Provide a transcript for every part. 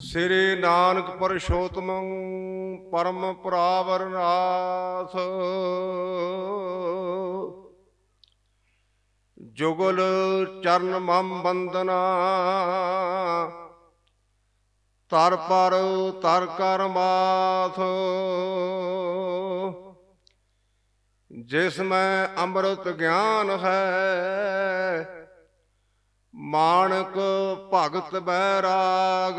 ਸ੍ਰੀ ਨਾਨਕ ਪਰਸ਼ੋਤਮ ਪਰਮ ਪਰਾਵਰ ਨਾਥ ਜੁਗਲ ਚਰਨ ਮਮ ਬੰਦਨਾ ਤਰ ਪਰ ਤਰ ਕਰ ਮਾਥ ਜਿਸ ਮੈਂ ਅੰਮ੍ਰਿਤ ਗਿਆਨ ਹੈ ਮਾਣਕ ਭਗਤ ਬੈਰਾਗ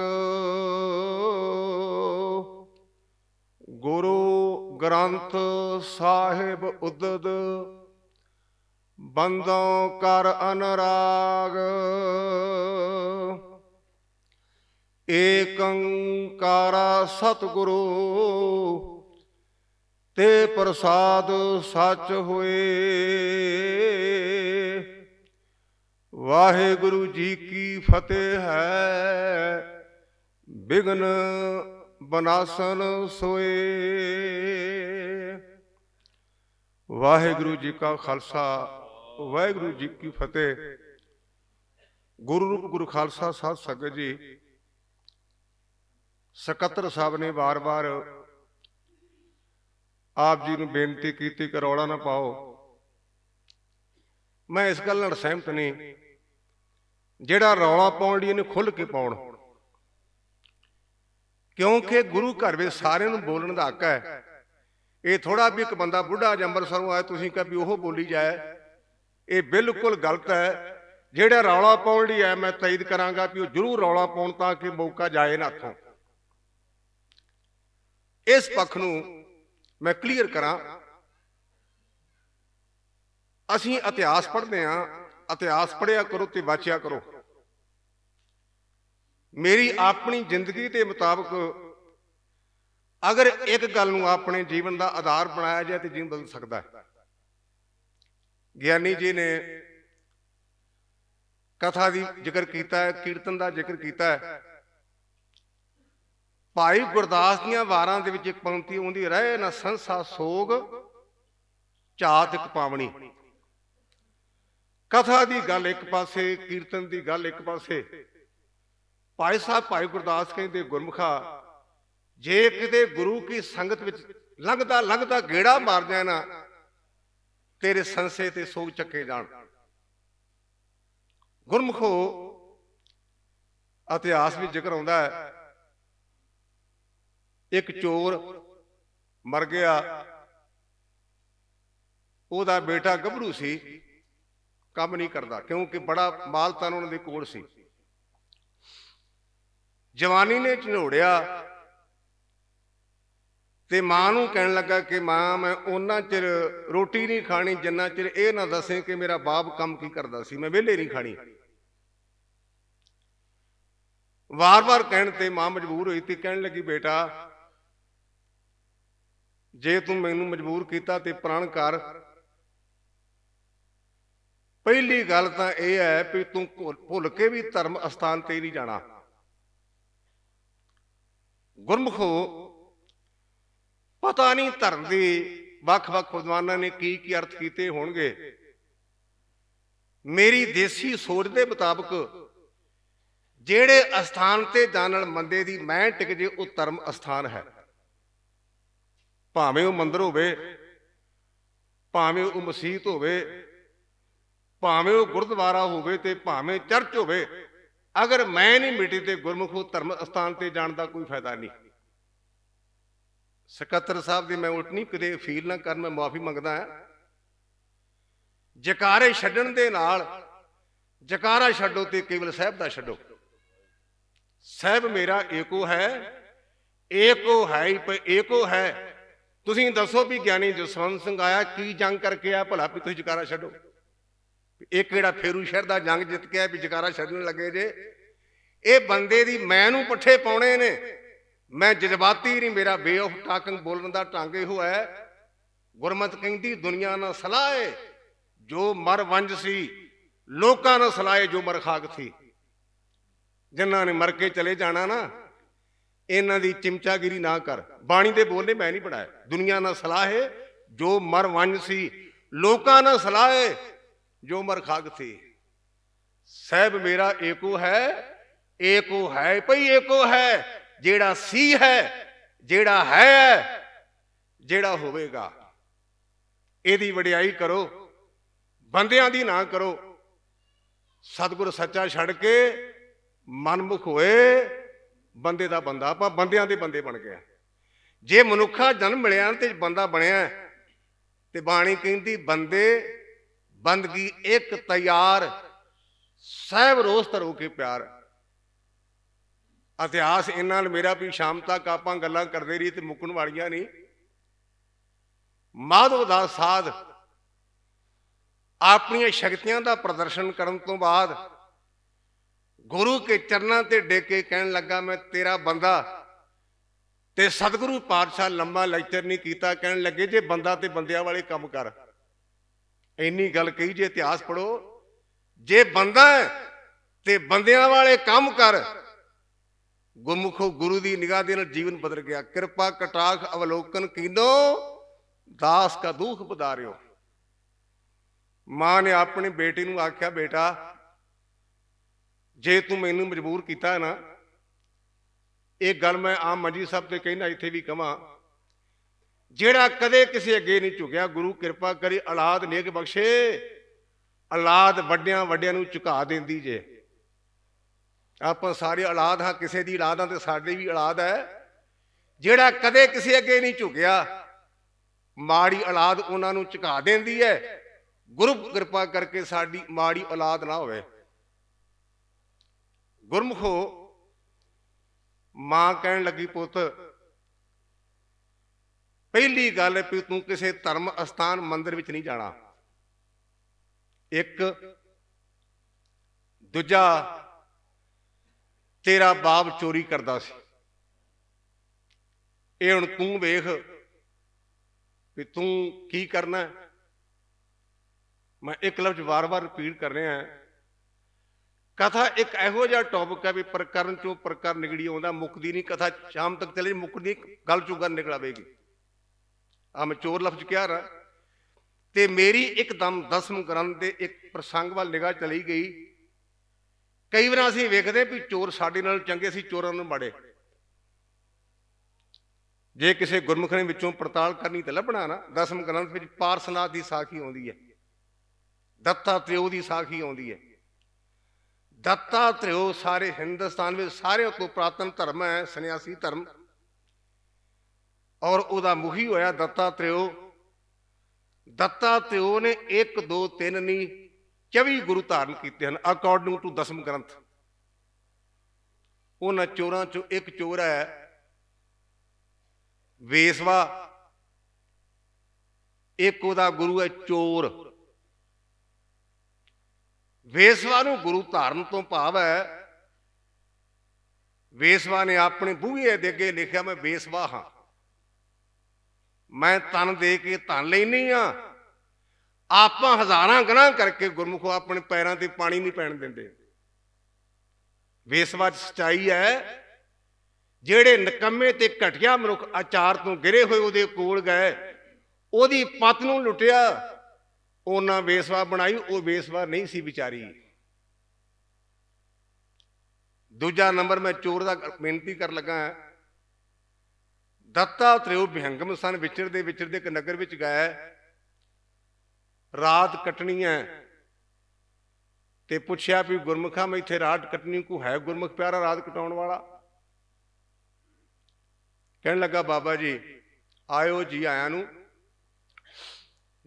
ਗੁਰੂ ਗ੍ਰੰਥ ਸਾਹਿਬ ਉਦਦ ਬੰਦੋਂ ਕਰ ਅਨਰਾਗ ਏਕੰਕਾਰਾ ਸਤਿਗੁਰੂ ਤੇ ਪ੍ਰਸਾਦ ਸੱਚ ਹੋਏ। ਵਾਹਿਗੁਰੂ ਜੀ ਕੀ ਫਤਿਹ ਹੈ ਬਿਘਨ ਬਨਾਸਨ ਸੋਏ। ਵਾਹਿਗੁਰੂ ਜੀ ਕਾ ਖਾਲਸਾ ਵਾਹਿਗੁਰੂ ਜੀ ਕੀ ਫਤਿਹ। ਗੁਰੂ ਰੂਪ ਗੁਰੂ ਖਾਲਸਾ ਸਾਧ ਸੰਗਤ ਜੀ, ਸਕੱਤਰ ਸਾਹਿਬ ਨੇ ਵਾਰ-ਵਾਰ ਆਪ ਜੀ ਨੂੰ ਬੇਨਤੀ ਕੀਤੀ ਕਿ ਰੌਲਾ ਨਾ ਪਾਓ। ਮੈਂ ਇਸ ਗੱਲ ਨਾਲ ਸਹਿਮਤ ਨਹੀਂ। ਜਿਹੜਾ ਰੌਲਾ ਪਾਉਣ ਲਈ ਇਹਨੂੰ ਖੁੱਲ੍ਹ ਕੇ ਪਾਉਣ, ਕਿਉਂਕਿ ਗੁਰੂ ਘਰ ਵਿੱਚ ਸਾਰਿਆਂ ਨੂੰ ਬੋਲਣ ਦਾ ਹੱਕ ਹੈ। ਇਹ ਥੋੜਾ ਵੀ ਇੱਕ ਬੰਦਾ ਬੁੱਢਾ ਜਾਂ ਅੰਮ੍ਰਿਤਸਰੋਂ ਆਇਆ ਤੁਸੀਂ ਕਹਾਂ ਵੀ ਉਹ ਬੋਲੀ ਜਾਏ, ਇਹ ਬਿਲਕੁਲ ਗਲਤ ਹੈ। ਜਿਹੜਾ ਰੌਲਾ ਪਾਉਣ ਲਈ ਹੈ ਮੈਂ ਤਾਇਦ ਕਰਾਂਗਾ ਵੀ ਉਹ ਜ਼ਰੂਰ ਰੌਲਾ ਪਾਉਣ ਤਾਂ ਕਿ ਮੌਕਾ ਜਾਏ ਨਾ ਹੱਥੋਂ। ਇਸ ਪੱਖ ਨੂੰ ਮੈਂ ਕਲੀਅਰ ਕਰਾਂ। ਅਸੀਂ ਇਤਿਹਾਸ ਪੜ੍ਹਦੇ ਹਾਂ, ਇਤਿਹਾਸ ਪੜ੍ਹਿਆ ਕਰੋ ਤੇ ਵਾਚਿਆ ਕਰੋ। ਮੇਰੀ ਆਪਣੀ ਜ਼ਿੰਦਗੀ ਦੇ ਮੁਤਾਬਕ ਅਗਰ ਇੱਕ ਗੱਲ ਨੂੰ ਆਪਣੇ ਜੀਵਨ ਦਾ ਆਧਾਰ ਬਣਾਇਆ ਜਾਏ ਤੇ ਜੀਵਨ ਬਦਲ ਸਕਦਾ ਹੈ। ਗਿਆਨੀ ਜੀ ਨੇ ਕਥਾ ਦੀ ਜ਼ਿਕਰ ਕੀਤਾ ਹੈ, ਕੀਰਤਨ ਦਾ ਜ਼ਿਕਰ ਕੀਤਾ ਹੈ। ਭਾਈ ਗੁਰਦਾਸ ਦੀਆਂ ਵਾਰਾਂ ਦੇ ਵਿੱਚ ਇੱਕ ਪੰਕਤੀ ਆਉਂਦੀ, ਰਹੇ ਨਾ ਸੰਸਾ ਸੋਗ ਝਾਤ ਇੱਕ ਪਾਵਣੀ। ਕਥਾ ਦੀ ਗੱਲ ਇੱਕ ਪਾਸੇ, ਕੀਰਤਨ ਦੀ ਗੱਲ ਇੱਕ ਪਾਸੇ। ਭਾਈ ਸਾਹਿਬ ਭਾਈ ਗੁਰਦਾਸ ਕਹਿੰਦੇ, ਗੁਰਮੁਖਾ ਜੇ ਕਿਤੇ ਗੁਰੂ ਕੀ ਸੰਗਤ ਵਿੱਚ ਲੰਘਦਾ ਲੰਘਦਾ ਗੇੜਾ ਮਾਰ ਜਾਏ ਨਾ, ਤੇਰੇ ਸੰਸੇ ਤੇ ਸੋਗ ਚੱਕੇ ਜਾਣ। ਗੁਰਮੁਖੋ ਇਤਿਹਾਸ ਵਿੱਚ ਜ਼ਿਕਰ ਆਉਂਦਾ ਹੈ, ਇੱਕ ਚੋਰ ਮਰ ਗਿਆ, ਉਹਦਾ ਬੇਟਾ ਗੱਭਰੂ ਸੀ, ਕੰਮ ਨਹੀਂ ਕਰਦਾ ਕਿਉਂਕਿ ਬੜਾ ਮਾਲ ਤਾਨ ਉਹਨਾਂ ਦੇ ਕੋਲ ਸੀ। ਜਵਾਨੀ ਨੇ ਝੰਡੋੜਿਆ ਤੇ ਮਾਂ ਨੂੰ ਕਹਿਣ ਲੱਗਾ ਕਿ ਮਾਂ ਮੈਂ ਉਹਨਾਂ ਚਿਰ ਰੋਟੀ ਨਹੀਂ ਖਾਣੀ ਜਿੰਨਾ ਚਿਰ ਇਹ ਨਾ ਦੱਸੇ ਕਿ ਮੇਰਾ ਬਾਪ ਕੰਮ ਕੀ ਕਰਦਾ ਸੀ, ਮੈਂ ਵਿਹਲੇ ਨਹੀਂ ਖਾਣੀ। ਵਾਰ-ਵਾਰ ਕਹਿਣ ਤੇ ਮਾਂ ਮਜਬੂਰ ਹੋਈ ਤੇ ਕਹਿਣ ਲੱਗੀ, ਬੇਟਾ ਜੇ ਤੂੰ ਮੈਨੂੰ ਮਜਬੂਰ ਕੀਤਾ ਤੇ ਪ੍ਰਣ ਕਰ। ਪਹਿਲੀ ਗੱਲ ਤਾਂ ਇਹ ਹੈ ਵੀ ਤੂੰ ਭੁੱਲ ਕੇ ਵੀ ਧਰਮ ਅਸਥਾਨ ਤੇ ਨਹੀਂ ਜਾਣਾ। ਗੁਰਮੁਖੋ ਪਤਾ ਨਹੀਂ ਧਰਮ ਦੇ ਵੱਖ-ਵੱਖ ਵਿਦਵਾਨਾਂ ਨੇ ਕੀ ਕੀ ਅਰਥ ਕੀਤੇ ਹੋਣਗੇ। ਮੇਰੀ ਦੇਸੀ ਸੋਚ ਦੇ ਮੁਤਾਬਕ ਜਿਹੜੇ ਅਸਥਾਨ ਤੇ ਜਾਣ ਨਾਲ ਬੰਦੇ ਦੀ ਮੈਂ ਟਿਕ ਜੇ ਉਹ ਧਰਮ ਅਸਥਾਨ ਹੈ। ਭਾਵੇਂ ਉਹ ਮੰਦਿਰ ਹੋਵੇ, ਭਾਵੇਂ ਉਹ ਮਸੀਤ ਹੋਵੇ, ਭਾਵੇਂ ਉਹ ਗੁਰਦੁਆਰਾ ਹੋਵੇ ਤੇ ਭਾਵੇਂ ਚਰਚ ਹੋਵੇ, ਅਗਰ ਮੈਂ ਨਹੀਂ ਮਿਟੀ ਤੇ ਗੁਰਮੁਖੋ ਧਰਮ ਅਸਥਾਨ ਤੇ ਜਾਣ ਦਾ ਕੋਈ ਫਾਇਦਾ ਨਹੀਂ। ਸਕੱਤਰ ਸਾਹਿਬ ਦੀ ਮੈਂ ਉਲਟ ਨਹੀਂ ਕਦੇ ਫੀਲ ਨਾ ਕਰਨ, ਮੈਂ ਮੁਆਫੀ ਮੰਗਦਾ ਹਾਂ। ਜਕਾਰੇ ਛੱਡਣ ਦੇ ਨਾਲ ਜਕਾਰਾ ਛੱਡੋ ਤੇ ਕੇਵਲ ਸਾਹਿਬ ਦਾ ਛੱਡੋ। ਸਾਹਿਬ ਮੇਰਾ ਏਕੋ ਹੈ, ਏਕੋ ਹੈ ਏਕੋ ਹੈ। ਤੁਸੀਂ ਦੱਸੋ ਵੀ ਗਿਆਨੀ ਜਸਵੰਤ ਸਿੰਘ ਆਇਆ ਕੀ ਜੰਗ ਕਰਕੇ ਆ ਭਲਾ ਵੀ ਤੁਸੀਂ ਜਕਾਰਾ ਛੱਡੋ? ਇਹ ਕਿਹੜਾ ਫੇਰੂ ਸ਼ਹਿਰ ਦਾ ਜੰਗ ਜਿੱਤ ਕੇ ਵੀ ਜਕਾਰਾ ਛੱਡਣ ਲੱਗੇ ਜੇ? ਇਹ ਬੰਦੇ ਦੀ ਮੈਂ ਨੂੰ ਪੱਠੇ ਪਾਉਣੇ ਨੇ। ਮੈਂ ਜਜ਼ਬਾਤੀ ਨਹੀਂ, ਮੇਰਾ ਵੇ ਆਫ ਟਾਕਿੰਗ ਬੋਲਣ ਦਾ ਢੰਗ ਇਹੋ ਹੈ। ਗੁਰਮਤਿ ਕਹਿੰਦੀ ਦੁਨੀਆ ਨਾ ਸਲਾਹੇ ਜੋ ਮਰ ਵੰਜ ਸੀ, ਲੋਕਾਂ ਨਾ ਸਲਾਹੇ ਜੋ ਮਰ ਖਾਕ ਸੀ। ਜਿਨ੍ਹਾਂ ਨੇ ਮਰ ਕੇ ਚਲੇ ਜਾਣਾ ਨਾ, ਇਹਨਾਂ ਦੀ ਚਿਮਚਾਗਿਰੀ ਨਾ ਕਰ। ਬਾਣੀ ਦੇ ਬੋਲੇ ਮੈਂ ਨਹੀਂ ਪੜਾਇਆ। ਦੁਨੀਆ ਨਾ ਸਲਾਹੇ ਜੋ ਮਰ ਵੰਜ ਸੀ, ਲੋਕਾਂ ਨਾ ਸਲਾਹੇ ਜੋ ਮਰ ਖਾਕ ਸੀ। ਸਾਹਿਬ ਮੇਰਾ ਏਕੋ ਹੈ, ਏਕੋ ਹੈ ਭਈ ਏਕੋ ਹੈ, ਜਿਹੜਾ ਸੀ ਹੈ, ਜਿਹੜਾ ਹੈ, ਜਿਹੜਾ ਹੋਵੇਗਾ। ਇਹਦੀ ਵਡਿਆਈ ਕਰੋ, ਬੰਦਿਆਂ ਦੀ ਨਾ ਕਰੋ। ਸਤਿਗੁਰ ਸੱਚਾ ਛੱਡ ਕੇ ਮਨਮੁਖ ਹੋਏ, ਬੰਦੇ ਦਾ ਬੰਦਾ। ਆਪਾਂ ਬੰਦਿਆਂ ਦੇ ਬੰਦੇ ਬਣ ਗਏ। ਜੇ ਮਨੁੱਖਾ ਜਨਮ ਮਿਲਿਆ ਤੇ ਬੰਦਾ ਬਣਿਆ, ਤੇ ਬਾਣੀ ਕਹਿੰਦੀ ਬੰਦੇ ਬੰਦਗੀ ਇੱਕ ਤਿਆਰ, ਸਹਿਬ ਰੋਸ ਧਰੋ ਕੇ ਪਿਆਰ। ਇਤਿਹਾਸ ਇਹਨਾਂ ਨਾਲ ਮੇਰਾ ਵੀ ਸ਼ਾਮ ਤੱਕ ਆਪਾਂ ਗੱਲਾਂ ਕਰਦੇ ਰਹੀ ਤੇ ਮੁੱਕਣ ਵਾਲੀਆਂ ਨਹੀਂ। ਮਾਧੋ ਦਾਸ ਸਾਧ ਆਪਣੀਆਂ ਸ਼ਕਤੀਆਂ ਦਾ ਪ੍ਰਦਰਸ਼ਨ ਕਰਨ ਤੋਂ ਬਾਅਦ ਗੁਰੂ ਕੇ ਚਰਨਾਂ ਤੇ ਡਿੱਗ ਕੇ ਕਹਿਣ ਲੱਗਾ, ਮੈਂ ਤੇਰਾ ਬੰਦਾ। ਤੇ ਸਤਿਗੁਰੂ ਪਾਤਸ਼ਾਹ ਲੰਮਾ ਲੈਕਚਰ ਨਹੀਂ ਕੀਤਾ, ਕਹਿਣ ਲੱਗੇ ਜੇ ਬੰਦਾ ਤੇ ਬੰਦਿਆਂ ਵਾਲੇ ਕੰਮ ਕਰ। ਇੰਨੀ ਗੱਲ ਕਹੀ, ਜੇ ਇਤਿਹਾਸ ਪੜੋ, ਜੇ ਬੰਦਾ ਤੇ ਬੰਦਿਆਂ ਵਾਲੇ ਕੰਮ ਕਰ। ਗੁਰਮੁਖੋ ਗੁਰੂ ਦੀ ਨਿਗਾਹ ਦੇ ਨਾਲ ਜੀਵਨ ਬਦਲ ਗਿਆ। ਕਿਰਪਾ ਕਟਾਖ ਅਵਲੋਕਨ ਕੀਨੋ, ਦਾਸ ਕਾ ਦੁੱਖ ਬਦਾਰਿਓ। ਮਾਂ ਨੇ ਆਪਣੀ ਬੇਟੀ ਨੂੰ ਆਖਿਆ, ਬੇਟਾ ਜੇ ਤੂੰ ਮੈਨੂੰ ਮਜਬੂਰ ਕੀਤਾ ਨਾ, ਇਹ ਗੱਲ ਮੈਂ ਆਮ ਮੰਜੀ ਸਾਹਿਬ ਤੇ ਕਹਿਣਾ, ਇੱਥੇ ਵੀ ਕਵਾਂ, ਜਿਹੜਾ ਕਦੇ ਕਿਸੇ ਅੱਗੇ ਨਹੀਂ ਝੁਕਿਆ, ਗੁਰੂ ਕਿਰਪਾ ਕਰੀ ਔਲਾਦ ਨੇਕ ਬਖਸ਼ੇ। ਔਲਾਦ ਵੱਡਿਆਂ ਵੱਡਿਆਂ ਨੂੰ ਝੁਕਾ ਦਿੰਦੀ ਜੇ। ਆਪਾਂ ਸਾਰੇ ਔਲਾਦ ਹਾਂ, ਕਿਸੇ ਦੀ ਔਲਾਦ ਹਾਂ, ਤੇ ਸਾਡੀ ਵੀ ਔਲਾਦ ਹੈ। ਜਿਹੜਾ ਕਦੇ ਕਿਸੇ ਅੱਗੇ ਨਹੀਂ ਝੁਕਿਆ, ਮਾੜੀ ਔਲਾਦ ਉਹਨਾਂ ਨੂੰ ਝੁਕਾ ਦਿੰਦੀ ਹੈ। ਗੁਰੂ ਕਿਰਪਾ ਕਰਕੇ ਸਾਡੀ ਮਾੜੀ ਔਲਾਦ ਨਾ ਹੋਵੇ। ਗੁਰਮੁਖੋ ਮਾਂ ਕਹਿਣ ਲੱਗੀ, ਪੁੱਤ ਪਹਿਲੀ ਗੱਲ ਵੀ ਤੂੰ ਕਿਸੇ ਧਰਮ ਅਸਥਾਨ ਮੰਦਿਰ ਵਿੱਚ ਨਹੀਂ ਜਾਣਾ। ਇੱਕ ਦੂਜਾ, ਤੇਰਾ ਬਾਪ ਚੋਰੀ ਕਰਦਾ ਸੀ, ਇਹ ਹੁਣ ਤੂੰ ਵੇਖ ਵੀ ਤੂੰ ਕੀ ਕਰਨਾ। ਮੈਂ ਇੱਕ ਲਫ਼ਜ਼ ਵਾਰ-ਵਾਰ ਰਿਪੀਟ ਕਰ ਰਿਹਾ, ਕਥਾ ਇੱਕ ਇਹੋ ਜਿਹਾ ਟੌਪਿਕ ਹੈ ਵੀ ਪ੍ਰਕਰਨ ਚੋਂ ਪ੍ਰਕਰਨ ਨਿਕਲੀ ਆਉਂਦਾ, ਮੁੱਕਦੀ ਨਹੀਂ ਕਥਾ। ਸ਼ਾਮ ਤੱਕ ਚਲੇ ਮੁੱਕਦੀ, ਗੱਲ ਚੋਂ ਗੱਲ ਨਿਕਲ ਆਵੇਗੀ। ਆ ਮੈਂ ਚੋਰ ਲਫ਼ਜ਼ ਕਿਹਾ ਨਾ, ਤੇ ਮੇਰੀ ਇੱਕਦਮ ਦਸਮ ਗ੍ਰੰਥ ਦੇ ਇੱਕ ਪ੍ਰਸੰਗ ਵੱਲ ਨਿਗਾਹ ਚਲੀ ਗਈ। ਕਈ ਵਾਰ ਅਸੀਂ ਵੇਖਦੇ ਵੀ ਚੋਰ ਸਾਡੇ ਨਾਲ ਚੰਗੇ ਸੀ, ਚੋਰਾਂ ਨੂੰ ਮਾੜੇ। ਜੇ ਕਿਸੇ ਗੁਰਮੁਖ ਨੇ ਵਿੱਚੋਂ ਪੜਤਾਲ ਕਰਨੀ ਤੇ ਲੱਭਣਾ ਨਾ, ਦਸਮ ਗ੍ਰੰਥ ਵਿੱਚ ਪਾਰਸਨਾਥ ਦੀ ਸਾਖੀ ਆਉਂਦੀ ਹੈ, ਦੱਤਾਤਰੇਓ ਦੀ ਸਾਖੀ ਆਉਂਦੀ ਹੈ। ਦੱਤਾਤਰੇਓ ਸਾਰੇ ਹਿੰਦੁਸਤਾਨ ਵਿੱਚ ਸਾਰਿਆਂ ਤੋਂ ਪ੍ਰਾਤਨ ਧਰਮ ਹੈ, ਸੰਨਿਆਸੀ ਧਰਮ, ਔਰ ਉਹਦਾ ਮੁਖੀ ਹੋਇਆ ਦੱਤਾਤਰੇਓ। ਦੱਤਾਤਰੇਓ ਨੇ 1 2 3 ਨਹੀਂ 24 ਗੁਰੂ ਧਾਰਨ ਕੀਤੇ ਹਨ, ਅਕੋਰਡਿੰਗ ਟੂ ਦਸਮ ਗ੍ਰੰਥ। ਉਹਨਾਂ ਚੋਰਾਂ ਚੋਂ ਇੱਕ ਚੋਰ ਹੈ ਵੇਸਵਾ, ਇੱਕ ਉਹਦਾ ਗੁਰੂ ਹੈ ਚੋਰ। ਵੇਸਵਾ ਨੂੰ ਗੁਰੂ ਧਾਰਨ ਤੋਂ ਭਾਵ ਹੈ, ਵੇਸਵਾ ਨੇ ਆਪਣੇ ਬੂਹੇ ਦੇ ਅੱਗੇ ਲਿਖਿਆ, ਮੈਂ ਵੇਸਵਾ ਹਾਂ, ਮੈਂ ਤਨ ਦੇ ਕੇ ਧਨ ਲੈਣੀ ਆ। ਆਪਾਂ ਹਜ਼ਾਰਾਂ ਗੁਨਾਹ ਕਰਕੇ ਗੁਰਮੁਖੋ ਆਪਣੇ ਪੈਰਾਂ ਤੇ ਪਾਣੀ ਨਹੀਂ ਪੈਣ ਦਿੰਦੇ। ਵੇਸਵਾ 'ਚ ਸੱਚਾਈ ਹੈ। ਜਿਹੜੇ ਨਿਕੰਮੇ ਤੇ ਘਟੀਆ ਮਨੁੱਖ ਆਚਾਰ ਤੋਂ ਗਿਰੇ ਹੋਏ ਉਹਦੇ ਕੋਲ ਗਏ, ਉਹਦੀ ਪਤ ਨੂੰ ਲੁੱਟਿਆ, ਉਹਨਾਂ ਵੇਸਵਾ ਬਣਾਈ, ਉਹ ਵੇਸਵਾ ਨਹੀਂ ਸੀ ਵਿਚਾਰੀ। ਦੂਜਾ ਨੰਬਰ ਮੈਂ ਚੋਰ ਦਾ ਬੇਨਤੀ ਕਰਨ ਲੱਗਾ। ਦੱਤਾਤਰੇਓ ਵਿਹੰਗਮ ਸਨ, ਵਿਚਰਦੇ ਵਿਚਰਦੇ ਇੱਕ ਨਗਰ ਵਿੱਚ ਗਏ, ਰਾਤ ਕੱਟਣੀ ਹੈ, ਤੇ ਪੁੱਛਿਆ ਵੀ ਗੁਰਮੁਖਾਂ ਮੈਂ ਇੱਥੇ ਰਾਤ ਕੱਟਣੀ, ਕੋਈ ਹੈ ਗੁਰਮੁਖ ਪਿਆਰਾ ਰਾਤ ਕਟਾਉਣ ਵਾਲਾ? ਕਹਿਣ ਲੱਗਾ, ਬਾਬਾ ਜੀ ਆਇਓ, ਜੀ ਆਇਆਂ ਨੂੰ,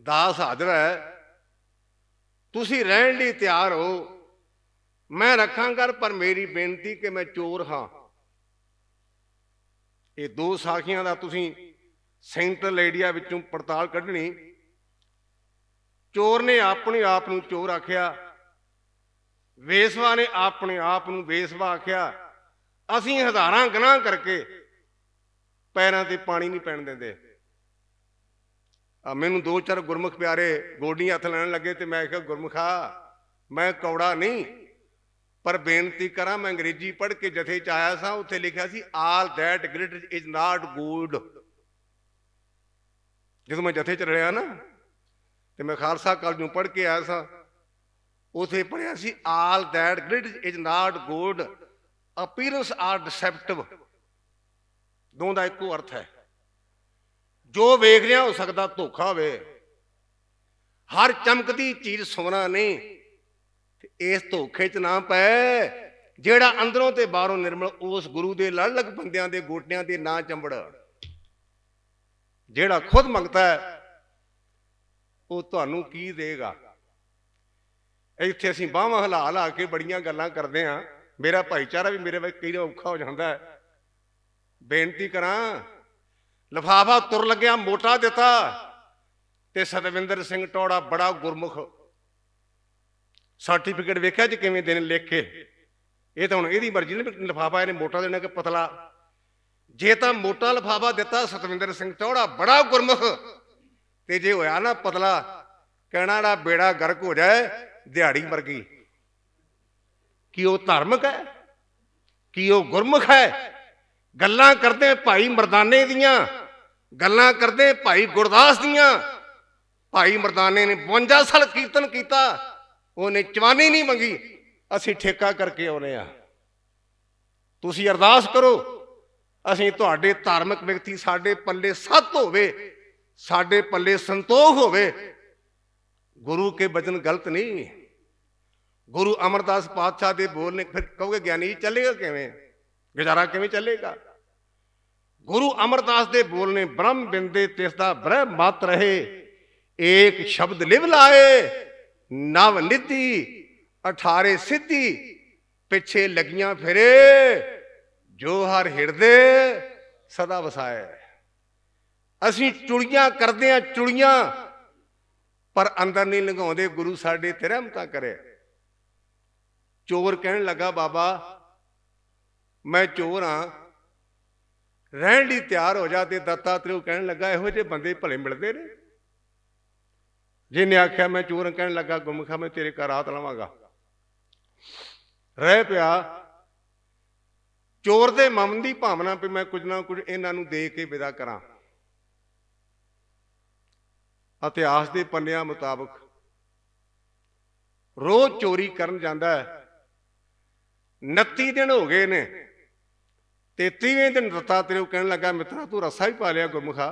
ਦਾਸ ਹਾਜ਼ਰ ਹੈ, ਤੁਸੀਂ ਰਹਿਣ ਲਈ ਤਿਆਰ ਹੋ, ਮੈਂ ਰੱਖਾਂਗਾ, ਪਰ ਮੇਰੀ ਬੇਨਤੀ ਕਿ ਮੈਂ ਚੋਰ ਹਾਂ। ਇਹ ਦੋ ਸਾਖੀਆਂ ਦਾ ਤੁਸੀਂ ਸੈਂਟਰਲ ਏਰੀਆ ਵਿੱਚੋਂ ਪੜਤਾਲ ਕੱਢਣੀ। ਚੋਰ ਨੇ ਆਪਣੇ ਆਪ ਨੂੰ ਚੋਰ ਆਖਿਆ, ਵੇਸਵਾ ਨੇ ਆਪਣੇ ਆਪ ਨੂੰ ਵੇਸਵਾ ਆਖਿਆ। ਅਸੀਂ ਹਜ਼ਾਰਾਂ ਗੁਨਾਹ ਕਰਕੇ ਪੈਰਾਂ ਤੇ ਪਾਣੀ ਨਹੀਂ ਪੈਣ ਦਿੰਦੇ। ਮੈਨੂੰ 2-4 ਗੁਰਮੁਖ ਪਿਆਰੇ ਗੋਡੀਆਂ ਹੱਥ ਲੈਣ ਲੱਗੇ, ਤੇ ਮੈਂ ਕਿਹਾ, ਗੁਰਮੁਖਾ ਮੈਂ ਕੌੜਾ ਨਹੀਂ, ਪਰ ਬੇਨਤੀ ਕਰਾਂ, ਮੈਂ ਅੰਗਰੇਜ਼ੀ ਪੜ੍ਹ ਕੇ ਜਥੇ 'ਚ ਆਇਆ ਸਾਂ, ਉੱਥੇ ਲਿਖਿਆ ਸੀ all that glitter is not gold. ਜਦੋਂ ਮੈਂ ਜਥੇ 'ਚ ਰਿਹਾ ਨਾ, ਤੇ ਮੈਂ ਖਾਲਸਾ ਕਾਲਜ ਨੂੰ ਪੜ੍ਹ ਕੇ ਆਇਆ ਸਾਂ, ਉੱਥੇ ਪੜ੍ਹਿਆ ਸੀ all that glitter is not gold, appearance are deceptive, दोनों का एको अर्थ है। जो वेख रहा हो सकता धोखा होवे, हर चमकती चीज सोना नहीं। इस धोखे च ना पै, जेड़ा अंदरों ते बाहरों निर्मल, उस गुरु के लड़ लग बंदियां दे गोटियां दे ना चंबड़। जेड़ा खुद मंगता है वो तुहानू की देगा। इत्थे असीं बाहां हिला हिला के बड़ियां गल्लां करदे हां, मेरा भाईचारा भी मेरे वाल कई औखा हो जाता है। बेनती करा, लिफाफा तुर लग्या मोटा दिता ते सतविंदर सिंह टौड़ा बड़ा गुरमुख सर्टिफिकेट वेख्या जी किवें देने लिख के। ये तो हुण इहदी मर्जी ने लिफाफा इहने मोटा देना कि पतला। जे तां मोटा लिफाफा दिता सतविंदर सिंह टौड़ा बड़ा गुरमुख, ते जे होया ना पतला, कहना ना बेड़ा गर्क हो जाए दिहाड़ी मर गई। कि वह धार्मिक है, कि वह गुरमुख है? गल्लां करदे भाई मरदाने दियां, गल्लां करदे भाई गुरदास दियां। भाई मरदाने ने 52 साल कीर्तन किया, उन्हें चवानी नहीं मंगी। असीं ठेका करके आउणे आ। तुसीं अरदास करो, असीं तुहाडे धार्मिक व्यक्ति साडे पल्ले सत होवे, साडे पल्ले संतोख होवे। गुरु के वचन गलत नहीं। गुरु अमरदास पातशाह दे बोलने, फिर कहोगे ज्ञानी जी चलेगा किवें, गुजारा किवें चलेगा? गुरु अमरदास दे बोलने, ब्रह्म बिंदे तिसदा ब्रह्म मत रहे, एक शब्द लिव लाए, नव निधि 18 सिद्धि, पिछे लगियां फिरे, जो हर हिरदे सदा वसाए। असीं चुड़ियां करदे हां चुड़ियां, पर अंदर नहीं लंघाउंदे। गुरु साडे ते रहमतां करे। चोर कहन लगा, बाबा मैं चोर हाँ, रहन लई तैयार हो जा। ते दत्तात्रेय कहन लगा, इहो जे बंदे भले मिलते ने? जिन्हें आख्या मैं चोर, कहन लगा गुरमुखा मैं तेरे घर रात लवांगा। रह पिया। चोर दे मन की भावना भी मैं कुछ ना कुछ इन्हां नूं दे के विदा करा। इतिहास के पन्नियां मुताबक रोज चोरी करन जांदा है। 29 दिन हो गए ने, 33वें दिन दत्तात्रेय कहन लगा, मित्रा तू रस्सा ही पा लिया गुरमुखा।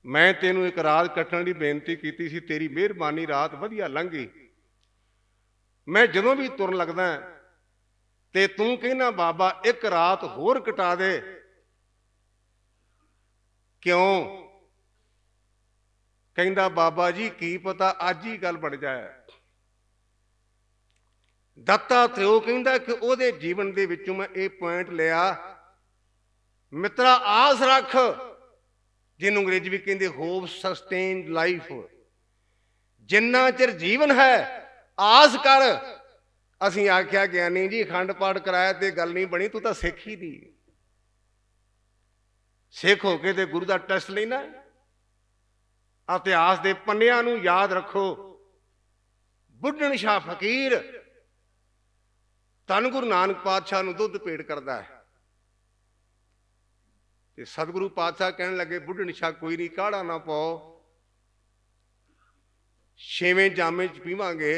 मैं तेनों एक रात कट्टण की बेनती की सी, तेरी मेहरबानी रात वधिया लंघ गई। मैं जदों भी तुरन लगदा ते तू कहना बाबा एक रात होर कटा दे। क्यों? कहंदा बाबा जी की पता अज ही गल बन जाए। दत्तात्रेय कहंदा कि उहदे जीवन दे विचों मैं ये पॉइंट लिया, मित्रा आस रख, जिन्हों अंग्रेजी भी कहते होप सस्टेन्ड लाइफ। जिन्ना चिर जीवन है आस कर। असीं आख्या ज्ञानी जी अखंड पाठ कराया ते गल नहीं बनी, तू तो सिख ही नहीं। सिख होके ते गुरु का टेस्ट लेना। इतिहास के पन्नियां नूं याद रखो। बुढ़न शाह फकीर धन गुरु नानक पातशाह नूं दुध भेंट करता है। ते सतगुरु पातशाह कहने लगे, बुढ़न शाह कोई नहीं, काढ़ा ना पाओ, 6वें जामे च पीवांगे।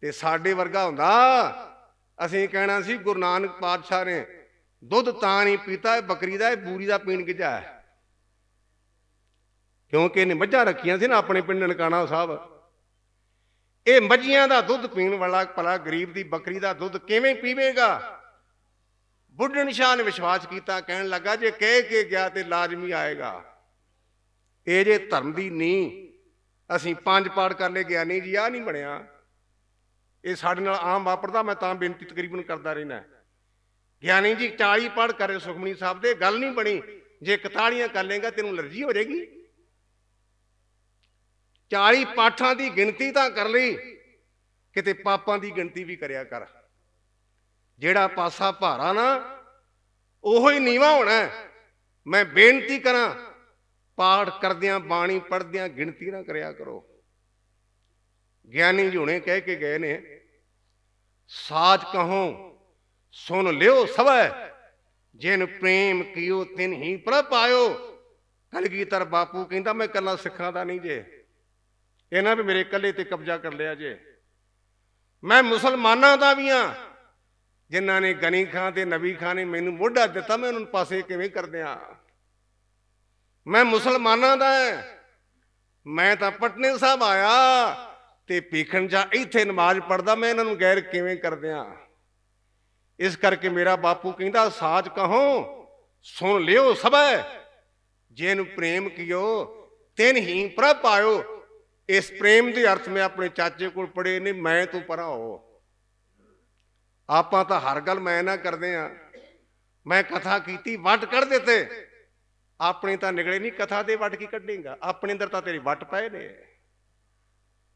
ते साडे वर्गा हुंदा असीं कहना सी गुरु नानक पातशाह ने दुध तां नहीं पीता बकरी दा, बूरी दा पीण गिझा है। क्योंकि इन्हें मझां रखियां सी ना अपने पिंड ननकाना साहब। ये मझियां दा दुध पीण वाला भला गरीब दी बकरी दा दुध किवें पीवेगा? बुढ़न शाह ने विश्वास किया, कहन लगा जे कह के गया तो लाजमी आएगा। ये जे धर्म की नींह, असीं 5 पाठ कर ले ज्ञानी जी, आ नहीं बनया। ये साडे नाल आम वापरदा, मैं तां बेनती तकरीबन करता रहना। ज्ञानी जी 40 पाठ करे सुखमनी साहब दे, गल नहीं बनी। जे 41 कर लेगा तेनों एलर्जी हो जाएगी। 40 पाठां की गिनती तां कर ली, किते पापां की गिनती भी करया कर। जेड़ा पासा भारा ना ओहो ही नीवा होना। मैं बेनती करा, पाठ करदियां बाणी पढ़दियां गिनती ना करया करो। ज्ञानी जी हुणे कह के गए ने, साच कहो सुन लियो सवै, जिन प्रेम कियो तिन ही प्रभ पायो। कलगीधर बापू कहंदा मैं कला सिखां दा नहीं जे, इन्हां भी मेरे कले ते कब्जा कर लिया जे। ਮੈਂ ਮੁਸਲਮਾਨਾਂ ਦਾ ਵੀ ਹਾਂ, ਜਿਨ੍ਹਾਂ ਨੇ ਗਨੀ ਖਾਂ ਤੇ ਨਬੀ ਖਾਂ ਨੇ ਮੈਨੂੰ ਮੋਢਾ ਦਿੱਤਾ, ਮੈਂ ਉਹਨਾਂ ਨੂੰ ਪਾਸੇ ਕਿਵੇਂ ਕਰ ਦਿਆਂ। ਮੈਂ ਮੁਸਲਮਾਨਾਂ ਦਾ ਹਾਂ, ਮੈਂ ਤਾਂ ਪਟਨੇ ਸਾਹਿਬ ਆਇਆ ਤੇ ਭੀਖਣ ਜਾ ਇੱਥੇ ਨਮਾਜ਼ ਪੜ੍ਹਦਾ, ਮੈਂ ਇਹਨਾਂ ਨੂੰ ਗੈਰ ਕਿਵੇਂ ਕਰ ਦਿਆਂ। ਇਸ ਕਰਕੇ ਮੇਰਾ ਬਾਪੂ ਕਹਿੰਦਾ, ਸਾਚ ਕਹੋ ਸੁਣ ਲਿਓ ਸਭੈ, ਜਿਨ ਪ੍ਰੇਮ ਕੀਓ ਤਿਨ ਹੀ ਪ੍ਰਭ ਪਾਇਓ। ਇਸ ਪ੍ਰੇਮ ਦੇ ਅਰਥ ਮੈਂ ਆਪਣੇ ਚਾਚੇ ਕੋਲ ਪੜ੍ਹੇ ਨੇ, ਮੈਂ ਤੂੰ ਪਰਾਂ ਹੋ। ਆਪਾਂ ਤਾਂ ਹਰ ਗੱਲ ਮੈਂ ਨਾ ਕਰਦੇ ਆ। ਮੈਂ ਕਥਾ ਕੀਤੀ, ਵੱਟ ਕੱਢ ਦਿੱਤੇ, ਆਪਣੇ ਤਾਂ ਨਿਕਲੇ ਨਹੀਂ, ਕਥਾ ਦੇ ਵੱਟ ਕੀ ਕੱਢੇਗਾ, ਆਪਣੇ ਅੰਦਰ ਤਾਂ ਤੇਰੀ ਵੱਟ ਪਏ ਨੇ।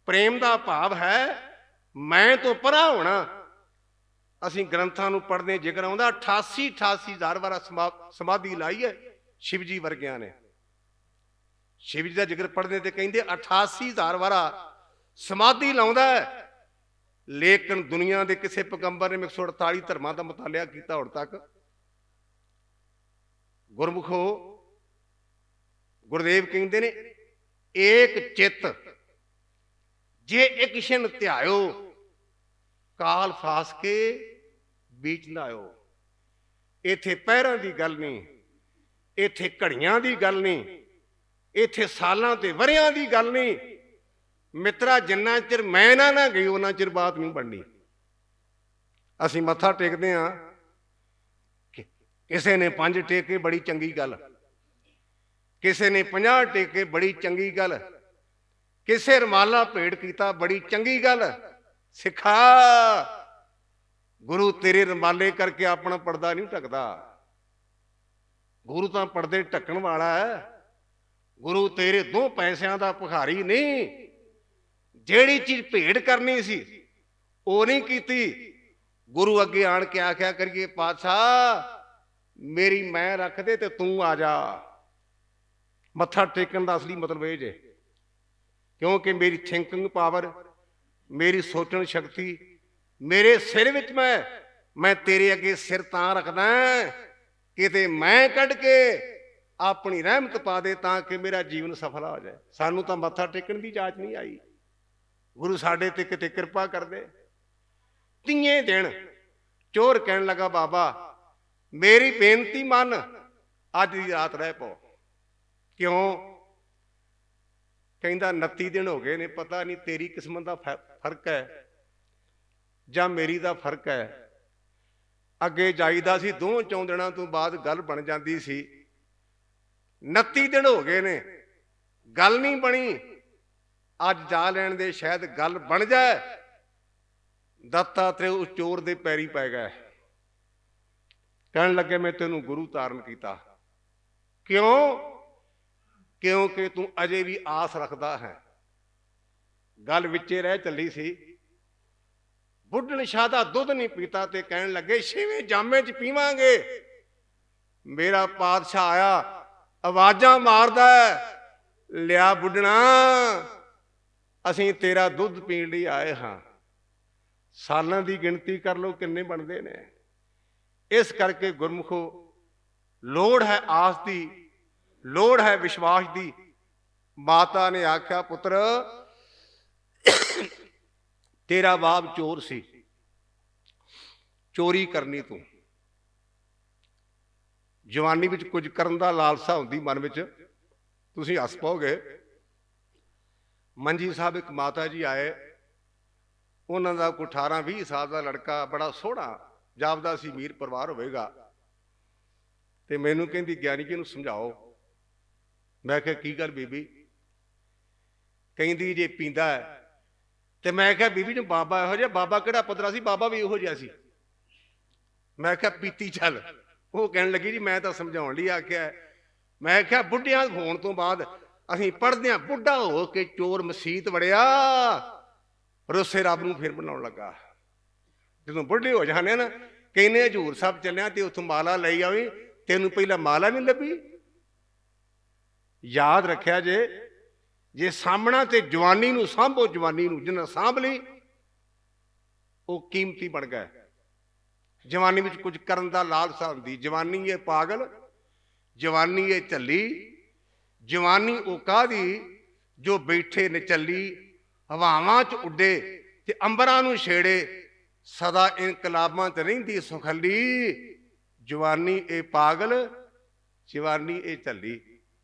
ਪ੍ਰੇਮ ਦਾ ਭਾਵ ਹੈ ਮੈਂ ਤੋਂ ਪਰਾਂ ਹੋਣਾ। ਅਸੀਂ ਗ੍ਰੰਥਾਂ ਨੂੰ ਪੜ੍ਹਦੇ ਜ਼ਿਕਰ ਆਉਂਦਾ 88,000 ਵਾਰਾ ਸਮਾਧੀ ਲਾਈ ਹੈ ਸ਼ਿਵ ਜੀ ਵਰਗਿਆਂ ਨੇ। ਸ਼ਿਵ ਜੀ ਦਾ ਜ਼ਿਕਰ ਪੜ੍ਹਦੇ ਤੇ ਕਹਿੰਦੇ 88,000 ਵਾਰਾ ਸਮਾਧੀ ਲਾਉਂਦਾ, ਲੇਕਿਨ ਦੁਨੀਆ ਦੇ ਕਿਸੇ ਪੈਗੰਬਰ ਨੇ 148 ਧਰਮਾਂ ਦਾ ਮਤਾਲਿਆ ਕੀਤਾ ਹੁਣ ਤੱਕ। ਗੁਰਮੁਖੋ ਗੁਰਦੇਵ ਕਹਿੰਦੇ ਨੇ, ਏਕ ਚਿੱਤ ਜੇ ਇੱਕ ਛਿਨ ਧਿਆਇਓ, ਕਾਲ ਫਾਸ ਕੇ ਬੀਚ ਨਾ ਆਇਓ। ਇੱਥੇ ਪਹਿਰਾਂ ਦੀ ਗੱਲ ਨਹੀਂ, ਇੱਥੇ ਘੜੀਆਂ ਦੀ ਗੱਲ ਨਹੀਂ, ਇੱਥੇ ਸਾਲਾਂ ਤੇ ਵਰਿਆਂ ਦੀ ਗੱਲ ਨਹੀਂ। ਮਿੱਤਰਾ, ਜਿੰਨਾ ਚਿਰ ਮੈਂ ਨਾ ਗਈ ਉਹਨਾਂ ਚਿਰ ਬਾਤ ਨਹੀਂ ਬਣਨੀ। ਅਸੀਂ ਮੱਥਾ ਟੇਕਦੇ ਹਾਂ, ਕਿਸੇ ਨੇ 5 ਟੇਕੇ ਬੜੀ ਚੰਗੀ ਗੱਲ, ਕਿਸੇ ਨੇ 50 ਟੇਕੇ ਬੜੀ ਚੰਗੀ ਗੱਲ, ਕਿਸੇ ਰਮਾਲਾ ਭੇਟ ਕੀਤਾ ਬੜੀ ਚੰਗੀ ਗੱਲ। ਸਿੱਖਾ, ਗੁਰੂ ਤੇਰੇ ਰਮਾਲੇ ਕਰਕੇ ਆਪਣਾ ਪਰਦਾ ਨਹੀਂ ਢੱਕਦਾ। ਗੁਰੂ ਤਾਂ ਪਰਦੇ ਢੱਕਣ ਵਾਲਾ ਹੈ। ਗੁਰੂ ਤੇਰੇ 2 ਪੈਸਿਆਂ ਦਾ ਭਿਖਾਰੀ ਨਹੀਂ। ਜਿਹੜੀ ਚੀਜ਼ ਭੇਟ ਕਰਨੀ ਸੀ ਉਹ ਨਹੀਂ ਕੀਤੀ। ਗੁਰੂ ਅੱਗੇ ਆਣ ਕੇ ਆਖਿਆ ਕਰੀਏ, ਪਾਤਸ਼ਾਹ ਮੇਰੀ ਮੈਂ ਰੱਖ ਦੇ ਤੇ ਤੂੰ ਆ ਜਾ। ਮੱਥਾ ਟੇਕਣ ਦਾ ਅਸਲੀ ਮਤਲਬ ਇਹ ਜੇ, ਕਿਉਂਕਿ ਮੇਰੀ ਥਿੰਕਿੰਗ ਪਾਵਰ, ਮੇਰੀ ਸੋਚਣ ਸ਼ਕਤੀ ਮੇਰੇ ਸਿਰ ਵਿੱਚ, ਮੈਂ ਤੇਰੇ ਅੱਗੇ ਸਿਰ ਤਾਂ ਰੱਖਦਾ ਕਿਤੇ ਮੈਂ ਕੱਢ ਕੇ ਆਪਣੀ ਰਹਿਮਤ ਪਾ ਦੇ ਤਾਂ ਕਿ ਮੇਰਾ ਜੀਵਨ ਸਫਲ ਹੋ ਜਾਏ। ਸਾਨੂੰ ਤਾਂ ਮੱਥਾ ਟੇਕਣ ਦੀ ਜਾਚ ਨਹੀਂ ਆਈ। ਗੁਰੂ ਸਾਡੇ ਤੇ ਕਿਤੇ ਕਿਰਪਾ ਕਰਦੇ। 3 ਦਿਨ ਚੋਰ ਕਹਿਣ ਲੱਗਾ, ਬਾਬਾ ਮੇਰੀ ਬੇਨਤੀ ਮੰਨ, ਅੱਜ ਦੀ ਰਾਤ ਰਹਿ ਪਓ। ਕਿਉਂ? ਕਹਿੰਦਾ 29 ਦਿਨ ਹੋ ਗਏ ਨੇ, ਪਤਾ ਨਹੀਂ ਤੇਰੀ ਕਿਸਮਤ ਦਾ ਫਰਕ ਹੈ ਜਾਂ ਮੇਰੀ ਦਾ ਫਰਕ ਹੈ। ਅੱਗੇ ਜਾਈਦਾ ਸੀ 2-4 ਦਿਨਾਂ ਤੋਂ ਬਾਅਦ ਗੱਲ ਬਣ ਜਾਂਦੀ ਸੀ। 29 ਦਿਨ ਹੋ ਗਏ ਨੇ, ਗੱਲ ਨਹੀਂ ਬਣੀ। ਅੱਜ ਜਾ ਲੈਣ ਦੇ, ਸ਼ਾਇਦ ਗੱਲ ਬਣ ਜਾਏ। ਦੱਤਾਤਰੇय ਉਸ ਚੋਰ ਦੇ ਪੈਰੀ ਪੈ ਗਏ, ਕਹਿਣ ਲੱਗੇ ਮੈਂ ਤੈਨੂੰ ਗੁਰੂ ਧਾਰਨ ਕੀਤਾ। ਕਿਉਂ? ਕਿਉਂਕਿ ਤੂੰ ਅਜੇ ਵੀ ਆਸ ਰੱਖਦਾ ਹੈ। ਗੱਲ ਵਿੱਚੇ ਰਹਿ ਚੱਲੀ ਸੀ। ਬੁੱਢਣ ਸ਼ਾਹ ਦਾ ਦੁੱਧ ਨਹੀਂ ਪੀਤਾ ਤੇ ਕਹਿਣ ਲੱਗੇ 6ਵੇਂ ਜਾਮੇ 'ਚ ਪੀਵਾਂਗੇ। ਮੇਰਾ ਪਾਤਸ਼ਾਹ ਆਇਆ, ਆਵਾਜ਼ਾਂ ਮਾਰਦਾ, ਲਿਆ ਬੁੱਢਣਾ, ਅਸੀਂ ਤੇਰਾ ਦੁੱਧ ਪੀਣ ਲਈ ਆਏ ਹਾਂ। ਸਾਲਾਂ ਦੀ ਗਿਣਤੀ ਕਰ ਲਓ ਕਿੰਨੇ ਬਣਦੇ ਨੇ। ਇਸ ਕਰਕੇ ਗੁਰਮੁਖੋ, ਲੋੜ ਹੈ ਆਸ ਦੀ, ਲੋੜ ਹੈ ਵਿਸ਼ਵਾਸ ਦੀ। ਮਾਤਾ ਨੇ ਆਖਿਆ, ਪੁੱਤਰ ਤੇਰਾ ਬਾਪ ਚੋਰ ਸੀ, ਚੋਰੀ ਕਰਨੀ ਤੂੰ। ਜਵਾਨੀ ਵਿੱਚ ਕੁਝ ਕਰਨ ਦਾ ਲਾਲਸਾ ਹੁੰਦੀ ਮਨ ਵਿੱਚ, ਤੁਸੀਂ ਹੱਸ ਪਾਓਗੇ। ਮੰਜੀ ਸਾਹਿਬ ਇੱਕ ਮਾਤਾ ਜੀ ਆਏ, ਉਹਨਾਂ ਦਾ ਕੋਈ 18-20 ਸਾਲ ਦਾ ਲੜਕਾ, ਬੜਾ ਸੋਹਣਾ ਜਾਪਦਾ ਸੀ, ਅਮੀਰ ਪਰਿਵਾਰ ਹੋਵੇਗਾ। ਤੇ ਮੈਨੂੰ ਕਹਿੰਦੀ, ਗਿਆਨੀ ਜੀ ਨੂੰ ਸਮਝਾਓ। ਮੈਂ ਕਿਹਾ ਕੀ ਗੱਲ ਬੀਬੀ? ਕਹਿੰਦੀ ਜੇ ਪੀਂਦਾ ਹੈ। ਤੇ ਮੈਂ ਕਿਹਾ ਬੀਬੀ ਨੂੰ ਬਾਬਾ ਇਹੋ ਜਿਹਾ, ਬਾਬਾ ਕਿਹੜਾ ਪੱਧਰਾ ਸੀ, ਬਾਬਾ ਵੀ ਇਹੋ ਜਿਹਾ ਸੀ। ਮੈਂ ਕਿਹਾ ਪੀਤੀ ਚੱਲ। ਉਹ ਕਹਿਣ ਲੱਗੀ ਜੀ ਮੈਂ ਤਾਂ ਸਮਝਾਉਣ ਲਈ ਆਖਿਆ। ਮੈਂ ਕਿਹਾ ਬੁੱਢਿਆਂ ਹੋਣ ਤੋਂ ਬਾਅਦ ਅਸੀਂ ਪੜ੍ਹਦੇ ਹਾਂ, ਬੁੱਢਾ ਹੋ ਕੇ ਚੋਰ ਮਸੀਤ ਵੜਿਆ, ਰੋਸੇ ਰੱਬ ਨੂੰ ਫਿਰ ਬਣਾਉਣ ਲੱਗਾ। ਜਦੋਂ ਬੁੱਢੇ ਹੋ ਜਾਂਦੇ ਨਾ, ਕਹਿੰਦੇ ਹਜ਼ੂਰ ਸਾਹਿਬ ਚੱਲਿਆ ਤੇ ਉੱਥੋਂ ਮਾਲਾ ਲਈ ਆਵੀਂ, ਤੈਨੂੰ ਪਹਿਲਾਂ ਮਾਲਾ ਨਹੀਂ ਲੱਭੀ। ਯਾਦ ਰੱਖਿਆ ਜੇ ਸਾਹਮਣਾ ਤੇ ਜਵਾਨੀ ਨੂੰ ਸਾਂਭੋ, ਜਵਾਨੀ ਨੂੰ ਜਿੰਨਾ ਸਾਂਭ ਲਈ ਉਹ ਕੀਮਤੀ ਬਣ ਗਿਆ। ਜਵਾਨੀ ਵਿੱਚ ਕੁਝ ਕਰਨ ਦਾ ਲਾਲਸਾ ਹੁੰਦੀ। ਜਵਾਨੀ ਇਹ ਪਾਗਲ, ਜਵਾਨੀ ਇਹ ਝੱਲੀ, ਜਵਾਨੀ ਉਹ ਕਾਹਦੀ ਜੋ ਬੈਠੇ ਨਚੱਲੀ, ਹਵਾਵਾਂ 'ਚ ਉੱਡੇ ਤੇ ਅੰਬਰਾਂ ਨੂੰ ਛੇੜੇ, ਸਦਾ ਇਨਕਲਾਬਾਂ 'ਚ ਰਹਿੰਦੀ ਸੁਖੱਲੀ, ਜਵਾਨੀ ਇਹ ਪਾਗਲ, ਜਵਾਨੀ ਇਹ ਝੱਲੀ।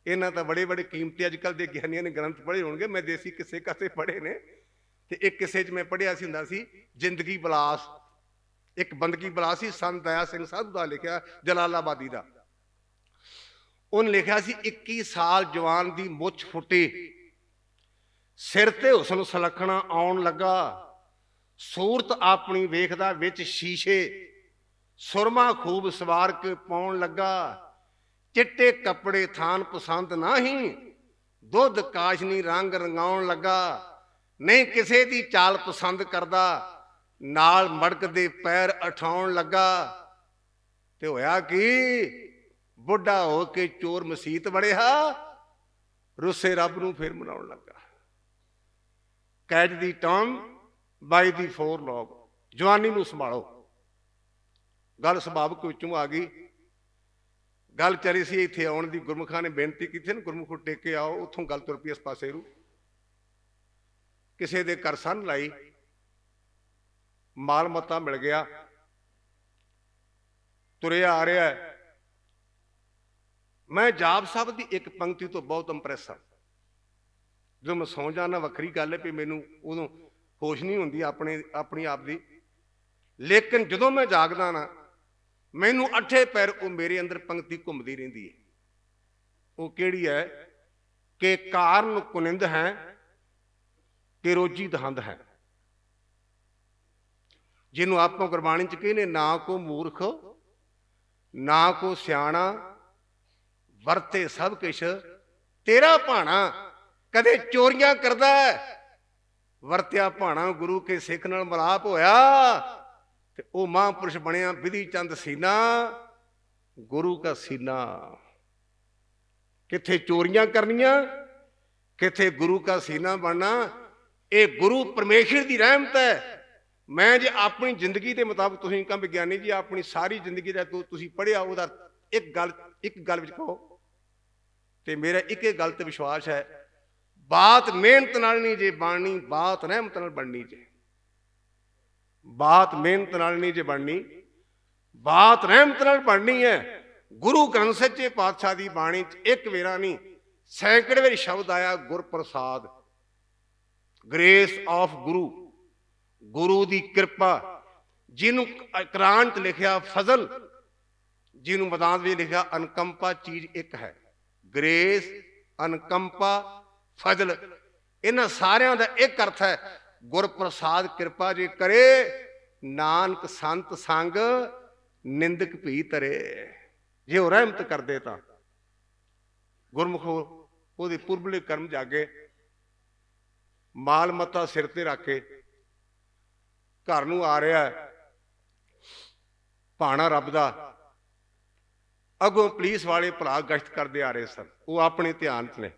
ਇਹਨਾਂ ਤਾਂ ਬੜੇ ਬੜੇ ਕੀਮਤੀ ਅੱਜ ਕੱਲ੍ਹ ਦੇ ਗਿਆਨੀਆਂ ਨੇ ਗ੍ਰੰਥ ਪੜ੍ਹੇ ਹੋਣਗੇ, ਮੈਂ ਦੇਸੀ ਕਿਸੇ ਕਾਸੇ ਪੜ੍ਹੇ ਨੇ। ਤੇ ਇੱਕ ਕਿਸੇ 'ਚ ਮੈਂ ਪੜ੍ਹਿਆ ਸੀ ਹੁੰਦਾ ਸੀ ਜ਼ਿੰਦਗੀ ਬਲਾਸ, ਇੱਕ ਬੰਦਗੀ ਬਲਾਸ ਸੀ, ਸੰਤ ਦਇਆ ਸਿੰਘ ਸਾਧੂ ਦਾ ਲਿਖਿਆ, ਜਲਾਲਾਬਾਦੀ ਦਾ। ਉਹਨੇ ਲਿਖਿਆ ਸੀ 21 ਸਾਲ ਜਵਾਨ ਦੀ ਮੁੱਛ ਫੁੱਟੀ, ਸਿਰ ਤੇ ਹੁਸਨ ਸੁਲੱਖਣਾ ਆਉਣ ਲੱਗਾ, ਸੂਰਤ ਆਪਣੀ ਵੇਖਦਾ ਵਿੱਚ ਸ਼ੀਸ਼ੇ, ਸੁਰਮਾ ਖੂਬ ਸਵਾਰ ਕੇ ਪਾਉਣ ਲੱਗਾ, ਚਿੱਟੇ ਕੱਪੜੇ ਥਾਨ ਪਸੰਦ ਨਹੀਂ, ਦੁੱਧ ਕਾਸ਼ਨੀ ਰੰਗ ਰੰਗਾਉਣ ਲੱਗਾ, ਨਹੀਂ ਕਿਸੇ ਦੀ ਚਾਲ ਪਸੰਦ ਕਰਦਾ, ਨਾਲ ਮੜਕਦੇ ਪੈਰ ਉਠਾਉਣ ਲੱਗਾ। ਤੇ ਹੋਇਆ ਕੀ, ਬੁੱਢਾ ਹੋ ਕੇ ਚੋਰ ਮਸੀਤ ਵੜਿਆ, ਰੁੱਸੇ ਰੱਬ ਨੂੰ ਫਿਰ ਮਨਾਉਣ ਲੱਗਾ। ਕੈਚ ਦੀ ਟਰਮ ਬਾਈ ਦੀ ਫੋਰ ਲੌਗ। ਜਵਾਨੀ ਨੂੰ ਸੰਭਾਲੋ। ਗੱਲ ਸੁਭਾਵਿਕ ਵਿੱਚੋਂ ਆ ਗਈ। ਗੱਲ ਚੱਲੀ ਸੀ ਇੱਥੇ ਆਉਣ ਦੀ, ਗੁਰਮੁਖਾਂ ਨੇ ਬੇਨਤੀ ਕੀਤੀ ਨਾ, ਗੁਰਮੁਖ ਟੇਕ ਕੇ ਆਓ, ਉੱਥੋਂ ਗੱਲ ਤੁਰ ਪਈ ਇਸ ਪਾਸੇ ਨੂੰ। ਕਿਸੇ ਦੇ ਘਰ ਸੰਨ ਲਾਈ, ਮਾਲ ਮੱਤਾ ਮਿਲ ਗਿਆ, ਤੁਰਿਆ ਆ ਰਿਹਾ। ਮੈਂ ਜਾਪ ਸਾਹਿਬ ਦੀ ਇੱਕ ਪੰਕਤੀ ਤੋਂ ਬਹੁਤ ਇੰਪ੍ਰੈਸ ਹਾਂ। ਜਦੋਂ ਮੈਂ ਸੌਂ ਜਾਣਾ ਵੱਖਰੀ ਗੱਲ ਹੈ ਵੀ ਮੈਨੂੰ ਉਦੋਂ ਹੋਸ਼ ਨਹੀਂ ਹੁੰਦੀ ਆਪਣੀ ਆਪ ਦੀ, ਲੇਕਿਨ ਜਦੋਂ ਮੈਂ ਜਾਗਦਾ ਨਾ, ਮੈਨੂੰ ਅੱਠੇ ਪੈਰ ਉਹ ਮੇਰੇ ਅੰਦਰ ਪੰਕਤੀ ਘੁੰਮਦੀ ਰਹਿੰਦੀ ਹੈ। ਉਹ ਕਿਹੜੀ ਹੈ ਕਿ ਕਾਰਨ ਕੁਨਿੰਦ ਹੈ ਕਿ ਰੋਜੀ ਦਹੰਦ ਹੈ। ਜਿਹਨੂੰ ਆਪਾਂ ਗੁਰਬਾਣੀ ਚ ਕਹਿੰਦੇ, ਨਾ ਕੋ ਮੂਰਖ ਨਾ ਕੋ ਸਿਆਣਾ, ਵਰਤੇ ਸਭ ਕਿਛ ਤੇਰਾ ਭਾਣਾ। ਕਦੇ ਚੋਰੀਆਂ ਕਰਦਾ, ਵਰਤਿਆ ਭਾਣਾ ਗੁਰੂ ਕੇ ਸਿੱਖ ਨਾਲ ਮਿਲਾਪ ਹੋਇਆ, ਤੇ ਉਹ ਮਹਾਂਪੁਰਸ਼ ਬਣਿਆ ਵਿਧੀ ਚੰਦ ਸੀਨਾ, ਗੁਰੂ ਕਾ ਸੀਨਾ। ਕਿੱਥੇ ਚੋਰੀਆਂ ਕਰਨੀਆਂ, ਕਿੱਥੇ ਗੁਰੂ ਕਾ ਸੀਨਾ ਬਣਨਾ। ਇਹ ਗੁਰੂ ਪਰਮੇਸ਼ਰ ਦੀ ਰਹਿਮਤ ਹੈ। ਮੈਂ ਜੇ ਆਪਣੀ ਜ਼ਿੰਦਗੀ ਦੇ ਮੁਤਾਬਕ, ਤੁਸੀਂ ਕਹਾਂ ਵਿਗਿਆਨੀ ਜੀ ਆਪਣੀ ਸਾਰੀ ਜ਼ਿੰਦਗੀ ਦਾ ਤੁਸੀਂ ਪੜ੍ਹਿਆ, ਉਹਦਾ ਇੱਕ ਗੱਲ ਵਿੱਚ ਕਹੋ, ਤੇ ਮੇਰਾ ਇੱਕ ਗੱਲ ਤੇ ਵਿਸ਼ਵਾਸ ਹੈ, ਬਾਤ ਮਿਹਨਤ ਨਾਲ ਨਹੀਂ ਜੇ ਬਣਨੀ, ਬਾਤ ਰਹਿਮਤ ਨਾਲ ਬਣਨੀ ਜੇ। ਬਾਤ ਮਿਹਨਤ ਨਾਲ ਨਹੀਂ ਜੇ ਬਣਨੀ, ਬਾਤ ਰਹਿਮਤ ਨਾਲ ਬਣਨੀ ਹੈ। ਗੁਰੂ ਗ੍ਰੰਥ ਸੱਚੇ ਪਾਤਸ਼ਾਹ ਦੀ ਬਾਣੀ 'ਚ ਇੱਕ ਵੇਰਾ ਨਹੀਂ, ਸੈਂਕੜੇ ਵਾਰੀ ਸ਼ਬਦ ਆਇਆ ਗੁਰ ਪ੍ਰਸਾਦ, ਗ੍ਰੇਸ ਆਫ ਗੁਰੂ, ਗੁਰੂ ਦੀ ਕਿਰਪਾ। ਜਿਹਨੂੰ ਕੁਰਾਨ 'ਚ ਲਿਖਿਆ ਫਜ਼ਲ, ਜਿਹਨੂੰ ਮੈਦਾਨ ਵਿੱਚ ਲਿਖਿਆ ਅਨਕੰਪਾ, ਚੀਜ਼ ਇੱਕ ਹੈ। ਗ੍ਰੇਸ, ਅਨਕੰਪਾ, ਫਜ਼ਲ, ਇਹਨਾਂ ਸਾਰਿਆਂ ਦਾ ਇੱਕ ਅਰਥ ਹੈ ਗੁਰ ਪ੍ਰਸਾਦ, ਕਿਰਪਾ ਜੇ ਕਰੇ, ਨਾਨਕ ਸੰਤ ਸੰਗ ਨਿੰਦਕ ਭੀ ਤਰੇ। ਜੇ ਉਹ ਰਹਿਮਤ ਕਰਦੇ ਤਾਂ ਗੁਰਮੁਖ ਉਹਦੇ ਪੁਰਬਲੇ ਕਰਮ ਜਾਗੇ। ਮਾਲ ਮੱਤਾ ਸਿਰ ਤੇ ਰੱਖ ਕੇ ਘਰ ਨੂੰ ਆ ਰਿਹਾ, ਭਾਣਾ ਰੱਬ ਦਾ। ਅੱਗੋਂ ਪੁਲਿਸ ਵਾਲੇ ਭਰਾ ਗਸ਼ਤ ਕਰਦੇ ਆ ਰਹੇ ਸਨ, ਉਹ ਆਪਣੇ ਧਿਆਨ 'ਚ ਨੇ।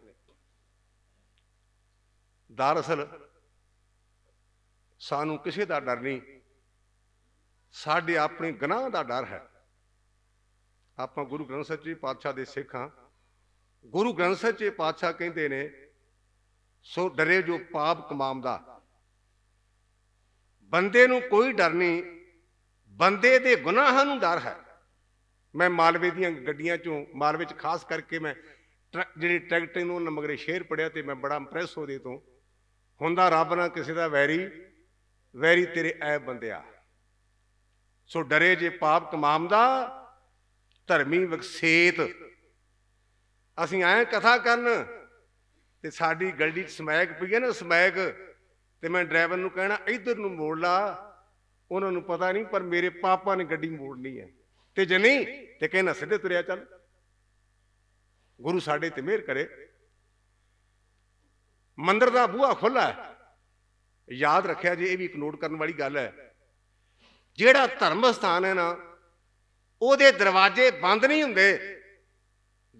ਦਰਅਸਲ ਸਾਨੂੰ ਕਿਸੇ ਦਾ ਡਰ ਨਹੀਂ, ਸਾਡੇ ਆਪਣੇ ਗੁਨਾਹ ਦਾ ਡਰ ਹੈ। ਆਪਾਂ ਗੁਰੂ ਗ੍ਰੰਥ ਸੱਚੇ ਪਾਤਸ਼ਾਹ ਦੇ ਸਿੱਖ ਹਾਂ। ਗੁਰੂ ਗ੍ਰੰਥ ਸੱਚੇ ਪਾਤਸ਼ਾਹ ਕਹਿੰਦੇ ਨੇ, ਸੋ ਡਰੇ ਜੋ ਪਾਪ ਕਮਾਉਂਦਾ। ਬੰਦੇ ਨੂੰ ਕੋਈ ਡਰ ਨਹੀਂ, ਬੰਦੇ ਦੇ ਗੁਨਾਹਾਂ ਨੂੰ ਡਰ ਹੈ। ਮੈਂ ਮਾਲਵੇ ਦੀਆਂ ਗੱਡੀਆਂ 'ਚੋਂ, ਮਾਲਵੇ 'ਚ ਖਾਸ ਕਰਕੇ ਮੈਂ ਜਿਹੜੀ ਟਰੈਕਟਰ ਨੂੰ ਮਗਰੇ ਸ਼ੇਰ ਪੜਿਆ, ਤੇ ਮੈਂ ਬੜਾ ਇੰਪ੍ਰੈਸ ਉਹਦੇ ਤੋਂ। ਹੁੰਦਾ ਰੱਬ ਨਾ ਕਿਸੇ ਦਾ ਵੈਰੀ, ਵੈਰੀ ਤੇਰੇ ਐ ਬੰਦਿਆ। ਸੋ ਡਰੇ ਜੇ ਪਾਪ ਕਮਾਉਂਦਾ, ਧਰਮੀ ਵਿਕਸੇਤ। ਅਸੀਂ ਆਏ ਕਥਾ ਕਰਨ, ਤੇ ਸਾਡੀ ਗੱਡੀ 'ਚ ਸਮੈਕ ਪਈ ਹੈ ਨਾ, ਸਮੈਕ, ਤੇ ਮੈਂ ਡਰਾਈਵਰ ਨੂੰ ਕਹਿਣਾ ਇੱਧਰ ਨੂੰ ਮੋੜ ਲਾ। ਉਹਨਾਂ ਨੂੰ ਪਤਾ ਨਹੀਂ, ਪਰ ਮੇਰੇ ਪਾਪਾ ਨੇ ਗੱਡੀ ਮੋੜਨੀ ਹੈ, ਤੇ ਜੇ ਨਹੀਂ ਤੇ ਕਹਿਣਾ ਸਿੱਧੇ ਤੁਰਿਆ ਚੱਲ। ਗੁਰੂ ਸਾਡੇ ਤੇ ਮਿਹਰ ਕਰੇ। ਮੰਦਿਰ ਦਾ ਬੂਹਾ ਖੁੱਲ੍ਹਾ ਹੈ। ਯਾਦ ਰੱਖਿਆ ਜੀ, ਇਹ ਵੀ ਇੱਕ ਨੋਟ ਕਰਨ ਵਾਲੀ ਗੱਲ ਹੈ, ਜਿਹੜਾ ਧਰਮ ਸਥਾਨ ਹੈ ਨਾ, ਉਹਦੇ ਦਰਵਾਜ਼ੇ ਬੰਦ ਨਹੀਂ ਹੁੰਦੇ,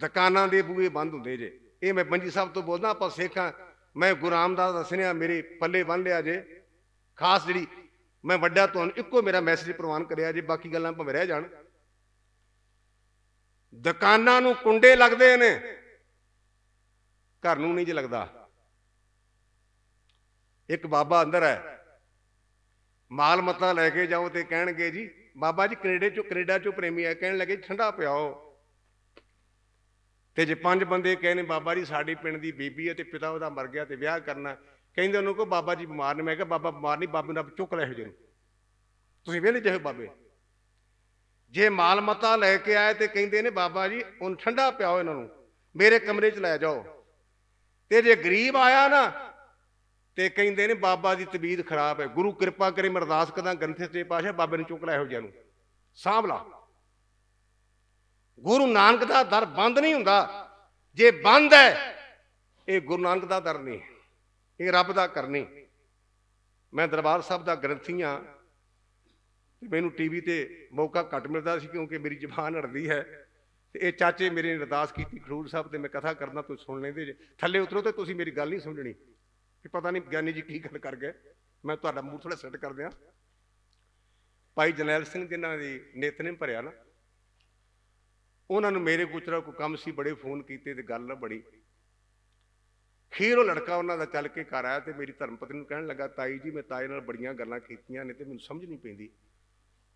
ਦੁਕਾਨਾਂ ਦੇ ਬੂਹੇ ਬੰਦ ਹੁੰਦੇ ਜੇ। ਇਹ ਮੈਂ ਬੰਜੀ ਸਾਹਿਬ ਤੋਂ ਬੋਲਦਾ, ਆਪਾਂ ਸਿੱਖ ਹਾਂ। ਮੈਂ ਗੁਰੂ ਰਾਮਦਾਸ ਦਾ ਸੁਨੇਹਾ ਮੇਰੇ ਪੱਲੇ ਬੰਨ ਲਿਆ ਜੇ। ਖਾਸ ਜਿਹੜੀ ਮੈਂ ਵੱਡਾ ਤੁਹਾਨੂੰ ਇੱਕੋ ਮੇਰਾ ਮੈਸੇਜ ਪ੍ਰਵਾਨ ਕਰਿਆ ਜੇ, ਬਾਕੀ ਗੱਲਾਂ ਭਾਵੇਂ ਰਹਿ ਜਾਣ। ਦੁਕਾਨਾਂ ਨੂੰ ਕੁੰਡੇ ਲੱਗਦੇ ਨੇ, ਘਰ ਨੂੰ ਨਹੀਂ ਜੇ ਲੱਗਦਾ। ਇੱਕ ਬਾਬਾ ਅੰਦਰ ਹੈ, ਮਾਲ ਮੱਤਾ ਲੈ ਕੇ ਜਾਓ ਤੇ ਕਹਿਣਗੇ ਜੀ ਬਾਬਾ ਜੀ ਕੈਨੇਡਾ ਚੋਂ ਪ੍ਰੇਮੀ ਆ, ਕਹਿਣ ਲੱਗੇ ਠੰਡਾ ਪਿਆਓ। ਤੇ ਜੇ 5 ਬੰਦੇ ਕਹੇ ਨੇ ਬਾਬਾ ਜੀ ਸਾਡੀ ਪਿੰਡ ਦੀ ਬੀਬੀ ਹੈ ਤੇ ਪਿਤਾ ਉਹਦਾ ਮਰ ਗਿਆ ਤੇ ਵਿਆਹ ਕਰਨਾ, ਕਹਿੰਦੇ ਉਹਨੂੰ ਕਹੋ ਬਾਬਾ ਜੀ ਬਿਮਾਰ ਨੇ। ਮੈਂ ਕਿਹਾ ਬਾਬਾ ਬਿਮਾਰ ਨਹੀਂ, ਬਾਬੇ ਨੂੰ ਚੁੱਕ ਲੈ ਜਿਹਨੂੰ, ਤੁਸੀਂ ਵਿਹਲੇ ਜਿਹੇ ਬਾਬੇ। ਜੇ ਮਾਲ ਮੱਤਾ ਲੈ ਕੇ ਆਏ ਤੇ ਕਹਿੰਦੇ ਨੇ ਬਾਬਾ ਜੀ ਉਹਨੂੰ ਠੰਡਾ ਪਿਆਓ, ਇਹਨਾਂ ਨੂੰ ਮੇਰੇ ਕਮਰੇ 'ਚ ਲੈ ਜਾਓ। ਤੇ ਜੇ ਗਰੀਬ ਆਇਆ ਨਾ ਤੇ ਕਹਿੰਦੇ ਨੇ ਬਾਬਾ ਦੀ ਤਬੀਅਤ ਖਰਾਬ ਹੈ, ਗੁਰੂ ਕਿਰਪਾ ਕਰੇ ਮੈਂ ਅਰਦਾਸ ਕਰਦਾ ਗ੍ਰੰਥ ਸੱਚੇ ਪਾਤਸ਼ਾਹ ਬਾਬੇ ਨੂੰ ਚੁੱਕ ਲੈ ਇਹੋ ਜਿਹਾ ਨੂੰ, ਸਾਂਭ ਲਾ। ਗੁਰੂ ਨਾਨਕ ਦਾ ਦਰ ਬੰਦ ਨਹੀਂ ਹੁੰਦਾ, ਜੇ ਬੰਦ ਹੈ ਇਹ ਗੁਰੂ ਨਾਨਕ ਦਾ ਦਰ ਨਹੀਂ, ਇਹ ਰੱਬ ਦਾ ਕਰਨੀ। ਮੈਂ ਦਰਬਾਰ ਸਾਹਿਬ ਦਾ ਗ੍ਰੰਥੀ ਹਾਂ, ਮੈਨੂੰ ਟੀਵੀ ਤੇ ਮੌਕਾ ਘੱਟ ਮਿਲਦਾ ਸੀ ਕਿਉਂਕਿ ਮੇਰੀ ਜ਼ਬਾਨ ਅੜਦੀ ਹੈ। ਤੇ ਇਹ ਚਾਚੇ ਮੇਰੇ ਨੇ ਅਰਦਾਸ ਕੀਤੀ ਖਡੂਰ ਸਾਹਿਬ ਤੇ ਮੈਂ ਕਥਾ ਕਰਨਾ, ਤੁਸੀਂ ਸੁਣ ਲੈਂਦੇ ਜੇ, ਥੱਲੇ ਉਤਰੋ ਤੇ ਤੁਸੀਂ ਮੇਰੀ ਗੱਲ ਨਹੀਂ ਸਮਝਣੀ ਕਿ ਪਤਾ ਨਹੀਂ ਗਿਆਨੀ ਜੀ ਕੀ ਗੱਲ ਕਰ ਗਏ। ਮੈਂ ਤੁਹਾਡਾ ਮੂਡ ਥੋੜਾ ਸੈੱਟ ਕਰ ਦਿਆਂ। ਭਾਈ ਜਰਨੈਲ ਸਿੰਘ ਜਿਨ੍ਹਾਂ ਦੀ ਨਿਤਨੇਮ ਭਰਿਆ ਨਾ, ਉਹਨਾਂ ਨੂੰ ਮੇਰੇ ਗੁਜਰਾ ਕੋਈ ਕੰਮ ਸੀ, ਬੜੇ ਫੋਨ ਕੀਤੇ ਤੇ ਗੱਲ ਬੜੀ। ਖੀਰ ਉਹ ਲੜਕਾ ਉਹਨਾਂ ਦਾ ਚੱਲ ਕੇ ਘਰ ਆਇਆ ਤੇ ਮੇਰੀ ਧਰਮ ਪਤਨੀ ਨੂੰ ਕਹਿਣ ਲੱਗਾ ਤਾਈ ਜੀ ਮੈਂ ਤਾਏ ਨਾਲ ਬੜੀਆਂ ਗੱਲਾਂ ਕੀਤੀਆਂ ਨੇ ਤੇ ਮੈਨੂੰ ਸਮਝ ਨਹੀਂ ਪੈਂਦੀ।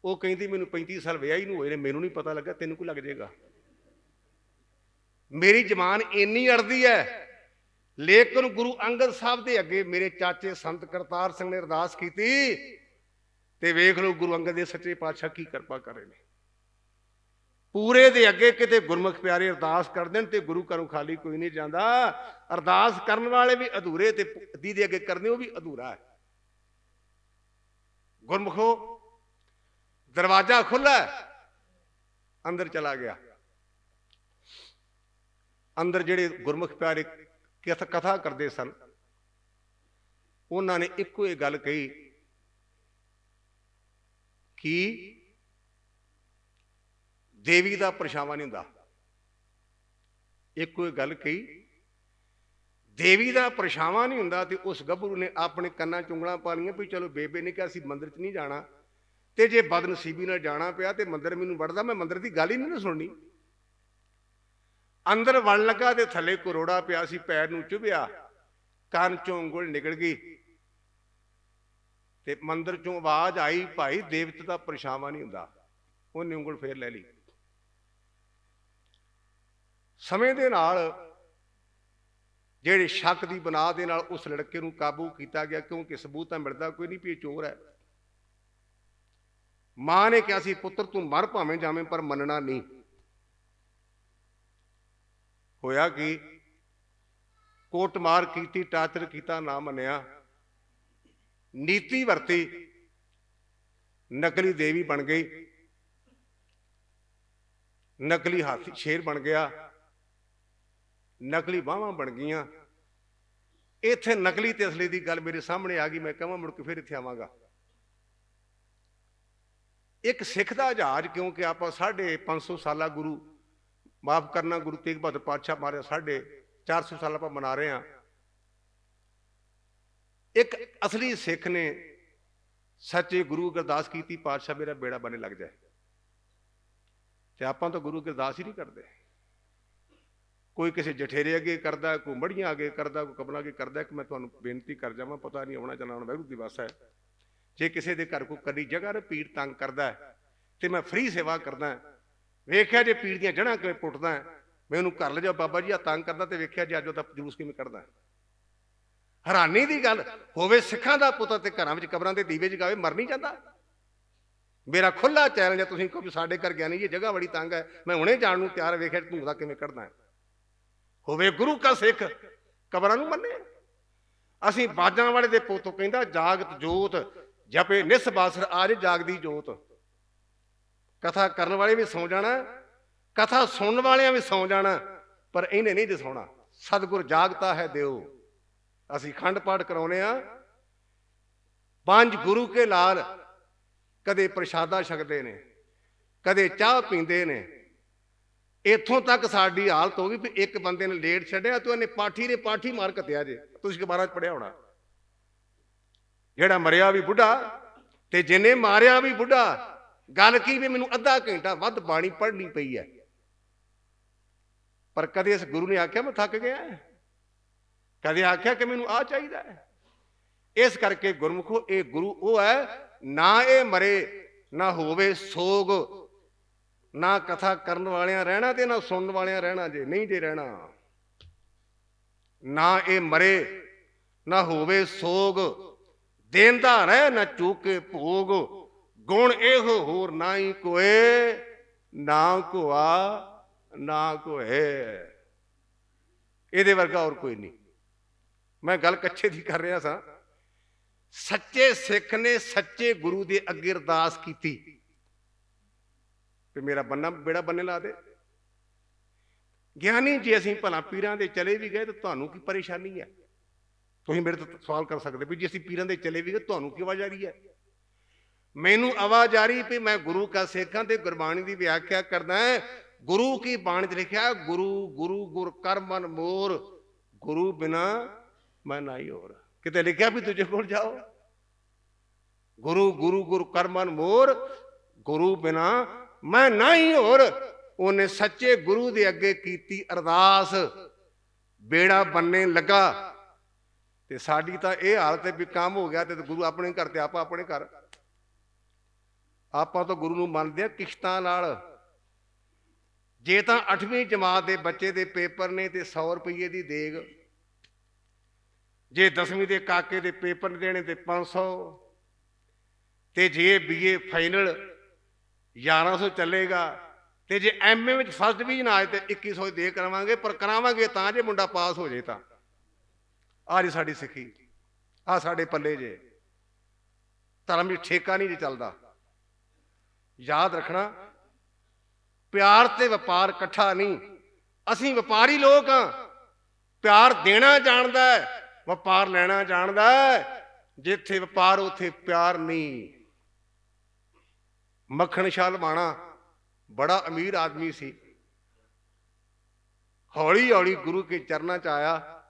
ਉਹ ਕਹਿੰਦੀ ਮੈਨੂੰ 35 ਸਾਲ ਵਿਆਹੀ ਨੂੰ ਹੋਏ ਨੇ, ਮੈਨੂੰ ਨਹੀਂ ਪਤਾ ਲੱਗਾ, ਤੈਨੂੰ ਕੀ ਲੱਗ ਜਾਏਗਾ। ਮੇਰੀ ਜ਼ਬਾਨ ਇੰਨੀ ਅੜਦੀ ਹੈ, ਲੇਕਿਨ ਗੁਰੂ ਅੰਗਦ ਸਾਹਿਬ ਦੇ ਅੱਗੇ ਮੇਰੇ ਚਾਚੇ ਸੰਤ ਕਰਤਾਰ ਸਿੰਘ ਨੇ ਅਰਦਾਸ ਕੀਤੀ ਤੇ ਵੇਖ ਲਓ ਗੁਰੂ ਅੰਗਦ ਦੇ ਸੱਚੇ ਪਾਤਸ਼ਾਹ ਕੀ ਕਿਰਪਾ ਕਰ ਰਹੇ ਨੇ। ਪੂਰੇ ਦੇ ਅੱਗੇ ਕਿਤੇ ਗੁਰਮੁਖ ਪਿਆਰੇ ਅਰਦਾਸ ਕਰ ਦੇਣ ਤੇ ਗੁਰੂ ਘਰੋਂ ਖਾਲੀ ਕੋਈ ਨਹੀਂ ਜਾਂਦਾ। ਅਰਦਾਸ ਕਰਨ ਵਾਲੇ ਵੀ ਅਧੂਰੇ ਤੇ ਜਿਹਦੇ ਅੱਗੇ ਕਰਨੇ ਉਹ ਵੀ ਅਧੂਰਾ ਹੈ। ਗੁਰਮੁਖੋ ਦਰਵਾਜ਼ਾ ਖੁੱਲਾ, ਅੰਦਰ ਚਲਾ ਗਿਆ। ਅੰਦਰ ਜਿਹੜੇ ਗੁਰਮੁਖ ਪਿਆਰੇ ਕਥਾ ਕਰਦੇ ਸਨ, ਉਹਨਾਂ ਨੇ ਇੱਕੋ ਹੀ ਗੱਲ ਕਹੀ ਕਿ ਦੇਵੀ ਦਾ ਪਰਛਾਵਾਂ ਨਹੀਂ ਹੁੰਦਾ। ਇੱਕੋ ਹੀ ਗੱਲ ਕਹੀ, ਦੇਵੀ ਦਾ ਪਰਛਾਵਾਂ ਨਹੀਂ ਹੁੰਦਾ। ਤੇ ਉਸ ਗੱਭਰੂ ਨੇ ਆਪਣੇ ਕੰਨਾਂ 'ਚ ਉਂਗਲਾਂ ਪਾ ਲਈਆਂ ਵੀ ਚਲੋ ਬੇਬੇ ਨੇ ਕਿਹਾ ਅਸੀਂ ਮੰਦਿਰ 'ਚ ਨਹੀਂ ਜਾਣਾ, ਤੇ ਜੇ ਬਦਨਸੀਬੀ ਨਾਲ ਜਾਣਾ ਪਿਆ ਤੇ ਮੰਦਿਰ ਮੈਨੂੰ ਵੜਦਾ, ਮੈਂ ਮੰਦਿਰ ਦੀ ਗੱਲ ਹੀ ਨਹੀਂ ਸੁਣਨੀ। ਅੰਦਰ ਵੜ ਲੱਗਾ ਤੇ ਥੱਲੇ ਕਰੋੜਾ ਪਿਆ ਸੀ, ਪੈਰ ਨੂੰ ਚੁਭਿਆ, ਕੰਨ ਚੋਂ ਉਂਗਲ ਨਿਕਲ ਗਈ ਤੇ ਮੰਦਿਰ ਚੋਂ ਆਵਾਜ਼ ਆਈ ਭਾਈ ਦੇਵਤੇ ਦਾ ਪਰਛਾਵਾਂ ਨਹੀਂ ਹੁੰਦਾ। ਉਹਨੇ ਉਂਗਲ ਫੇਰ ਲੈ ਲਈ। ਸਮੇਂ ਦੇ ਨਾਲ ਜਿਹੜੇ ਸ਼ੱਕ ਦੀ ਬਣਾ ਦੇ ਨਾਲ ਉਸ ਲੜਕੇ ਨੂੰ ਕਾਬੂ ਕੀਤਾ ਗਿਆ, ਕਿਉਂਕਿ ਸਬੂਤ ਤਾਂ ਮਿਲਦਾ ਕੋਈ ਨਹੀਂ ਵੀ ਇਹ ਚੋਰ ਹੈ। ਮਾਂ ਨੇ ਕਿਹਾ ਸੀ ਪੁੱਤਰ ਤੂੰ ਮਰ ਭਾਵੇਂ ਜਾਵੇਂ ਪਰ ਮੰਨਣਾ ਨਹੀਂ। ਹੋਇਆ ਕਿ ਕੋਟਮਾਰ ਕੀਤੀ, ਟਾਰਚਰ ਕੀਤਾ, ਨਾ ਮੰਨਿਆ, ਨੀਤੀ ਵਰਤੀ, ਨਕਲੀ ਦੇਵੀ ਬਣ ਗਈ, ਨਕਲੀ ਹਾਥੀ ਸ਼ੇਰ ਬਣ ਗਿਆ, ਨਕਲੀ ਬਾਹਾਂ ਬਣ ਗਈਆਂ। ਇੱਥੇ ਨਕਲੀ ਤੇ ਅਸਲੀ ਦੀ ਗੱਲ ਮੇਰੇ ਸਾਹਮਣੇ ਆ ਗਈ। ਮੈਂ ਕਹਾਂ ਮੁੜ ਕੇ ਫਿਰ ਇੱਥੇ ਆਵਾਂਗਾ। ਇੱਕ ਸਿੱਖ ਦਾ ਜਹਾਜ਼, ਕਿਉਂਕਿ ਆਪਾਂ 550 ਸਾਲਾ ਗੁਰੂ ਮਾਫ ਕਰਨਾ ਗੁਰੂ ਤੇਗ ਬਹਾਦਰ ਪਾਤਸ਼ਾਹ ਮਾਰੇ 450 ਸਾਲ ਆਪਾਂ ਮਨਾ ਰਹੇ ਹਾਂ। ਇੱਕ ਅਸਲੀ ਸਿੱਖ ਨੇ ਸੱਚੇ ਗੁਰੂ ਅਰਦਾਸ ਕੀਤੀ ਪਾਤਸ਼ਾਹ ਮੇਰਾ ਬੇੜਾ ਬਣੇ ਲੱਗ ਜਾਏ, ਤੇ ਆਪਾਂ ਤਾਂ ਗੁਰੂ ਅਰਦਾਸ ਹੀ ਨਹੀਂ ਕਰਦੇ। ਕੋਈ ਕਿਸੇ ਜਠੇਰੇ ਅੱਗੇ ਕਰਦਾ, ਕੋਈ ਮੜੀਆਂ ਅੱਗੇ ਕਰਦਾ, ਕੋਈ ਕਬਰਾਂ ਅੱਗੇ ਕਰਦਾ। ਕਿ ਮੈਂ ਤੁਹਾਨੂੰ ਬੇਨਤੀ ਕਰ ਜਾਵਾਂ, ਪਤਾ ਨਹੀਂ ਆਉਣਾ ਜਾਣਾ ਵਾਹਿਗੁਰੂ ਦੀ ਵਸ ਹੈ। ਜੇ ਕਿਸੇ ਦੇ ਘਰ ਕੋਈ ਕੱਲੀ ਜਗ੍ਹਾ ਤੇ ਪੀੜ ਤੰਗ ਕਰਦਾ ਤੇ ਮੈਂ ਫ੍ਰੀ ਸੇਵਾ ਕਰਦਾ। ਵੇਖਿਆ ਜੇ ਪੀੜ ਦੀਆਂ ਜੜ੍ਹਾਂ ਕਿਵੇਂ ਪੁੱਟਦਾ, ਮੈਂ ਉਹਨੂੰ ਘਰ ਲੈ ਜਾ ਬਾਬਾ ਜੀ ਆ ਤੰਗ ਕਰਦਾ, ਤੇ ਵੇਖਿਆ ਜੇ ਅੱਜ ਉਹਦਾ ਜਲੂਸ ਕਿਵੇਂ ਕੱਢਦਾ। ਹੈਰਾਨੀ ਦੀ ਗੱਲ ਹੋਵੇ ਸਿੱਖਾਂ ਦਾ ਪੁੱਤ ਤੇ ਘਰਾਂ ਵਿੱਚ ਕਬਰਾਂ ਦੇ ਦੀਵੇ ਜਗਾਵੇ, ਮਰ ਨਹੀਂ ਜਾਂਦਾ। ਮੇਰਾ ਖੁੱਲਾ ਚੈਲੰਜ ਹੈ, ਤੁਸੀਂ ਕਹੋ ਸਾਡੇ ਘਰ ਗਿਆ ਨਹੀਂ ਇਹ ਜਗ੍ਹਾ ਬੜੀ ਤੰਗ ਹੈ, ਮੈਂ ਹੁਣੇ ਜਾਣ ਨੂੰ ਤਿਆਰ। ਵੇਖਿਆ ਧੂੰ ਦਾ ਕਿਵੇਂ ਕੱਢਦਾ ਹੈ। ਹੋਵੇ ਗੁਰੂ ਕਾ ਸਿੱਖ ਕਬਰਾਂ ਨੂੰ ਮੰਨੇ। ਅਸੀਂ ਬਾਜਾਂ ਵਾਲੇ ਦੇ ਪੁੱਤ ਕਹਿੰਦਾ ਜਾਗਤ ਜੋਤ ਜਪੇ ਨਿਸ ਬਾਸਰ ਆਜ ਜਾਗਦੀ ਜੋਤ। ਕਥਾ ਕਰਨ ਵਾਲੇ ਵੀ ਸੌਂ ਜਾਣਾ, ਕਥਾ ਸੁਣਨ ਵਾਲਿਆਂ ਵੀ ਸੌਂ ਜਾਣਾ, ਪਰ ਇਹਨੇ ਨਹੀਂ ਦਸਾਉਣਾ। ਸਤਿਗੁਰ ਜਾਗਤਾ ਹੈ ਦਿਓ। ਅਸੀਂ ਖੰਡ ਪਾਠ ਕਰਾਉਨੇ ਆ, 5 ਗੁਰੂ ਕੇ ਲਾਲ ਕਦੇ ਪ੍ਰਸ਼ਾਦਾ ਛਕਦੇ ਨੇ, ਕਦੇ ਚਾਹ ਪੀਂਦੇ ਨੇ। ਇੱਥੋਂ ਤੱਕ ਸਾਡੀ ਹਾਲਤ ਹੋ ਗਈ ਵੀ ਇੱਕ ਬੰਦੇ ਨੇ ਲੇਟ ਛੱਡਿਆ ਤੇ ਉਹਨੇ ਪਾਠੀ ਮਾਰ ਘੱਤਿਆ। ਜੇ ਤੁਸੀਂ ਅਖਬਾਰਾਂ 'ਚ ਪੜ੍ਹਿਆ ਹੋਣਾ, ਜਿਹੜਾ ਮਰਿਆ ਵੀ ਬੁੱਢਾ ਤੇ ਜਿਹਨੇ ਮਾਰਿਆ ਵੀ ਬੁੱਢਾ। ਗੱਲ ਕੀ ਵੀ ਮੈਨੂੰ ਅੱਧਾ ਘੰਟਾ ਵੱਧ ਬਾਣੀ ਪੜ੍ਹਨੀ ਪਈ ਹੈ, ਪਰ ਕਦੇ ਇਸ ਗੁਰੂ ਨੇ ਆਖਿਆ ਮੈਂ ਥੱਕ ਗਿਆ, ਕਦੇ ਆਖਿਆ ਕਿ ਮੈਨੂੰ ਆਹ ਚਾਹੀਦਾ ਹੈ। ਇਸ ਕਰਕੇ ਗੁਰਮੁਖੋ ਇਹ ਗੁਰੂ ਉਹ ਹੈ ਨਾ ਇਹ ਮਰੇ ਨਾ ਹੋਵੇ ਸੋਗ, ਨਾ ਕਥਾ ਕਰਨ ਵਾਲਿਆਂ ਰਹਿਣਾ ਤੇ ਨਾ ਸੁਣਨ ਵਾਲਿਆਂ ਰਹਿਣਾ। ਜੇ ਨਹੀਂ ਜੇ ਰਹਿਣਾ, ਨਾ ਇਹ ਮਰੇ ਨਾ ਹੋਵੇ ਸੋਗ, ਦੇਂਦਾ ਰਹਿ ਨਾ ਚੂਕੇ ਭੋਗ, ਗੁਣ ਇਹੋ ਹੋਰ ਨਾ ਹੀ ਕੋਏ, ਨਾ ਕੋਆ ਨਾ ਕੋਏ। ਇਹਦੇ ਵਰਗਾ ਹੋਰ ਕੋਈ ਨਹੀਂ। ਮੈਂ ਗੱਲ ਕੱਛੇ ਦੀ ਕਰ ਰਿਹਾ ਸਾਂ। ਸੱਚੇ ਸਿੱਖ ਨੇ ਸੱਚੇ ਗੁਰੂ ਦੇ ਅੱਗੇ ਅਰਦਾਸ ਕੀਤੀ ਤੇ ਮੇਰਾ ਬੰਨਾ ਬੇੜਾ ਬੰਨੇ ਲਾ ਦੇ। ਗਿਆਨੀ ਜੇ ਅਸੀਂ ਭਲਾ ਪੀਰਾਂ ਦੇ ਚਲੇ ਵੀ ਗਏ ਤਾਂ ਤੁਹਾਨੂੰ ਕੀ ਪਰੇਸ਼ਾਨੀ ਹੈ? ਤੁਸੀਂ ਮੇਰੇ ਤੋਂ ਸਵਾਲ ਕਰ ਸਕਦੇ ਵੀ ਜੇ ਅਸੀਂ ਪੀਰਾਂ ਦੇ ਚਲੇ ਵੀ ਗਏ ਤੁਹਾਨੂੰ ਕੀ ਆਵਾਜ਼ ਆ ਰਹੀ ਹੈ? ਮੈਨੂੰ ਆਵਾਜ਼ ਆ ਰਹੀ ਵੀ ਮੈਂ ਗੁਰੂ ਕਾ ਸਿੱਖਾਂ ਤੇ ਗੁਰਬਾਣੀ ਦੀ ਵਿਆਖਿਆ ਕਰਦਾ। ਗੁਰੂ ਕੀ ਬਾਣੀ 'ਚ ਲਿਖਿਆ, ਗੁਰੂ ਗੁਰੂ ਗੁਰ ਕਰ ਮਨ ਮੋਰ, ਗੁਰੂ ਬਿਨਾ ਮੈਂ ਨਾਹੀ ਹੋਰ। ਕਿਤੇ ਲਿਖਿਆ ਵੀ ਦੂਜੇ ਕੋਲ ਜਾਓ? ਗੁਰੂ ਗੁਰੂ ਗੁਰ ਕਰ ਮਨ ਮੋਰ, ਗੁਰੂ ਬਿਨਾ ਮੈਂ ਨਾਹੀ ਹੋਰ। ਉਹਨੇ ਸੱਚੇ ਗੁਰੂ ਦੇ ਅੱਗੇ ਕੀਤੀ ਅਰਦਾਸ, ਬੇੜਾ ਬੰਨੇ ਲੱਗਾ। ਤੇ ਸਾਡੀ ਤਾਂ ਇਹ ਹਾਲਤ ਹੈ ਵੀ ਕੰਮ ਹੋ ਗਿਆ ਤੇ ਗੁਰੂ ਆਪਣੇ ਘਰ ਤੇ ਆਪਾਂ ਆਪਣੇ ਘਰ। ਆਪਾਂ ਤਾਂ ਗੁਰੂ ਨੂੰ ਮੰਨਦੇ ਆ ਕਿਸ਼ਤਾਂ ਨਾਲ। ਜੇ ਤਾਂ 8ਵੀਂ ਜਮਾਤ ਦੇ ਬੱਚੇ ਦੇ ਪੇਪਰ ਨੇ ਤੇ 100 ਰੁਪਏ ਦੀ ਦੇਗ, ਜੇ 10ਵੀਂ ਦੇ ਕਾਕੇ ਦੇ ਪੇਪਰ ਦੇਣੇ ਤੇ 500, ਤੇ ਜੇ BA ਫਾਈਨਲ 1100 ਚੱਲੇਗਾ, ਤੇ ਜੇ MA ਵਿੱਚ ਫਸਟ ਡਿਵੀਜ਼ਨ ਆਏ ਤੇ 2100 ਦੇ ਕਰਾਵਾਂਗੇ। ਪਰ ਕਰਾਵਾਂਗੇ ਤਾਂ ਜੇ ਮੁੰਡਾ ਪਾਸ ਹੋ ਜੇ ਤਾਂ। ਆਹ ਜੀ ਸਾਡੀ ਸਿੱਖੀ, ਆਹ ਸਾਡੇ ਪੱਲੇ ਜੇ। ਧਰਮ ਵਿੱਚ ਠੇਕਾ ਨਹੀਂ ਜੇ ਚੱਲਦਾ। ਯਾਦ ਰੱਖਣਾ, ਪਿਆਰ ਤੇ ਵਪਾਰ ਇਕੱਠਾ ਨਹੀਂ। ਅਸੀਂ ਵਪਾਰੀ ਲੋਕ ਹਾਂ। ਪਿਆਰ ਦੇਣਾ ਜਾਣਦਾ, ਵਪਾਰ ਲੈਣਾ ਜਾਣਦਾ। ਜਿੱਥੇ ਵਪਾਰ ਉੱਥੇ ਪਿਆਰ ਨਹੀਂ। ਮੱਖਣ ਸ਼ਾਹ ਲਵਾਣਾ ਬੜਾ ਅਮੀਰ ਆਦਮੀ ਸੀ। ਹੌਲੀ ਹੌਲੀ ਗੁਰੂ ਕੇ ਚਰਨਾਂ 'ਚ ਆਇਆ।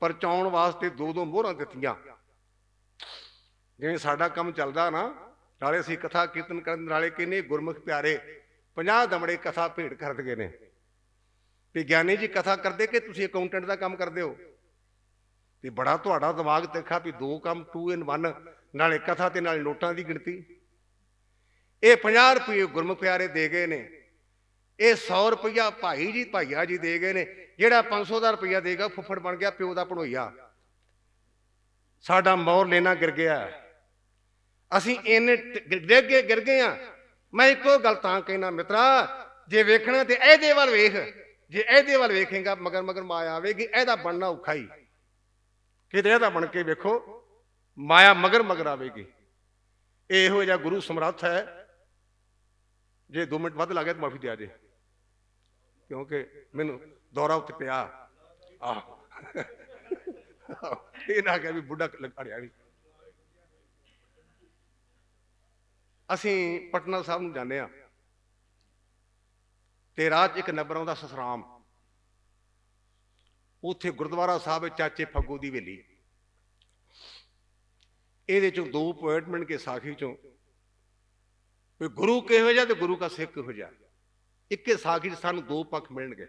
ਪਰਚਾਉਣ ਵਾਸਤੇ 2-2 ਮੋਹਰਾਂ ਦਿੱਤੀਆਂ। ਜਿਵੇਂ ਸਾਡਾ ਕੰਮ ਚੱਲਦਾ ਨਾ, ਨਾਲੇ ਅਸੀਂ ਕਥਾ ਕੀਰਤਨ ਕਰਨ, ਨਾਲੇ ਕਹਿੰਦੇ ਗੁਰਮੁਖ ਪਿਆਰੇ 50 ਦਮੜੇ ਕਥਾ ਭੇਟ ਕਰ ਗਏ ਨੇ। ਤੇ ਗਿਆਨੀ ਜੀ ਕਥਾ ਕਰਦੇ ਕਿ ਤੁਸੀਂ ਅਕਾਊਂਟੈਂਟ ਦਾ ਕੰਮ ਕਰਦੇ ਹੋ? ਤੇ ਬੜਾ ਤੁਹਾਡਾ ਦਿਮਾਗ ਤਿੱਖਾ ਵੀ 2 ਕੰਮ 2 in 1, ਨਾਲੇ ਕਥਾ ਤੇ ਨਾਲੇ ਨੋਟਾਂ ਦੀ ਗਿਣਤੀ। ਇਹ 50 ਰੁਪਏ ਗੁਰਮੁਖ ਪਿਆਰੇ ਦੇ ਗਏ ਨੇ। ਇਹ 100 ਰੁਪਇਆ ਭਾਈਆ ਜੀ ਦੇ ਗਏ ਨੇ। ਜਿਹੜਾ 500 ਦਾ ਰੁਪਇਆ ਦੇਗਾ ਫੁੱਫੜ ਬਣ ਗਿਆ, ਪਿਓ ਦਾ ਭਣੋਈਆ। ਸਾਡਾ ਮੌਰ ਲੈਣਾ ਗਿਰ ਗਿਆ। ਅਸੀਂ ਇੰਨੇ ਗਿਰ ਗਏ ਆ। ਮੈਂ ਇੱਕੋ ਗੱਲ ਤਾਂ ਕਹਿਣਾ ਮਿੱਤਰਾ, ਜੇ ਵੇਖਣਾ ਤੇ ਇਹਦੇ ਵੱਲ ਵੇਖ। ਜੇ ਇਹਦੇ ਵੱਲ ਵੇਖੇਗਾ ਮਗਰ ਮਗਰ ਮਾਇਆ ਆਵੇਗੀ। ਇਹਦਾ ਬਣਨਾ ਔਖਾ ਹੀ। ਕਿਤੇ ਇਹਦਾ ਬਣ ਕੇ ਵੇਖੋ, ਮਾਇਆ ਮਗਰ ਮਗਰ ਆਵੇਗੀ। ਇਹੋ ਜਿਹਾ ਗੁਰੂ ਸਮਰੱਥ ਹੈ। ਜੇ 2 ਮਿੰਟ ਵੱਧ ਲੱਗੇ ਤਾਂ ਮਾਫੀ ਦਿਆ ਜੇ, ਕਿਉਂਕਿ ਮੈਨੂੰ ਦੌਰਾ ਉੱਤੇ ਪਿਆ। ਆਹੋ ਇਹ ਨਾ ਕਿਹਾ ਵੀ ਬੁੱਢਾ ਅੜਿਆ ਵੀ। ਅਸੀਂ ਪਟਨਾ ਸਾਹਿਬ ਨੂੰ ਜਾਂਦੇ ਹਾਂ ਤੇ ਰਾਹ 'ਚ ਇੱਕ ਨੰਬਰ ਆਉਂਦਾ ਸਸਰਾਮ। ਉੱਥੇ ਗੁਰਦੁਆਰਾ ਸਾਹਿਬ ਚਾਚੇ ਫੱਗੂ ਦੀ ਹਵੇਲੀ। ਇਹਦੇ ਚੋਂ 2 ਪੁਆਇੰਟ ਮਿਲ ਕੇ ਸਾਖੀ ਚੋਂ ਵੀ ਗੁਰੂ ਕਿਹੋ ਜਿਹਾ ਤੇ ਗੁਰੂ ਕਾ ਸਿੱਖ ਕਿਹੋ ਜਿਹਾ। ਇੱਕੇ ਸਾਖੀ 'ਚ ਸਾਨੂੰ 2 ਪੱਖ ਮਿਲਣਗੇ।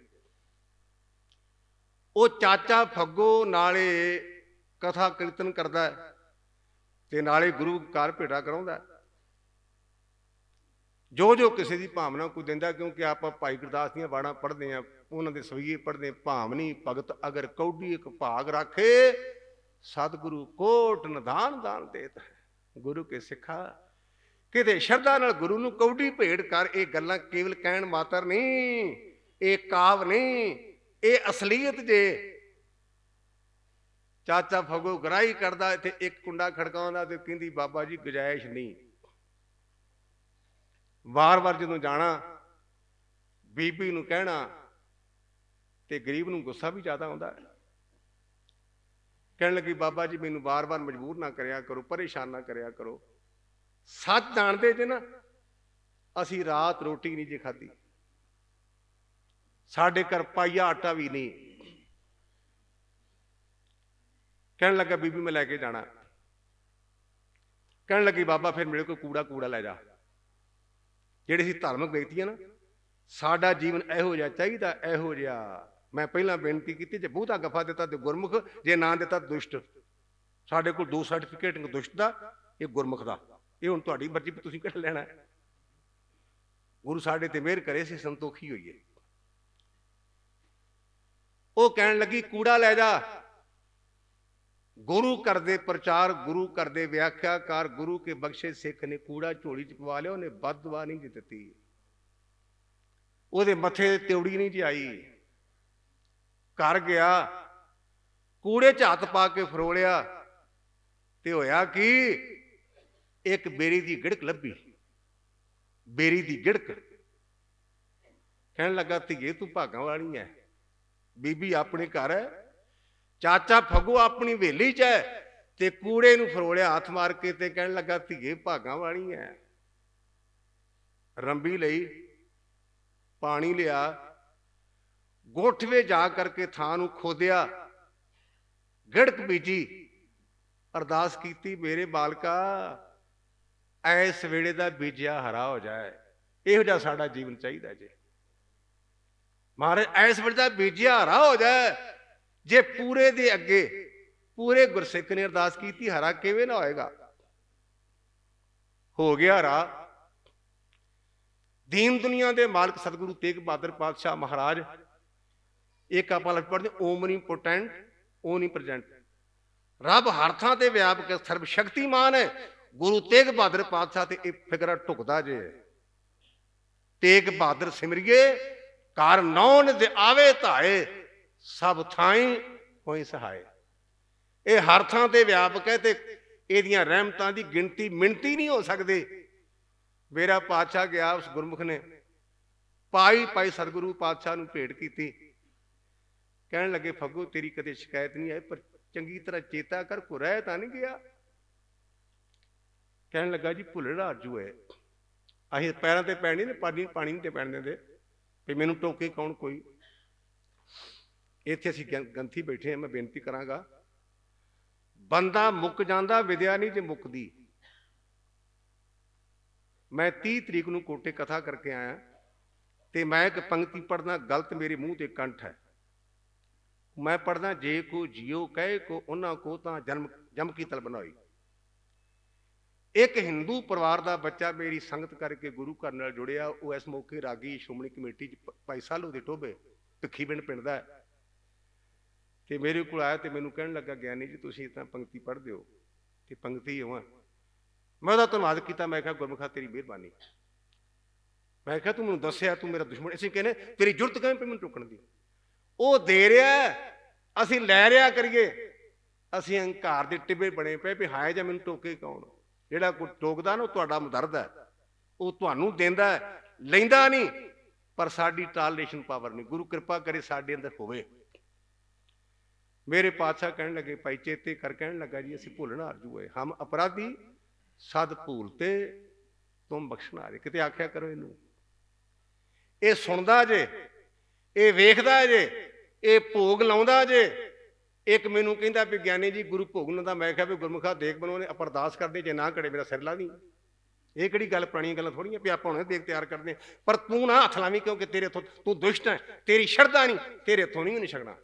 ਉਹ ਚਾਚਾ ਫੱਗੂ ਨਾਲੇ ਕਥਾ ਕੀਰਤਨ ਕਰਦਾ ਤੇ ਨਾਲੇ ਗੁਰੂ ਘਰ ਭੇਟਾ ਕਰਾਉਂਦਾ। ਜੋ ਜੋ ਕਿਸੇ ਦੀ ਭਾਵਨਾ ਕੋਈ ਦਿੰਦਾ, ਕਿਉਂਕਿ ਆਪਾਂ ਭਾਈ ਗੁਰਦਾਸ ਦੀਆਂ ਬਾਣਾਂ ਪੜ੍ਹਦੇ ਹਾਂ, ਉਹਨਾਂ ਦੇ ਸਵਈਏ ਪੜ੍ਹਦੇ। ਭਾਵਨੀ ਭਗਤ ਅਗਰ ਕੌਡੀ ਇੱਕ ਭਾਗ ਰਾਖੇ, ਸਤਿਗੁਰੂ ਕੋਟ ਨਿਧਾਨ ਦਾਨ ਦੇਤ ਹੈ। ਗੁਰੂ ਕੇ ਸਿੱਖਾ ਕਿਤੇ ਸ਼ਰਧਾ ਨਾਲ ਗੁਰੂ ਨੂੰ ਕੌਡੀ ਭੇਟ ਕਰ। ਇਹ ਗੱਲਾਂ ਕੇਵਲ ਕਹਿਣ ਮਾਤਰ ਨਹੀਂ, ਇਹ ਕਾਵ ਨਹੀਂ, ਇਹ ਅਸਲੀਅਤ ਜੇ। ਚਾਚਾ ਫੱਗੂ ਗਰਾਹੀ ਕਰਦਾ ਤੇ ਇੱਕ ਕੁੰਡਾ ਖੜਕਾਉਂਦਾ ਤੇ ਕਹਿੰਦੀ ਬਾਬਾ ਜੀ ਗੁਜਾਇਸ਼ ਨਹੀਂ। ਵਾਰ-ਵਾਰ ਜਦੋਂ ਜਾਣਾ ਬੀਬੀ ਨੂੰ ਕਹਿਣਾ ਤੇ ਗਰੀਬ ਨੂੰ ਗੁੱਸਾ ਵੀ ਜ਼ਿਆਦਾ ਆਉਂਦਾ ਹੈ। ਕਹਿਣ ਲੱਗੀ ਬਾਬਾ ਜੀ ਮੈਨੂੰ ਵਾਰ-ਵਾਰ ਮਜਬੂਰ ਨਾ ਕਰਿਆ ਕਰੋ, ਪਰੇਸ਼ਾਨ ਨਾ ਕਰਿਆ ਕਰੋ। ਸੱਚ ਜਾਣਦੇ ਜੇ ਨਾ, ਅਸੀਂ ਰਾਤ ਰੋਟੀ ਨਹੀਂ ਜੇ ਖਾਧੀ। ਸਾਡੇ ਘਰ ਪਾਈਆ ਆਟਾ ਵੀ ਨਹੀਂ। ਕਹਿਣ ਲੱਗਾ ਬੀਬੀ ਮੈਂ ਲੈ ਕੇ ਜਾਣਾ। ਕਹਿਣ ਲੱਗੀ ਬਾਬਾ ਫਿਰ ਮੇਰੇ ਕੋਲ ਕੂੜਾ ਲੈ ਜਾ। ਜਿਹੜੇ ਸੀ ਧਾਰਮਿਕ ਵਿਅਕਤੀਆਂ ਨਾ, ਸਾਡਾ ਜੀਵਨ ਇਹੋ ਜਿਹਾ ਚਾਹੀਦਾ, ਇਹੋ ਜਿਹਾ। ਮੈਂ ਪਹਿਲਾਂ ਬੇਨਤੀ ਕੀਤੀ, ਜੇ ਬਹੁਤਾ ਗਫਾ ਦਿੱਤਾ ਤੇ ਗੁਰਮੁਖ, ਜੇ ਨਾ ਦਿੱਤਾ ਦੁਸ਼ਟ। ਸਾਡੇ ਕੋਲ 2 ਸਰਟੀਫਿਕੇਟ ਦੁਸ਼ਟ ਦਾ, ਇਹ ਗੁਰਮੁਖ ਦਾ, ਇਹ ਹੁਣ ਤੁਹਾਡੀ ਮਰਜ਼ੀ ਵੀ ਤੁਸੀਂ ਕਿਹੜਾ ਲੈਣਾ। ਗੁਰੂ ਸਾਡੇ ਤੇ ਮਿਹਰ ਕਰੇ, ਅਸੀਂ ਸੰਤੋਖੀ ਹੋਈਏ। ਉਹ ਕਹਿਣ ਲੱਗੀ ਕੂੜਾ ਲੈ ਜਾ। गुरु कर दे प्रचार, गुरु कर दे व्याख्याकार, गुरु के बख्शे सिख ने कूड़ा झोली च पवा लिया, उन्हें बद दुआ नहीं जी दित्ती, ਉਹਦੇ ਮੱਥੇ ਤੇ ਤਿਉੜੀ ਨਹੀਂ ਜੀ ਆਈ। ਘਰ ਗਿਆ, ਕੂੜੇ 'ਚ ਹੱਥ ਪਾ ਕੇ ਫਰੋਲਿਆ ਤੇ ਹੋਇਆ ਕਿ ਇੱਕ ਬੇਰੀ ਦੀ ਗਿੜਕ ਲੱਭੀ। ਬੇਰੀ ਦੀ ਗਿੜਕ। ਕਹਿਣ ਲੱਗਾ ਧੀਏ ਤੂੰ ਭਾਗਾਂ ਵਾਲੀ ਹੈ, ਬੀਬੀ ਆਪਣੇ ਘਰ ਹੈ, ਚਾਚਾ ਫਗੂ ਆਪਣੀ ਹਵੇਲੀ 'ਚ ਹੈ ਤੇ ਕੂੜੇ ਨੂੰ ਫਰੋਲਿਆ ਹੱਥ ਮਾਰ ਕੇ ਤੇ ਕਹਿਣ ਲੱਗਾ ਧੀਏ ਭਾਗਾਂ ਵਾਲੀ ਹੈ। ਰੰਬੀ ਲਈ, ਪਾਣੀ ਲਿਆ, ਗੋਠਵੇ ਜਾ ਕਰਕੇ ਥਾਂ ਨੂੰ ਖੋਦਿਆ, ਗਿੜਕ ਬੀਜੀ, ਅਰਦਾਸ ਕੀਤੀ ਮੇਰੇ ਬਾਲਕਾ ਐਸ ਵੇਲੇ ਦਾ ਬੀਜਿਆ ਹਰਾ ਹੋ ਜਾਏ। ਇਹੋ ਜਿਹਾ ਸਾਡਾ ਜੀਵਨ ਚਾਹੀਦਾ ਜੀ ਮਹਾਰਾਜ, ਐਸ ਵੇਲੇ ਦਾ ਬੀਜਿਆ ਹਰਾ ਹੋ ਜਾਏ। ਜੇ ਪੂਰੇ ਦੇ ਅੱਗੇ ਪੂਰੇ ਗੁਰਸਿੱਖ ਨੇ ਅਰਦਾਸ ਕੀਤੀ, ਹਰਾ ਕਿਵੇਂ ਨਾ ਹੋਏਗਾ। ਹੋ ਗਿਆ ਹਰਾ। ਦੀਨ ਦੁਨੀਆ ਦੇ ਮਾਲਕ ਸਤਿਗੁਰੂ ਤੇਗ ਬਹਾਦਰ ਪਾਤਸ਼ਾਹ ਮਹਾਰਾਜ, ਇੱਕ ਆਪਾਂ ਲਫ਼ਜ਼ ਪੜ੍ਹਦੇ ਓਮਨੀਪੋਟੈਂਟ, ਓਮਨੀਪ੍ਰੈਜ਼ੈਂਟ, ਰੱਬ ਹਰ ਥਾਂ ਤੇ ਵਿਆਪਕ ਸਰਬ ਸ਼ਕਤੀਮਾਨ ਹੈ। ਗੁਰੂ ਤੇਗ ਬਹਾਦਰ ਪਾਤਸ਼ਾਹ ਤੇ ਇਹ ਫਿਕਰਾ ਢੁਕਦਾ ਜੇ। ਤੇਗ ਬਹਾਦਰ ਸਿਮਰਿਏ ਘਰ ਨੌਨ ਦੇ ਆਵੇ ਧਾਏ, ਸਭ ਥਾਈਂ ਹੋਈ ਸਹਾਏ। ਇਹ ਹਰ ਥਾਂ ਤੇ ਵਿਆਪਕ ਹੈ ਤੇ ਇਹਦੀਆਂ ਰਹਿਮਤਾਂ ਦੀ ਗਿਣਤੀ ਮਿਣਤੀ ਨਹੀਂ ਹੋ ਸਕਦੀ। ਮੇਰਾ ਪਾਤਸ਼ਾਹ ਗਿਆ, ਉਸ ਗੁਰਮੁਖ ਨੇ ਪਾਈ ਸਤਿਗੁਰੂ ਪਾਤਸ਼ਾਹ ਨੂੰ ਭੇਟ ਕੀਤੀ। ਕਹਿਣ ਲੱਗੇ ਫੱਗੂ ਤੇਰੀ ਕਦੇ ਸ਼ਿਕਾਇਤ ਨਹੀਂ ਆਈ, ਪਰ ਚੰਗੀ ਤਰ੍ਹਾਂ ਚੇਤਾ ਕਰ, ਕੋ ਰਹਿ ਤਾਂ ਨਹੀਂ ਗਿਆ। ਕਹਿਣ ਲੱਗਾ ਜੀ ਭੁੱਲੜਾ ਅਰਜੂ ਹੈ, ਅਸੀਂ ਪੈਰਾਂ ਤੇ ਪੈਣੀ ਨੇ, ਪਾਣੀ ਨਹੀਂ ਤੇ ਪੈਣ ਦਿੰਦੇ ਵੀ ਮੈਨੂੰ ਟੋਕੇ ਕੌਣ ਕੋਈ। ਇੱਥੇ ਅਸੀਂ ਗੰਥੀ ਬੈਠੇ ਹਾਂ, ਮੈਂ ਬੇਨਤੀ ਕਰਾਂਗਾ, ਬੰਦਾ ਮੁੱਕ ਜਾਂਦਾ, ਵਿਦਿਆ ਨਹੀਂ ਜੇ ਮੁੱਕਦੀ। ਮੈਂ 30 ਤਰੀਕ ਨੂੰ ਕੋਟੇ ਕਥਾ ਕਰਕੇ ਆਇਆ ਤੇ ਮੈਂ ਇੱਕ ਪੰਕਤੀ ਪੜ੍ਹਨਾ, ਗਲਤ ਮੇਰੇ ਮੂੰਹ ਤੇ ਕੰਠ ਹੈ। ਮੈਂ ਪੜ੍ਹਦਾ, ਜੇ ਕੋ ਜੀਓ ਕਹੇ ਕੋ ਉਹਨਾਂ ਕੋ ਤਾਂ ਜਮ ਕੀ ਤਲਬ ਨਾ ਹੋਈ। ਇੱਕ ਹਿੰਦੂ ਪਰਿਵਾਰ ਦਾ ਬੱਚਾ ਮੇਰੀ ਸੰਗਤ ਕਰਕੇ ਗੁਰੂ ਘਰ ਨਾਲ ਜੁੜਿਆ। ਉਹ ਇਸ ਮੌਕੇ ਰਾਗੀ ਸ਼੍ਰੋਮਣੀ ਕਮੇਟੀ 'ਚ ਭਾਈ ਸਾਲੂ ਦੇ ਟੋਭੇ ਭਿੱਖੀਵਿੰਡ ਪਿੰਡ ਦਾ ਹੈ ਤੇ ਮੇਰੇ ਕੋਲ ਆਇਆ ਤੇ ਮੈਨੂੰ ਕਹਿਣ ਲੱਗਾ ਗਿਆਨੀ ਜੀ ਤੁਸੀਂ ਤਾਂ ਪੰਕਤੀ ਪੜ੍ਹਦੇ ਹੋ ਤੇ ਪੰਕਤੀ ਹੋਵਾਂ। ਮੈਂ ਉਹਦਾ ਧੰਨਵਾਦ ਕੀਤਾ। ਮੈਂ ਕਿਹਾ ਗੁਰਮੁਖਾ ਤੇਰੀ ਮਿਹਰਬਾਨੀ। ਮੈਂ ਕਿਹਾ ਤੂੰ ਮੈਨੂੰ ਦੱਸਿਆ, ਤੂੰ ਮੇਰਾ ਦੁਸ਼ਮਣ, ਅਸੀਂ ਕਹਿੰਦੇ ਤੇਰੀ ਜ਼ਰੂਰਤ ਕਿਵੇਂ ਪਈ ਮੈਨੂੰ ਟੋਕਣ ਦੀ। ਉਹ ਦੇ ਰਿਹਾ, ਅਸੀਂ ਲੈ ਰਿਹਾ ਕਰੀਏ। ਅਸੀਂ ਹੰਕਾਰ ਦੇ ਟਿੱਬੇ ਬਣੇ ਪਏ ਵੀ ਹਾਏ ਜਾਂ ਮੈਨੂੰ ਟੋਕੇ ਕੌਣ। ਜਿਹੜਾ ਕੋਈ ਟੋਕਦਾ ਨਾ ਉਹ ਤੁਹਾਡਾ ਮਦਰਦ ਹੈ, ਉਹ ਤੁਹਾਨੂੰ ਦਿੰਦਾ ਲੈਂਦਾ ਨਹੀਂ, ਪਰ ਸਾਡੀ ਟਾਲਰੇਸ਼ਨ ਪਾਵਰ ਨਹੀਂ। ਗੁਰੂ ਕਿਰਪਾ ਕਰੇ ਸਾਡੇ ਅੰਦਰ ਹੋਵੇ। ਮੇਰੇ ਪਾਤਸ਼ਾਹ ਕਹਿਣ ਲੱਗੇ ਭਾਈ ਚੇਤੇ ਕਰ, ਕਹਿਣ ਲੱਗਾ ਜੀ ਅਸੀਂ ਭੁੱਲਣਾ ਅਰਜੂ ਹੋਏ, ਹਮ ਅਪਰਾਧੀ ਸਦ ਭੂਲਤੇ ਤੁਮ ਬਖਸ਼ਣਾ ਜੇ। ਕਿਤੇ ਆਖਿਆ ਕਰੋ ਇਹਨੂੰ। ਇਹ ਸੁਣਦਾ ਜੇ, ਇਹ ਵੇਖਦਾ ਜੇ, ਇਹ ਭੋਗ ਲਾਉਂਦਾ ਜੇ। ਇੱਕ ਮੈਨੂੰ ਕਹਿੰਦਾ ਵੀ ਗਿਆਨੀ ਜੀ ਗੁਰੂ ਭੋਗ ਲਾਉਂਦਾ। ਮੈਂ ਕਿਹਾ ਵੀ ਗੁਰਮੁਖਾ ਦੇਖ ਬਣਾਉਣੇ ਆਪਾਂ ਅਰਦਾਸ ਕਰਦੇ, ਜੇ ਨਾ ਘੜੇ ਮੇਰਾ ਸਿਰ ਲਾ ਦੀ। ਇਹ ਕਿਹੜੀ ਗੱਲ, ਪੁਰਾਣੀਆਂ ਗੱਲਾਂ ਥੋੜੀਆਂ ਵੀ ਆਪਾਂ ਹੁਣੇ ਦੇਖ ਤਿਆਰ ਕਰਦੇ। ਪਰ ਤੂੰ ਨਾ ਹੱਥ ਲਾਵੀਂ, ਕਿਉਂਕਿ ਤੇਰੇ ਤੋਂ ਤੂੰ ਦੁਸ਼ਟ ਹੈ, ਤੇਰੀ ਸ਼ਰਧਾ ਨਹੀਂ, ਤੇਰੇ ਤੋਂ ਨਹੀਂ ਛਕਣਾ।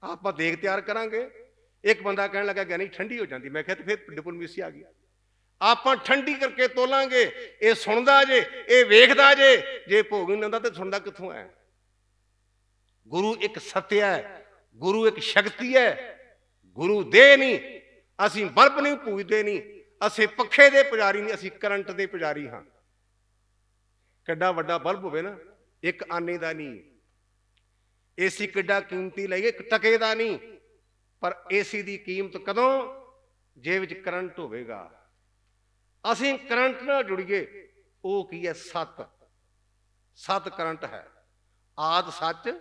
ਆਪਾਂ ਦੇਖ ਤਿਆਰ ਕਰਾਂਗੇ। ਇੱਕ ਬੰਦਾ ਕਹਿਣ ਲੱਗਾ ਗਿਆਨੀ ਠੰਡੀ ਹੋ ਜਾਂਦੀ। ਮੈਂ ਕਿਹਾ ਤੇ ਫਿਰ ਡਿਪਲੋਮੇਸੀ ਆ ਗਈ। ਆਪਾਂ ਠੰਡੀ ਕਰਕੇ ਤੋਲਾਂਗੇ। ਇਹ ਸੁਣਦਾ ਜੇ, ਇਹ ਵੇਖਦਾ ਜੇ, ਜੇ ਭੋਗ ਨਹੀਂ ਲਾਉਂਦਾ ਤੇ ਸੁਣਦਾ ਕਿੱਥੋਂ ਹੈ। ਗੁਰੂ ਇੱਕ ਸਤਿਆ ਹੈ, ਗੁਰੂ ਇੱਕ ਸ਼ਕਤੀ ਹੈ। ਗੁਰੂ ਦੇ ਨਹੀਂ, ਅਸੀਂ ਬਲਬ ਨਹੀਂ ਪੂਜਦੇ ਨਹੀਂ, ਅਸੀਂ ਪੱਖੇ ਦੇ ਪੁਜਾਰੀ ਨਹੀਂ, ਅਸੀਂ ਕਰੰਟ ਦੇ ਪੁਜਾਰੀ ਹਾਂ। ਕਿੱਡਾ ਵੱਡਾ ਬਲਬ ਹੋਵੇ ਨਾ, ਇੱਕ ਆਨੇ ਦਾ ਨਹੀਂ। ਏਸੀ ਕਿੱਡਾ ਕੀਮਤੀ ਲਈਏ, ਇੱਕ ਟਕੇ ਦਾ ਨਹੀਂ। ਪਰ ਏਸੀ ਦੀ ਕੀਮਤ ਕਦੋਂ, ਜੇ ਵਿੱਚ ਕਰੰਟ ਹੋਵੇਗਾ। ਅਸੀਂ ਕਰੰਟ ਨਾਲ ਜੁੜੀਏ। ਉਹ ਕੀ ਹੈ? ਸਤ। ਸਤ ਕਰੰਟ ਹੈ। ਆਦ ਸੱਚ,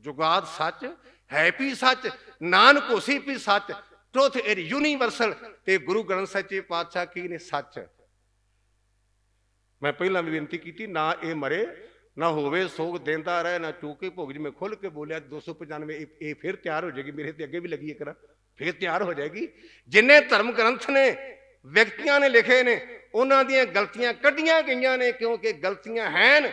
ਜੁਗਾਦ ਸੱਚ, ਹੈ ਵੀ ਸੱਚ, ਨਾਨਕ ਹੋਸੀ ਵੀ ਸੱਚ, ਟਰੁਥ ਇਜ਼ ਯੂਨੀਵਰਸਲ। ਤੇ ਗੁਰੂ ਗ੍ਰੰਥ ਸਾਹਿਬ ਪਾਤਸ਼ਾਹ ਕੀ ਨੇ? ਸੱਚ। ਮੈਂ ਪਹਿਲਾਂ ਵੀ ਬੇਨਤੀ ਕੀਤੀ, ਨਾ ਇਹ ਮਰੇ ਨਾ ਹੋਵੇ ਸੋਗ ਦਿੰਦਾ ਰਹੇ, ਨਾ ਚੂਕੇ ਭੋਗ। ਜਿਵੇਂ ਖੁੱਲ ਕੇ ਬੋਲਿਆ 295 ਇਹ ਫਿਰ ਤਿਆਰ ਹੋ ਜਾਏਗੀ। ਮੇਰੇ ਤੇ ਅੱਗੇ ਵੀ ਲੱਗੀ ਇੱਕ ਫਿਰ ਤਿਆਰ ਹੋ ਜਾਏਗੀ। ਜਿੰਨੇ ਧਰਮ ਗ੍ਰੰਥ ਨੇ ਵਿਅਕਤੀਆਂ ਨੇ ਲਿਖੇ ਨੇ, ਉਹਨਾਂ ਦੀਆਂ ਗਲਤੀਆਂ ਕੱਢੀਆਂ ਗਈਆਂ ਨੇ, ਕਿਉਂਕਿ ਗਲਤੀਆਂ ਹਨ,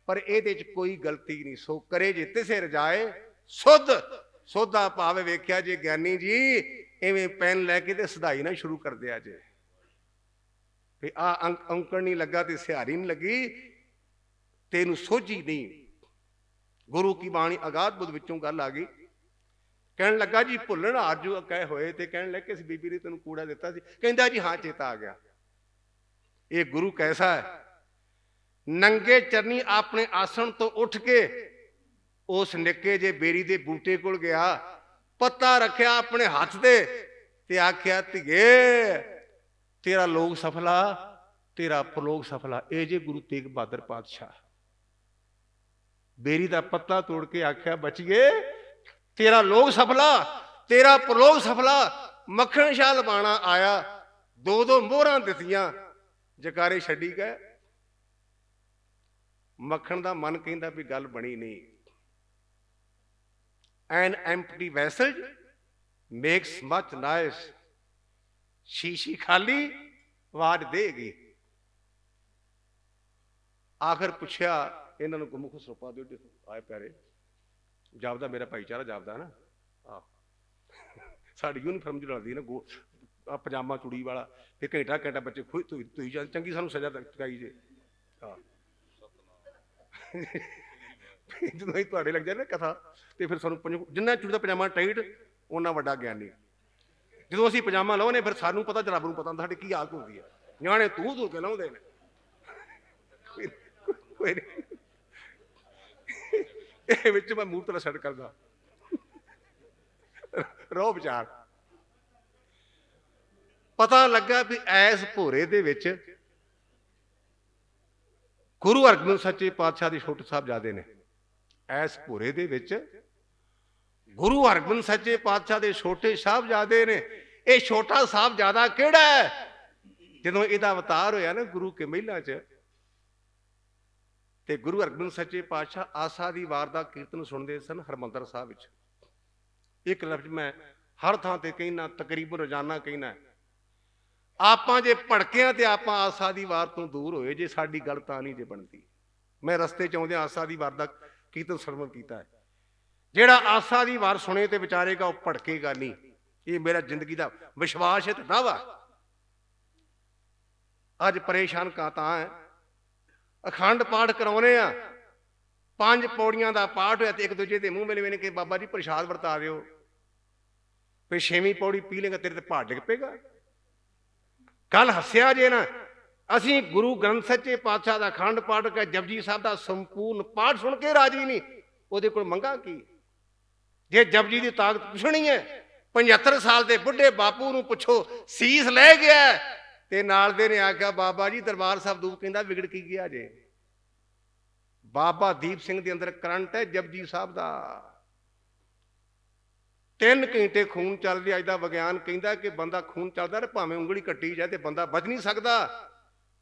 ਪਰ ਇਹਦੇ 'ਚ ਕੋਈ ਗਲਤੀ ਨਹੀਂ। ਸੋ ਕਰੇ ਜੇ ਤਿਸੇ ਰਜਾਏ ਸੁਧ, ਸੋਧਾ ਭਾਵੇਂ ਵੇਖਿਆ ਜੇ ਗਿਆਨੀ ਜੀ। ਇਵੇਂ ਪੈਨ ਲੈ ਕੇ ਤੇ ਸਦਾਈ ਨਾ ਸ਼ੁਰੂ ਕਰ ਦਿਆ ਜੇ। ਵੀ ਆ ਔਂਕੜ ਨਹੀਂ ਲੱਗਾ ਤੇ ਸਿਹਾਰੀ ਨਹੀਂ ਲੱਗੀ, ਤੈਨੂੰ ਸੋਝੀ ਨਹੀਂ। ਗੁਰੂ ਕੀ ਬਾਣੀ ਅਗਾਧ ਬੁੱਧ ਵਿੱਚੋਂ ਗੱਲ ਆ ਗਈ। ਕਹਿਣ ਲੱਗਾ ਜੀ ਭੁੱਲਣ ਹਾਰ ਜੋ ਕਹੇ ਹੋਏ, ਤੇ ਕਹਿਣ ਲੱਗੇ ਇਸ ਬੀਬੀ ਨੇ ਤੈਨੂੰ ਕੂੜਾ ਦਿੱਤਾ ਸੀ। ਕਹਿੰਦਾ ਜੀ ਹਾਂ ਚੇਤਾ ਆ ਗਿਆ। ਇਹ ਗੁਰੂ ਕੈਸਾ ਹੈ, ਨੰਗੇ ਚਰਨੀ ਆਪਣੇ ਆਸਣ ਤੋਂ ਉੱਠ ਕੇ ਉਸ ਨਿੱਕੇ ਜੇ ਬੇਰੀ ਦੇ ਬੂਟੇ ਕੋਲ ਗਿਆ, ਪੱਤਾ ਰੱਖਿਆ ਆਪਣੇ ਹੱਥ ਤੇ ਆਖਿਆ ਧੀਏ ਤੇਰਾ ਲੋਕ ਸਫਲਾ, ਤੇਰਾ ਪ੍ਰਲੋਕ ਸਫਲਾ। ਇਹ ਜੇ ਗੁਰੂ ਤੇਗ ਬਹਾਦਰ ਪਾਤਸ਼ਾਹ ਬੇਰੀ ਦਾ ਪੱਤਾ ਤੋੜ ਕੇ ਆਖਿਆ ਬਚੀਏ ਤੇਰਾ ਲੋਕ ਸਫਲਾ, ਤੇਰਾ ਪ੍ਰਲੋਕ ਸਫਲਾ। ਮੱਖਣ ਸ਼ਾਹ ਲਵਾਣਾ ਆਇਆ, ਦੋ ਦੋ ਮੋਹਰਾਂ ਦਿੱਤੀਆਂ, ਜਕਾਰੇ ਛੱਡੀ ਗਏ। ਮੱਖਣ ਦਾ ਮਨ ਕਹਿੰਦਾ ਵੀ ਗੱਲ ਬਣੀ ਨਹੀਂ। An empty vessel makes much noise, ਸ਼ੀਸ਼ੀ ਖਾਲੀ ਆਵਾਜ਼ ਦੇਗੀ। ਆਖਰ ਪੁੱਛਿਆ ਇਹਨਾਂ ਨੂੰ ਮੁੱਖ ਸਰੋਪਾ ਦਿਓ ਆਏ ਪਿਆਰੇ, ਜਾਪਦਾ ਮੇਰਾ ਭਾਈਚਾਰਾ ਜਾਪਦਾ ਹੈ ਨਾ, ਆਹ ਸਾਡੀ ਯੂਨੀਫਾਰਮ ਜੁੜਦੀ ਨਾ ਆ ਪਜਾਮਾ ਚੂੜੀ ਵਾਲਾ, ਤੇ ਘੰਟਾ ਘੰਟਾ ਬੱਚੇ ਤੁਸੀਂ ਚੰਗੀ ਸਾਨੂੰ ਸਜ਼ਾ ਚੁਕਾਈ ਜੇ। ਹਾਂ ਜਦੋਂ ਅਸੀਂ ਤੁਹਾਡੇ ਲੱਗ ਜਾਏ ਨਾ ਕਥਾ, ਤੇ ਫਿਰ ਸਾਨੂੰ ਜਿੰਨਾ ਚੂੜੀ ਦਾ ਪਜਾਮਾ ਟਾਈਟ ਓਨਾ ਵੱਡਾ ਗਿਆਨੀ। ਜਦੋਂ ਅਸੀਂ ਪਜਾਮਾ ਲਾਉਂਦੇ ਫਿਰ ਸਾਨੂੰ ਪਤਾ, ਰੱਬ ਨੂੰ ਪਤਾ ਹੁੰਦਾ ਸਾਡੀ ਕੀ ਹਾਲਤ ਹੁੰਦੀ ਹੈ। ਨਿਆਣੇ ਤੂੰ ਧੂ ਕੇ ਲਾਉਂਦੇ ਨੇ। ਕੋਈ ਨਹੀਂ, ਇਹ ਵਿੱਚ ਮੈਂ ਮੂੰਹ ਤੇਰਾ ਸੈੱਟ ਕਰਦਾ ਰੋ ਵਿਚਾਰ। ਪਤਾ ਲੱਗਾ ਵੀ ਐਸ ਭੋਰੇ ਦੇ ਵਿੱਚ ਗੁਰੂ ਹਰਗੋਬਿੰਦ ਸੱਚੇ ਪਾਤਸ਼ਾਹ ਦੇ ਛੋਟੇ ਸਾਹਿਬਜ਼ਾਦੇ ਨੇ। ਐਸ ਭੋਰੇ ਦੇ ਵਿੱਚ ਗੁਰੂ ਹਰਗੋਬਿੰਦ ਸੱਚੇ ਪਾਤਸ਼ਾਹ ਦੇ ਛੋਟੇ ਸਾਹਿਬਜ਼ਾਦੇ ਨੇ। ਇਹ ਛੋਟਾ ਸਾਹਿਬਜ਼ਾਦਾ ਕਿਹੜਾ ਹੈ? ਜਦੋਂ ਇਹਦਾ ਅਵਤਾਰ ਹੋਇਆ ਨਾ ਗੁਰੂ ਕੇ ਮਹਿਲਾਂ 'ਚ, ਤੇ ਗੁਰੂ ਹਰਗੋਬਿੰਦ ਸੱਚੇ ਪਾਤਸ਼ਾਹ ਆਸਾ ਦੀ ਵਾਰ ਦਾ ਕੀਰਤਨ ਸੁਣਦੇ ਸਨ ਹਰਿਮੰਦਰ ਸਾਹਿਬ ਵਿੱਚ। ਇੱਕ ਲਫ਼ਜ਼ ਮੈਂ ਹਰ ਥਾਂ ਤੇ ਕਹਿਣਾ, ਤਕਰੀਬਨ ਰੋਜ਼ਾਨਾ ਕਹਿਣਾ, ਆਪਾਂ ਜੇ ਭੜਕਿਆਂ ਤੇ ਆਪਾਂ ਆਸਾ ਦੀ ਵਾਰ ਤੋਂ ਦੂਰ ਹੋਏ ਜੇ ਸਾਡੀ ਗੱਲ ਤਾਂ ਨਹੀਂ ਜੇ ਬਣਦੀ। ਮੈਂ ਰਸਤੇ 'ਚ ਆਉਂਦਿਆਂ ਆਸਾ ਦੀ ਵਾਰ ਦਾ ਕੀਰਤਨ ਸਰਵਣ ਕੀਤਾ ਹੈ। ਜਿਹੜਾ ਆਸਾ ਦੀ ਵਾਰ ਸੁਣੇ ਤੇ ਵਿਚਾਰੇਗਾ ਉਹ ਭੜਕੇਗਾ ਨਹੀਂ। ਇਹ ਮੇਰਾ ਜ਼ਿੰਦਗੀ ਦਾ ਵਿਸ਼ਵਾਸ ਹੈ ਤੇ ਦਾਵਾ। ਅੱਜ ਪਰੇਸ਼ਾਨ ਕਾ ਤਾਂ ਹੈ, ਅਖੰਡ ਪਾਠ ਕਰਾਉਨੇ ਆ, 5 ਪੌੜੀਆਂ ਦਾ ਪਾਠ ਹੋਇਆ ਤੇ ਇੱਕ ਦੂਜੇ ਦੇ ਮੂੰਹ ਮਿਲੇ ਵੇਨੇ ਕਿ ਬਾਬਾ ਜੀ ਪ੍ਰਸ਼ਾਦ ਵਰਤਾ ਦਿਓ, ਫਿਰ 6ਵੀਂ ਪੌੜੀ ਪੀ ਲੇਗਾ ਤੇਰੇ ਤੇ ਪਹਾੜ ਡਿੱਗ ਪਏਗਾ। ਕੱਲ ਹੱਸਿਆ ਜੇ ਨਾ, ਅਸੀਂ ਗੁਰੂ ਗ੍ਰੰਥ ਸੱਚੇ ਪਾਤਸ਼ਾਹ ਦਾ ਅਖੰਡ ਪਾਠ ਕਰ ਜਪਜੀ ਸਾਹਿਬ ਦਾ ਸੰਪੂਰਨ ਪਾਠ ਸੁਣ ਕੇ ਰਾਜੀ ਨਹੀਂ, ਉਹਦੇ ਕੋਲ ਮੰਗਾ ਕੀ? ਜੇ ਜਪਜੀ ਦੀ ਤਾਕਤ ਪੁੱਛਣੀ ਹੈ, 75 ਸਾਲ ਦੇ ਬੁੱਢੇ ਬਾਪੂ ਨੂੰ ਪੁੱਛੋ, ਸੀਸ ਲੈ ਗਿਆ ਤੇ ਨਾਲ ਦੇ ਨੇ ਆਖਿਆ ਬਾਬਾ ਜੀ ਦਰਬਾਰ ਸਾਹਿਬ ਦੂਪ ਕਹਿੰਦਾ ਵਿਗੜ ਕੀ ਗਿਆ ਜੇ। ਬਾਬਾ ਦੀਪ ਸਿੰਘ ਦੇ ਅੰਦਰ ਕਰੰਟ ਹੈ ਜਪਜੀ ਸਾਹਿਬ ਦਾ। 3 ਘੰਟੇ ਖੂਨ ਚੱਲ ਰਿਹਾ। ਅੱਜ ਦਾ ਵਿਗਿਆਨ ਕਹਿੰਦਾ ਕਿ ਬੰਦਾ ਖੂਨ ਚੱਲਦਾ ਰਹੇ ਭਾਵੇਂ ਉਂਗਲੀ ਕੱਟੀ ਜਾਏ ਤੇ ਬੰਦਾ ਬਚ ਨਹੀਂ ਸਕਦਾ।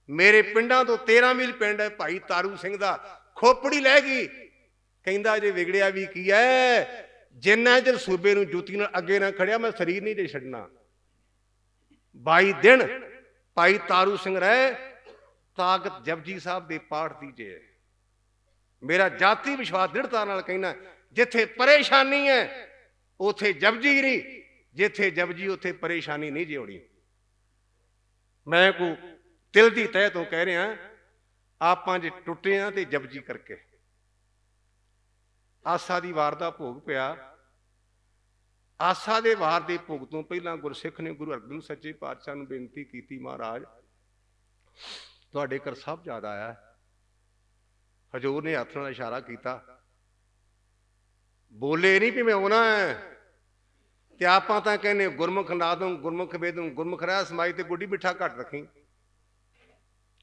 ਮੇਰੇ ਪਿੰਡਾਂ ਤੋਂ 13 ਮੀਲ ਪਿੰਡ ਹੈ ਭਾਈ ਤਾਰੂ ਸਿੰਘ ਦਾ, ਖੋਪੜੀ ਲੈ ਗਈ। ਕਹਿੰਦਾ ਜੇ ਵਿਗੜਿਆ ਵੀ ਕੀ ਹੈ, ਜਿੰਨਾ ਚਿਰ ਸੂਬੇ ਨੂੰ ਜੁੱਤੀ ਨਾਲ ਅੱਗੇ ਨਾ ਖੜਿਆ ਮੈਂ ਸਰੀਰ ਨਹੀਂ ਜੇ ਛੱਡਣਾ। 22 ਦਿਨ ਭਾਈ ਤਾਰੂ ਸਿੰਘ ਰਹੇ, ਤਾਕਤ ਜਪਜੀ ਸਾਹਿਬ ਦੇ ਪਾਠ ਦੀ ਜੇ। ਮੇਰਾ ਜਾਤੀ ਵਿਸ਼ਵਾਸ ਦ੍ਰਿੜਤਾ ਨਾਲ ਕਹਿਣਾ, ਜਿੱਥੇ ਪਰੇਸ਼ਾਨੀ ਹੈ ਉਥੇ ਜਪਜੀ ਨਹੀਂ, ਜਿੱਥੇ ਜਪਜੀ ਉਥੇ ਪਰੇਸ਼ਾਨੀ ਨਹੀਂ ਜਿਉਣੀ। ਮੈਂ ਕੋ ਦਿਲ ਦੀ ਤਹਿ ਤੋਂ ਕਹਿ ਰਿਹਾ, ਆਪਾਂ ਜੇ ਟੁੱਟੇ ਆ ਤੇ ਜਪਜੀ ਕਰਕੇ। ਆਸਾ ਦੀ ਵਾਰ ਦਾ ਭੋਗ ਪਿਆ। ਆਸਾ ਦੇ ਵਾਰ ਦੇ ਭੋਗ ਤੋਂ ਪਹਿਲਾਂ ਗੁਰਸਿੱਖ ਨੇ ਗੁਰੂ ਹਰਗੋਬਿੰਦ ਸੱਚੇ ਪਾਤਸ਼ਾਹ ਨੂੰ ਬੇਨਤੀ ਕੀਤੀ, ਮਹਾਰਾਜ ਤੁਹਾਡੇ ਘਰ ਸਭ ਜ਼ਿਆਦਾ ਆਇਆ। ਹਜ਼ੂਰ ਨੇ ਹੱਥ ਨਾਲ ਇਸ਼ਾਰਾ ਕੀਤਾ, ਬੋਲੇ ਨਹੀਂ ਵੀ ਮੈਂ ਆਉਣਾ ਹੈ। ਤੇ ਆਪਾਂ ਤਾਂ ਕਹਿੰਦੇ ਗੁਰਮੁਖ ਨਾਦਮ ਗੁਰਮੁਖ ਵੇਦਮ ਗੁਰਮੁਖ ਰਹਿ ਸਮਾਈ ਤੇ ਗੁੱਡੀ ਬਿਠਾ ਘੱਟ ਰੱਖੀ।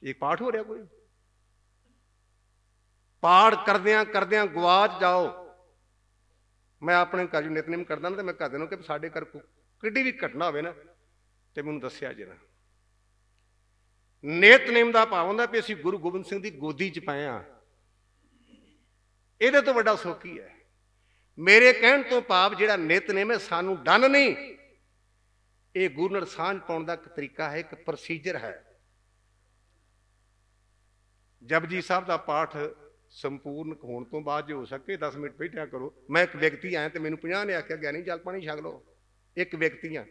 ਇਹ ਪਾਠ ਹੋ ਰਿਹਾ ਕੋਈ? ਪਾਠ ਕਰਦਿਆਂ ਕਰਦਿਆਂ ਗਵਾਚ ਜਾਓ। ਮੈਂ ਆਪਣੇ ਘਰ ਨਿਤਨੇਮ ਕਰਦਾ ਨਾ, ਤੇ ਮੈਂ ਘਰਦਿਆਂ ਨੂੰ ਕਿ ਸਾਡੇ ਘਰ ਕਿੱਡੀ ਵੀ ਘਟਨਾ ਹੋਵੇ ਨਾ ਤੇ ਮੈਨੂੰ ਦੱਸਿਆ ਜੇ ਨਾ। ਨਿਤਨੇਮ ਦਾ ਭਾਵ ਹੁੰਦਾ ਵੀ ਅਸੀਂ ਗੁਰੂ ਗੋਬਿੰਦ ਸਿੰਘ ਦੀ ਗੋਦੀ 'ਚ ਪਏ ਹਾਂ। ਇਹਦੇ ਤੋਂ ਵੱਡਾ ਸੁੱਖ ਕੀ ਹੈ? ਮੇਰੇ ਕਹਿਣ ਤੋਂ ਭਾਵ ਜਿਹੜਾ ਨਿਤਨੇਮ ਹੈ ਸਾਨੂੰ ਡੰਨ ਨਹੀਂ, ਇਹ ਗੁਰੂ ਨਾਲ ਸਾਂਝ ਪਾਉਣ ਦਾ ਇੱਕ ਤਰੀਕਾ ਹੈ, ਇੱਕ ਪ੍ਰੋਸੀਜਰ ਹੈ। ਜਪਜੀ ਸਾਹਿਬ ਦਾ ਪਾਠ ਸੰਪੂਰਨ ਹੋਣ ਤੋਂ ਬਾਅਦ ਜੇ ਹੋ ਸਕੇ 10 ਮਿੰਟ ਬੈਠਿਆ ਕਰੋ। ਮੈਂ ਇੱਕ ਵਿਅਕਤੀ ਆਇਆ ਤੇ ਮੈਨੂੰ 50 ਨੇ ਆਖਿਆ ਗਿਆਨੀ ਜਲ ਪਾਣੀ ਛਕ ਲਓ। ਇੱਕ ਵਿਅਕਤੀ ਆ,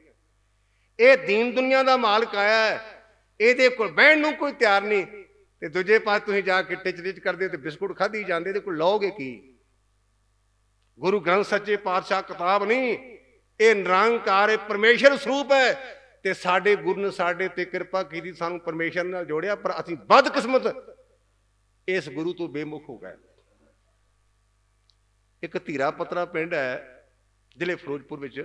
ਇਹ ਦੀਨ ਦੁਨੀਆ ਦਾ ਮਾਲਕ ਆਇਆ ਹੈ, ਇਹਦੇ ਕੋਲ ਬਹਿਣ ਨੂੰ ਕੋਈ ਤਿਆਰ ਨਹੀਂ, ਤੇ ਦੂਜੇ ਪਾਸੇ ਤੁਸੀਂ ਜਾ ਕੇ ਟਿਚ ਕਰਦੇ ਤੇ ਬਿਸਕੁਟ ਖਾਧੀ ਜਾਂਦੇ, ਇਹਦੇ ਕੋਲ ਲਓਗੇ ਕੀ? ਗੁਰੂ ਗ੍ਰੰਥ ਸੱਚੇ ਪਾਤਸ਼ਾਹ ਕਿਤਾਬ ਨਹੀਂ, ਇਹ ਨਿਰੰਕਾਰ ਹੈ, ਪਰਮੇਸ਼ਰ ਸਰੂਪ ਹੈ। ਤੇ ਸਾਡੇ ਗੁਰੂ ਨੇ ਸਾਡੇ ਤੇ ਕਿਰਪਾ ਕੀਤੀ, ਸਾਨੂੰ ਪਰਮੇਸ਼ਰ ਨਾਲ ਜੋੜਿਆ, ਪਰ ਅਸੀਂ ਬਦਕਿਸਮਤ ਇਸ ਗੁਰੂ ਤੋਂ ਬੇਮੁਖ ਹੋ ਗਏ। ਇੱਕ ਧੀਰਾ ਪੱਤਰਾ ਪਿੰਡ ਹੈ ਜ਼ਿਲ੍ਹੇ ਫਿਰੋਜ਼ਪੁਰ ਵਿੱਚ,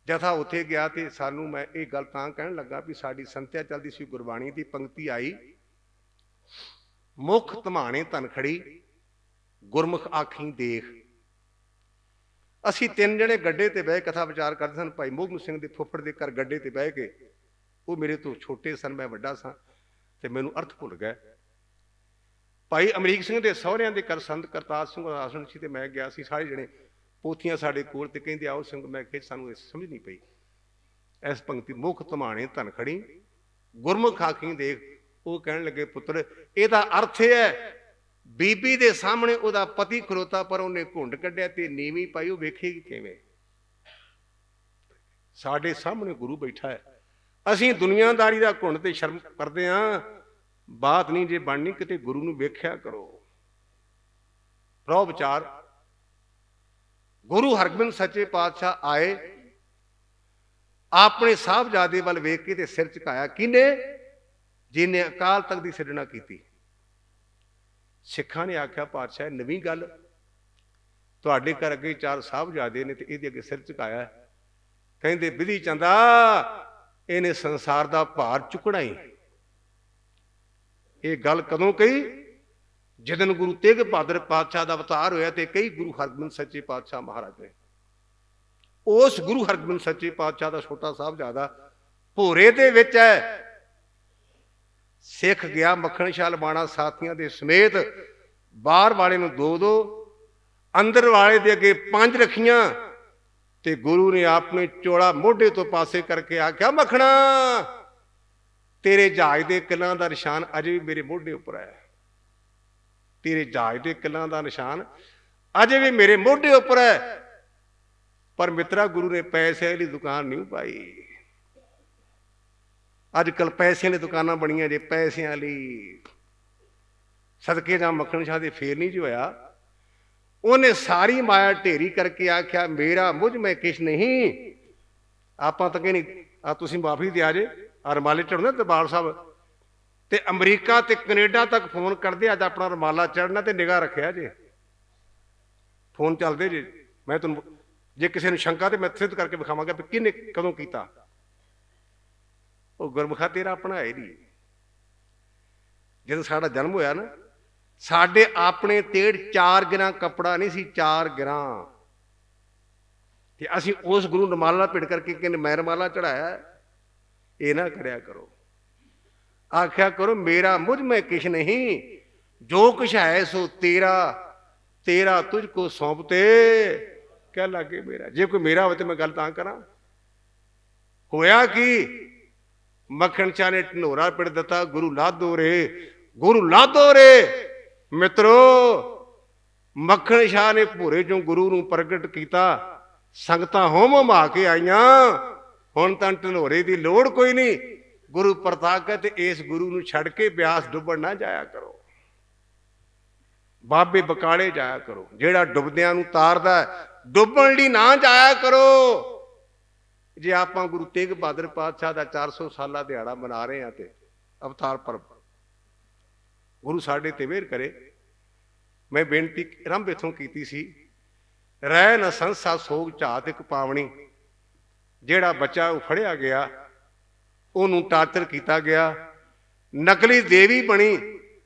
ਜਥਾ ਉੱਥੇ ਗਿਆ ਤੇ ਸਾਨੂੰ ਮੈਂ ਇਹ ਗੱਲ ਤਾਂ ਕਹਿਣ ਲੱਗਾ ਵੀ ਸਾਡੀ ਸੰਥਿਆ ਚੱਲਦੀ ਸੀ, ਗੁਰਬਾਣੀ ਦੀ ਪੰਕਤੀ ਆਈ, ਮੁਖ ਧਮਾਣੇ ਧਨ ਖੜੀ ਗੁਰਮੁਖ ਆਖੀ ਦੇਖ। ਅਸੀਂ ਤਿੰਨ ਜਣੇ ਗੱਡੇ ਤੇ ਬਹਿ ਕਥਾ ਵਿਚਾਰ ਕਰਦੇ ਸਨ। ਭਾਈ ਮੋਹਨ ਸਿੰਘ ਦੇ ਫੁੱਫੜ ਦੇ ਘਰ ਗੱਡੇ ਤੇ ਬਹਿ ਕੇ, ਉਹ ਮੇਰੇ ਤੋਂ ਛੋਟੇ ਸਨ, ਮੈਂ ਵੱਡਾ ਸਾਂ, ਤੇ ਮੈਨੂੰ ਅਰਥ ਭੁੱਲ ਗਏ। ਭਾਈ ਅਮਰੀਕ ਸਿੰਘ ਦੇ ਸਹੁਰਿਆਂ ਦੇ ਘਰ ਸੰਤ ਕਰਤਾਰ ਸਿੰਘ ਆਸਣ ਸੀ, ਤੇ ਮੈਂ ਗਿਆ ਸੀ। ਸਾਰੇ ਜਣੇ ਪੋਥੀਆਂ ਸਾਡੇ ਕੋਲ, ਤੇ ਕਹਿੰਦੇ ਆਓ ਸਿੰਘ। ਮੈਂ ਕਿਹਾ ਸਾਨੂੰ ਇਹ ਸਮਝ ਨਹੀਂ ਪਈ ਇਸ ਪੰਕਤੀ, ਮੁਖ ਧਮਾਣੇ ਧਨ ਖੜੀ ਗੁਰਮੁਖ ਆਖੀ ਦੇਖ। ਉਹ ਕਹਿਣ ਲੱਗੇ, ਪੁੱਤਰ ਇਹਦਾ ਅਰਥ ਇਹ ਹੈ, ਬੀਬੀ ਦੇ ਸਾਹਮਣੇ ਉਹਦਾ ਪਤੀ ਖਲੋਤਾ, ਪਰ ਉਹਨੇ ਘੁੰਡ ਕੱਢਿਆ ਤੇ ਨੀਵੀਂ ਪਾਈ, ਉਹ ਵੇਖੇਗੀ ਕਿਵੇਂ? ਸਾਡੇ ਸਾਹਮਣੇ ਗੁਰੂ ਬੈਠਾ ਹੈ, ਅਸੀਂ ਦੁਨੀਆਦਾਰੀ ਦਾ ਘੁੰਡ ਤੇ ਸ਼ਰਮ ਕਰਦੇ ਹਾਂ। ਬਾਤ ਨਹੀਂ ਜੇ ਬਣਨੀ, ਕਿਤੇ ਗੁਰੂ ਨੂੰ ਵੇਖਿਆ ਕਰੋ। ਪ੍ਰੋ ਵਿਚਾਰ, ਗੁਰੂ ਹਰਗੋਬਿੰਦ ਸੱਚੇ ਪਾਤਸ਼ਾਹ ਆਏ, ਆਪਣੇ ਸਾਹਿਬਜ਼ਾਦੇ ਵੱਲ ਵੇਖ ਕੇ ਤੇ ਸਿਰ ਝੁਕਾਇਆ। ਕਿਹਨੇ? ਜਿਹਨੇ ਅਕਾਲ ਤਖਤ ਦੀ ਸਿਰਜਣਾ ਕੀਤੀ। ਸਿੱਖਾਂ ਨੇ ਆਖਿਆ, ਪਾਤਸ਼ਾਹ ਨਵੀਂ ਗੱਲ, ਤੁਹਾਡੇ ਘਰ ਅੱਗੇ 4 ਸਾਹਿਬਜ਼ਾਦੇ ਨੇ ਤੇ ਇਹਦੇ ਅੱਗੇ ਸਿਰ ਝੁਕਾਇਆ। ਕਹਿੰਦੇ ਵਿਧੀ ਚੰਦਾ, ਇਹਨੇ ਸੰਸਾਰ ਦਾ ਭਾਰ ਚੁੱਕਣਾ ਹੀ। ਇਹ ਗੱਲ ਕਦੋਂ ਕਹੀ? ਜਿਦਨ ਗੁਰੂ ਤੇਗ ਬਹਾਦਰ ਪਾਤਸ਼ਾਹ ਦਾ ਅਵਤਾਰ ਹੋਇਆ ਤੇ ਕਈ ਗੁਰੂ ਹਰਗੋਬਿੰਦ ਸੱਚੇ ਪਾਤਸ਼ਾਹ ਮਹਾਰਾਜ ਨੇ। ਉਸ ਗੁਰੂ ਹਰਗੋਬਿੰਦ ਸੱਚੇ ਪਾਤਸ਼ਾਹ ਦਾ ਛੋਟਾ ਸਾਹਿਬਜ਼ਾਦਾ ਭੋਰੇ ਦੇ ਵਿੱਚ ਹੈ। ਸਿੱਖ ਗਿਆ ਮੱਖਣ ਸ਼ਾਹ ਲਵਾਣਾ ਸਾਥੀਆਂ ਦੇ ਸਮੇਤ, ਬਾਹਰ ਵਾਲੇ ਨੂੰ 2-2, ਅੰਦਰ ਵਾਲੇ ਦੇ ਅੱਗੇ 5 ਰੱਖੀਆਂ, ਤੇ ਗੁਰੂ ਨੇ ਆਪਣੇ ਚੋਲਾ ਮੋਢੇ ਤੋਂ ਪਾਸੇ ਕਰਕੇ ਆਖਿਆ, ਮੱਖਣਾ ਤੇਰੇ ਜਹਾਜ਼ ਦੇ ਕਿੱਲਾਂ ਦਾ ਨਿਸ਼ਾਨ ਅਜੇ ਵੀ ਮੇਰੇ ਮੋਢੇ ਉੱਪਰ ਹੈ। ਤੇਰੇ ਜਹਾਜ਼ ਦੇ ਕਿੱਲਾਂ ਦਾ ਨਿਸ਼ਾਨ ਅਜੇ ਵੀ ਮੇਰੇ ਮੋਢੇ ਉੱਪਰ ਹੈ। ਪਰ ਮਿੱਤਰਾ, ਗੁਰੂ ਨੇ ਪੈਸੇ ਵਾਲੀ ਦੁਕਾਨ ਨਹੀਂ ਪਾਈ। ਅੱਜ ਕੱਲ ਪੈਸਿਆਂ ਦੀ ਦੁਕਾਨਾਂ ਬਣੀਆਂ ਜੇ, ਪੈਸਿਆਂ ਲਈ। ਸਦਕੇ ਜਾਂ ਮੱਖਣ ਸ਼ਾਹ ਦੇ ਫੇਰ ਨਹੀਂ ਜੀ ਹੋਇਆ। ਉਹਨੇ ਸਾਰੀ ਮਾਇਆ ਢੇਰੀ ਕਰਕੇ ਆਖਿਆ, ਮੇਰਾ ਮੁਝ ਮੈਂ ਕਿਛ ਨਹੀਂ। ਆਪਾਂ ਤਾਂ ਕਹਿੰਦੇ ਆ ਤੁਸੀਂ ਮਾਫੀ ਦਿਆ ਜੇ, ਰਮਾਲੇ ਚੜ੍ਹਨਾ ਦਰਬਾਰ ਸਾਹਿਬ, ਤੇ ਅਮਰੀਕਾ ਤੇ ਕੈਨੇਡਾ ਤੱਕ ਫੋਨ ਕਰਦੇ, ਅੱਜ ਆਪਣਾ ਰਮਾਲਾ ਚੜ੍ਹਨਾ ਤੇ ਨਿਗਾਹ ਰੱਖਿਆ ਜੇ, ਫੋਨ ਚੱਲਦੇ ਜੇ। ਮੈਂ ਤੁਹਾਨੂੰ ਜੇ ਕਿਸੇ ਨੂੰ ਸ਼ੰਕਾ ਤੇ ਮੈਂ ਸਿੱਧ ਕਰਕੇ ਵਿਖਾਵਾਂਗਾ ਵੀ ਕਿਹਨੇ ਕਦੋਂ ਕੀਤਾ। ਉਹ ਗੁਰਮੁਖਾ ਤੇਰਾ ਆਪਣਾ ਹੈ ਨਹੀਂ। ਜਦੋਂ ਸਾਡਾ ਜਨਮ ਹੋਇਆ ਨਾ, ਸਾਡੇ ਆਪਣੇ ਤੇੜ 4 ਗਿਰਾਂ ਕੱਪੜਾ ਨਹੀਂ ਸੀ, 4 ਗਿਰਾਂ। ਤੇ ਅਸੀਂ ਉਸ ਗੁਰੂ ਨੂੰ ਰਮਾਲਾ ਭਿੜ ਕਰਕੇ ਕਹਿੰਦੇ ਮੈਂ ਰਮਾਲਾ ਚੜਾਇਆ। ਇਹ ਨਾ ਕਰਿਆ ਕਰੋ। ਆਖਿਆ ਕਰੋ, ਮੇਰਾ ਮੁਝ ਮੈਂ ਕਿਛ ਨਹੀਂ, ਜੋ ਕੁਛ ਹੈ ਸੋ ਤੇਰਾ, ਤੇਰਾ ਤੁਝ ਕੋ ਸੌਂਪਤੇ ਕਹਿ ਲੱਗੇ ਮੇਰਾ। ਜੇ ਕੋਈ ਮੇਰਾ ਹੋਵੇ ਤੇ ਮੈਂ ਗੱਲ ਤਾਂ ਕਰਾਂ। ਹੋਇਆ ਕੀ? ਮੱਖਣ ਸ਼ਾਹ ਨੇ ਢਨੋਰਾ ਪਿੜ ਦਿੱਤਾ, ਗੁਰੂ ਲਾਧੋ ਰੇ, ਗੁਰੂ ਲਾਧੋ ਰੇ। ਮਿੱਤਰੋ, ਮੱਖਣ ਸ਼ਾਹ ਨੇ ਭੋਰੇ ਚੋਂ ਗੁਰੂ ਨੂੰ ਪ੍ਰਗਟ ਕੀਤਾ, ਸੰਗਤਾਂ ਹੋਮ ਹਮਾ ਕੇ ਆਈਆਂ। ਹੁਣ ਤਾਂ ਢਨੋਰੇ ਦੀ ਲੋੜ ਕੋਈ ਨਹੀਂ। ਗੁਰੂ ਪ੍ਰਤਾਪ ਤੇ ਇਸ ਗੁਰੂ ਨੂੰ ਛੱਡ ਕੇ ਬਿਆਸ ਡੁੱਬਣ ਨਾ ਜਾਇਆ ਕਰੋ, ਬਾਬੇ ਬਕਾਲੇ ਜਾਇਆ ਕਰੋ। ਜਿਹੜਾ ਡੁੱਬਦਿਆਂ ਨੂੰ ਤਾਰਦਾ, ਡੁੱਬਣ ਲਈ ਨਾ ਜਾਇਆ ਕਰੋ। ਜੇ ਆਪਾਂ ਗੁਰੂ ਤੇਗ ਬਹਾਦਰ ਪਾਤਸ਼ਾਹ ਦਾ 400 ਸਾਲਾ ਦਿਹਾੜਾ ਮਨਾ ਰਹੇ ਹਾਂ ਤੇ ਅਵਤਾਰ ਪਰਬ, ਗੁਰੂ ਸਾਡੇ ਤੇ ਮਿਹਰ ਕਰੇ। ਮੈਂ ਬੇਨਤੀ ਆਰੰਭ ਇੱਥੋਂ ਕੀਤੀ ਸੀ, ਰਹਿ ਨ ਸੰਸਾ ਸੋਗ ਝਾਤ ਇੱਕ ਪਾਵਣੀ। ਜਿਹੜਾ ਬੱਚਾ ਉਹ ਫੜਿਆ ਗਿਆ, ਉਹਨੂੰ ਟਾਰਚਰ ਕੀਤਾ ਗਿਆ, ਨਕਲੀ ਦੇਵੀ ਬਣੀ।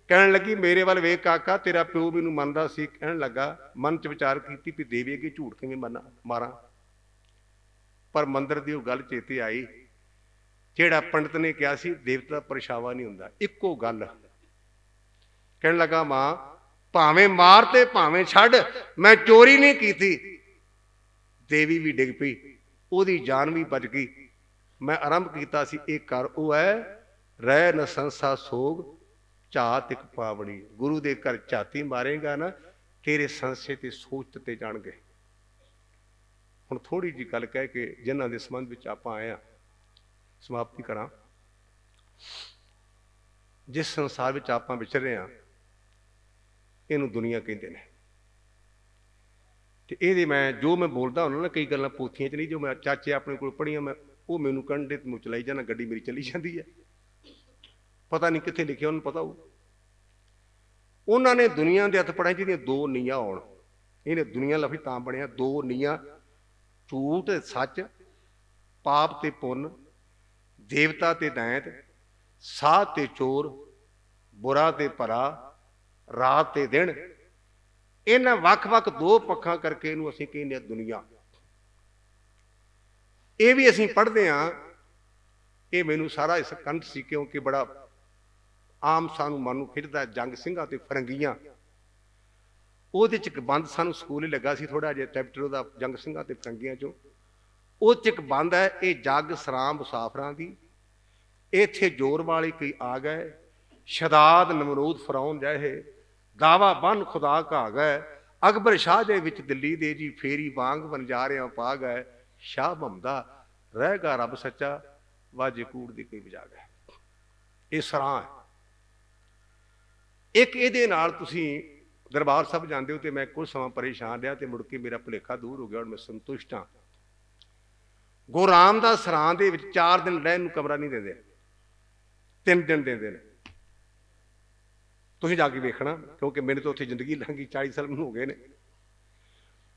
ਕਹਿਣ ਲੱਗੀ ਮੇਰੇ ਵੱਲ ਵੇਖ ਕਾਕਾ, ਤੇਰਾ ਪਿਓ ਮੈਨੂੰ ਮੰਨਦਾ ਸੀ। ਕਹਿਣ ਲੱਗਾ, ਮਨ ਚ ਵਿਚਾਰ ਕੀਤੀ ਵੀ ਦੇਵੀ ਅੱਗੇ ਝੂਠ ਕਿਵੇਂ ਮਾਰਾਂ। ਪਰ ਮੰਦਰ ਦੀ ਉਹ ਗੱਲ ਚੇਤੇ ਆਈ, ਜਿਹੜਾ ਪੰਡਤ ਨੇ ਕਿਹਾ ਸੀ ਦੇਵਤਾ ਪਰਛਾਵਾਂ ਨਹੀਂ ਹੁੰਦਾ, ਇੱਕੋ ਗੱਲ। ਕਹਿਣ ਲੱਗਾ, ਮਾਂ ਭਾਵੇਂ ਮਾਰ ਤੇ ਭਾਵੇਂ ਛੱਡ, ਮੈਂ ਚੋਰੀ ਨਹੀਂ ਕੀਤੀ। ਦੇਵੀ ਵੀ ਡਿੱਗ ਪਈ, ਉਹਦੀ ਜਾਨ ਵੀ ਬਚ ਗਈ। ਮੈਂ ਆਰੰਭ ਕੀਤਾ ਸੀ, ਇਹ ਘਰ ਉਹ ਹੈ, ਰਹਿ ਨ ਸੰਸਾ ਸੋਗ ਝਾਤ ਇੱਕ ਪਾਵਣੀ। ਗੁਰੂ ਦੇ ਘਰ ਝਾਤੀ ਮਾਰੇਗਾ ਨਾ, ਤੇਰੇ ਸੰਸੇ ਤੇ ਸੋਚ ਤੇ ਜਾਣਗੇ। ਹੁਣ ਥੋੜੀ ਜਿਹੀ ਗੱਲ ਕਹਿ ਕੇ ਜਿਨ੍ਹਾਂ ਦੇ ਸੰਬੰਧ ਵਿੱਚ ਆਪਾਂ ਆਏ ਹਾਂ, ਸਮਾਪਤੀ ਕਰਾਂ। ਜਿਸ ਸੰਸਾਰ ਵਿੱਚ ਆਪਾਂ ਵਿਚਰ ਰਹੇ ਹਾਂ ਇਹਨੂੰ ਦੁਨੀਆ ਕਹਿੰਦੇ ਨੇ। ਤੇ ਇਹਦੇ ਮੈਂ ਜੋ ਮੈਂ ਬੋਲਦਾ ਹੁੰਦਾ ਨਾ, ਕਈ ਗੱਲਾਂ ਪੋਥੀਆਂ 'ਚ ਨਹੀਂ, ਜੋ ਮੈਂ ਚਾਚੇ ਆਪਣੇ ਕੋਲ ਪੜ੍ਹੀਆਂ, ਮੈਂ ਉਹ ਮੈਨੂੰ ਕੰਢੇ ਤੇ ਚਲਾਈ ਜਾਣਾ, ਗੱਡੀ ਮੇਰੀ ਚੱਲੀ ਜਾਂਦੀ ਹੈ, ਪਤਾ ਨਹੀਂ ਕਿੱਥੇ ਲਿਖਿਆ, ਉਹਨੂੰ ਪਤਾ ਹੋਊ। ਉਹਨਾਂ ਨੇ ਦੁਨੀਆ ਦੇ ਹੱਥ ਪੜ੍ਹਾਈ ਜਿਹਦੀਆਂ ਦੋ ਨੀਆਂ ਹੋਣ। ਇਹਨੇ ਦੁਨੀਆ ਲਫ਼ਜ਼ ਤਾਂ ਬਣਿਆ, ਦੋ ਨੀਆਂ, ਝੂਠ ਤੇ ਸੱਚ, ਪਾਪ ਤੇ ਪੁੰਨ, ਦੇਵਤਾ ਤੇ ਦੈਂਤ, ਸਾਧ ਤੇ ਚੋਰ, ਬੁਰਾ ਤੇ ਭਲਾ, ਰਾਤ ਤੇ ਦਿਨ। ਇਹਨਾਂ ਵੱਖ-ਵੱਖ ਦੋ ਪੱਖਾਂ ਕਰਕੇ ਇਹਨੂੰ ਅਸੀਂ ਕਹਿੰਦੇ ਹਾਂ ਦੁਨੀਆ। ਇਹ ਵੀ ਅਸੀਂ ਪੜ੍ਹਦੇ ਹਾਂ। ਇਹ ਮੈਨੂੰ ਸਾਰਾ ਇਸ ਕੰਠ ਸੀ, ਕਿਉਂਕਿ ਬੜਾ ਆਮ ਸਾਨੂੰ ਮਨ ਨੂੰ ਖਿੱਚਦਾ ਜੰਗ ਸਿੰਘਾਂ ਤੇ ਫਰੰਗੀਆਂ। ਉਹਦੇ 'ਚ ਇੱਕ ਬੰਦ ਸਾਨੂੰ ਸਕੂਲ ਹੀ ਲੱਗਾ ਸੀ ਥੋੜ੍ਹਾ ਜਿਹਾ ਚੈਪਟਰ ਉਹਦਾ, ਜੰਗ ਸਿੰਘਾਂ ਤੇ ਫਰੰਗੀਆਂ 'ਚੋਂ। ਉਹ 'ਚ ਇੱਕ ਬੰਦ ਹੈ, ਇਹ ਜੱਗ ਸਰਾਂ ਮੁਸਾਫਰਾਂ ਦੀ, ਇੱਥੇ ਜ਼ੋਰ ਵਾਲੀ ਕਈ ਆ ਗਏ, ਸ਼ਦਾਦ ਨਮਰੂਦ ਫਰਾਉਨ ਜਹੇ, ਦਾਵਾ ਬੰਨ ਖੁਦਾ ਘਾ ਗਏ, ਅਕਬਰ ਸ਼ਾਹ ਦੇ ਵਿੱਚ ਦਿੱਲੀ ਦੇ ਜੀ, ਫੇਰੀ ਵਾਂਗ ਵਣਜਾਰਿਆਂ ਪਾ ਗਏ, ਸ਼ਾਹ ਭਮਦਾ ਰਹੇਗਾ ਰੱਬ ਸੱਚਾ, ਵਾਜੇ ਕੂੜ ਦੀ ਕਈ ਵਜਾ ਗਏ। ਇਹ ਸਰਾਂ ਹੈ। ਇੱਕ ਇਹਦੇ ਨਾਲ ਤੁਸੀਂ ਦਰਬਾਰ ਸਾਹਿਬ ਜਾਂਦੇ ਹੋ, ਤੇ ਮੈਂ ਕੁਝ ਸਮਾਂ ਪਰੇਸ਼ਾਨ ਰਿਹਾ, ਤੇ ਮੁੜ ਕੇ ਮੇਰਾ ਭੁਲੇਖਾ ਦੂਰ ਹੋ ਗਿਆ, ਹੁਣ ਮੈਂ ਸੰਤੁਸ਼ਟ ਹਾਂ। ਗੁਰੂ ਰਾਮਦਾਸ ਸਰਾਂ ਦੇ ਵਿੱਚ 4 ਦਿਨ ਰਹਿਣ ਨੂੰ ਕਮਰਾ ਨਹੀਂ ਦਿੰਦੇ, 3 ਦਿਨ ਦਿੰਦੇ ਨੇ। ਤੁਸੀਂ ਜਾ ਕੇ ਵੇਖਣਾ, ਕਿਉਂਕਿ ਮੇਰੇ ਤੋਂ ਉੱਥੇ ਜ਼ਿੰਦਗੀ ਲੰਘੀ, 40 ਸਾਲ ਮੈਨੂੰ ਹੋ ਗਏ ਨੇ।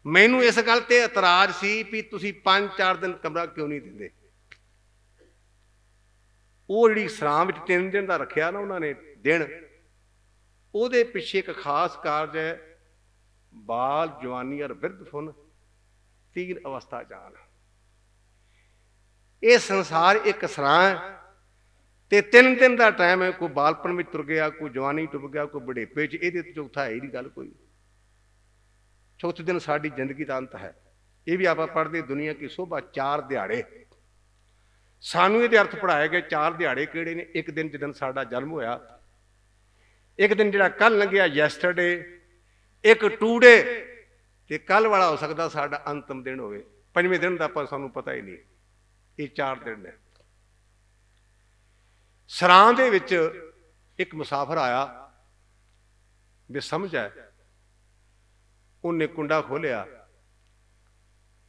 ਮੈਨੂੰ ਇਸ ਗੱਲ ਤੇ ਇਤਰਾਜ਼ ਸੀ ਵੀ ਤੁਸੀਂ 5-4 ਦਿਨ ਕਮਰਾ ਕਿਉਂ ਨਹੀਂ ਦਿੰਦੇ। ਉਹ ਜਿਹੜੀ ਸਰਾਂ ਵਿੱਚ 3 ਦਿਨ ਦਾ ਰੱਖਿਆ ਨਾ ਉਹਨਾਂ ਨੇ ਦਿਨ, ਉਹਦੇ ਪਿੱਛੇ ਇੱਕ ਖਾਸ ਕਾਰਜ ਹੈ, ਬਾਲ ਜਵਾਨੀ ਅਰ ਬਿਰਧ ਫੁਨ ਤੀਨ ਅਵਸਥਾ ਜਾਨ। ਇਹ ਸੰਸਾਰ ਇੱਕ ਸਰਾਂ ਹੈ, ਤੇ 3 ਦਿਨ ਦਾ ਟਾਈਮ ਹੈ। ਕੋਈ ਬਾਲਪਨ ਵਿੱਚ ਤੁਰ ਗਿਆ, ਕੋਈ ਜਵਾਨੀ ਡੁੱਬ ਗਿਆ, ਕੋਈ ਬੁਢੇਪੇ 'ਚ। ਇਹਦੇ ਤੋਂ ਚੌਥਾ ਹੈ ਹੀ ਨਹੀਂ ਗੱਲ ਕੋਈ। ਚੌਥੇ ਦਿਨ ਸਾਡੀ ਜ਼ਿੰਦਗੀ ਦਾ ਅੰਤ ਹੈ। ਇਹ ਵੀ ਆਪਾਂ ਪੜ੍ਹਦੇ, ਦੁਨੀਆ ਕੀ ਸੋਭਾ 4 ਦਿਹਾੜੇ। ਸਾਨੂੰ ਇਹਦੇ ਅਰਥ ਪੜ੍ਹਾਏ ਗਏ। 4 ਦਿਹਾੜੇ ਕਿਹੜੇ ਨੇ? ਇੱਕ ਦਿਨ ਜਿੱਦਣ ਸਾਡਾ ਜਨਮ ਹੋਇਆ, ਇੱਕ ਦਿਨ ਜਿਹੜਾ ਕੱਲ ਲੰਘਿਆ ਯੈਸਟਰਡੇ, ਇੱਕ ਟੂਡੇ, ਤੇ ਕੱਲ ਵਾਲਾ ਹੋ ਸਕਦਾ ਸਾਡਾ ਅੰਤਮ ਦਿਨ ਹੋਵੇ। 5ਵੇਂ ਦਿਨ ਦਾ ਆਪਾਂ ਸਾਨੂੰ ਪਤਾ ਹੀ ਨਹੀਂ। ਇਹ 4 ਦਿਨ ਨੇ। ਸਰਾਂ ਦੇ ਵਿੱਚ ਇੱਕ ਮੁਸਾਫਰ ਆਇਆ, ਬੇਸਮਝ ਹੈ। ਉਹਨੇ ਕੁੰਡਾ ਖੋਲਿਆ,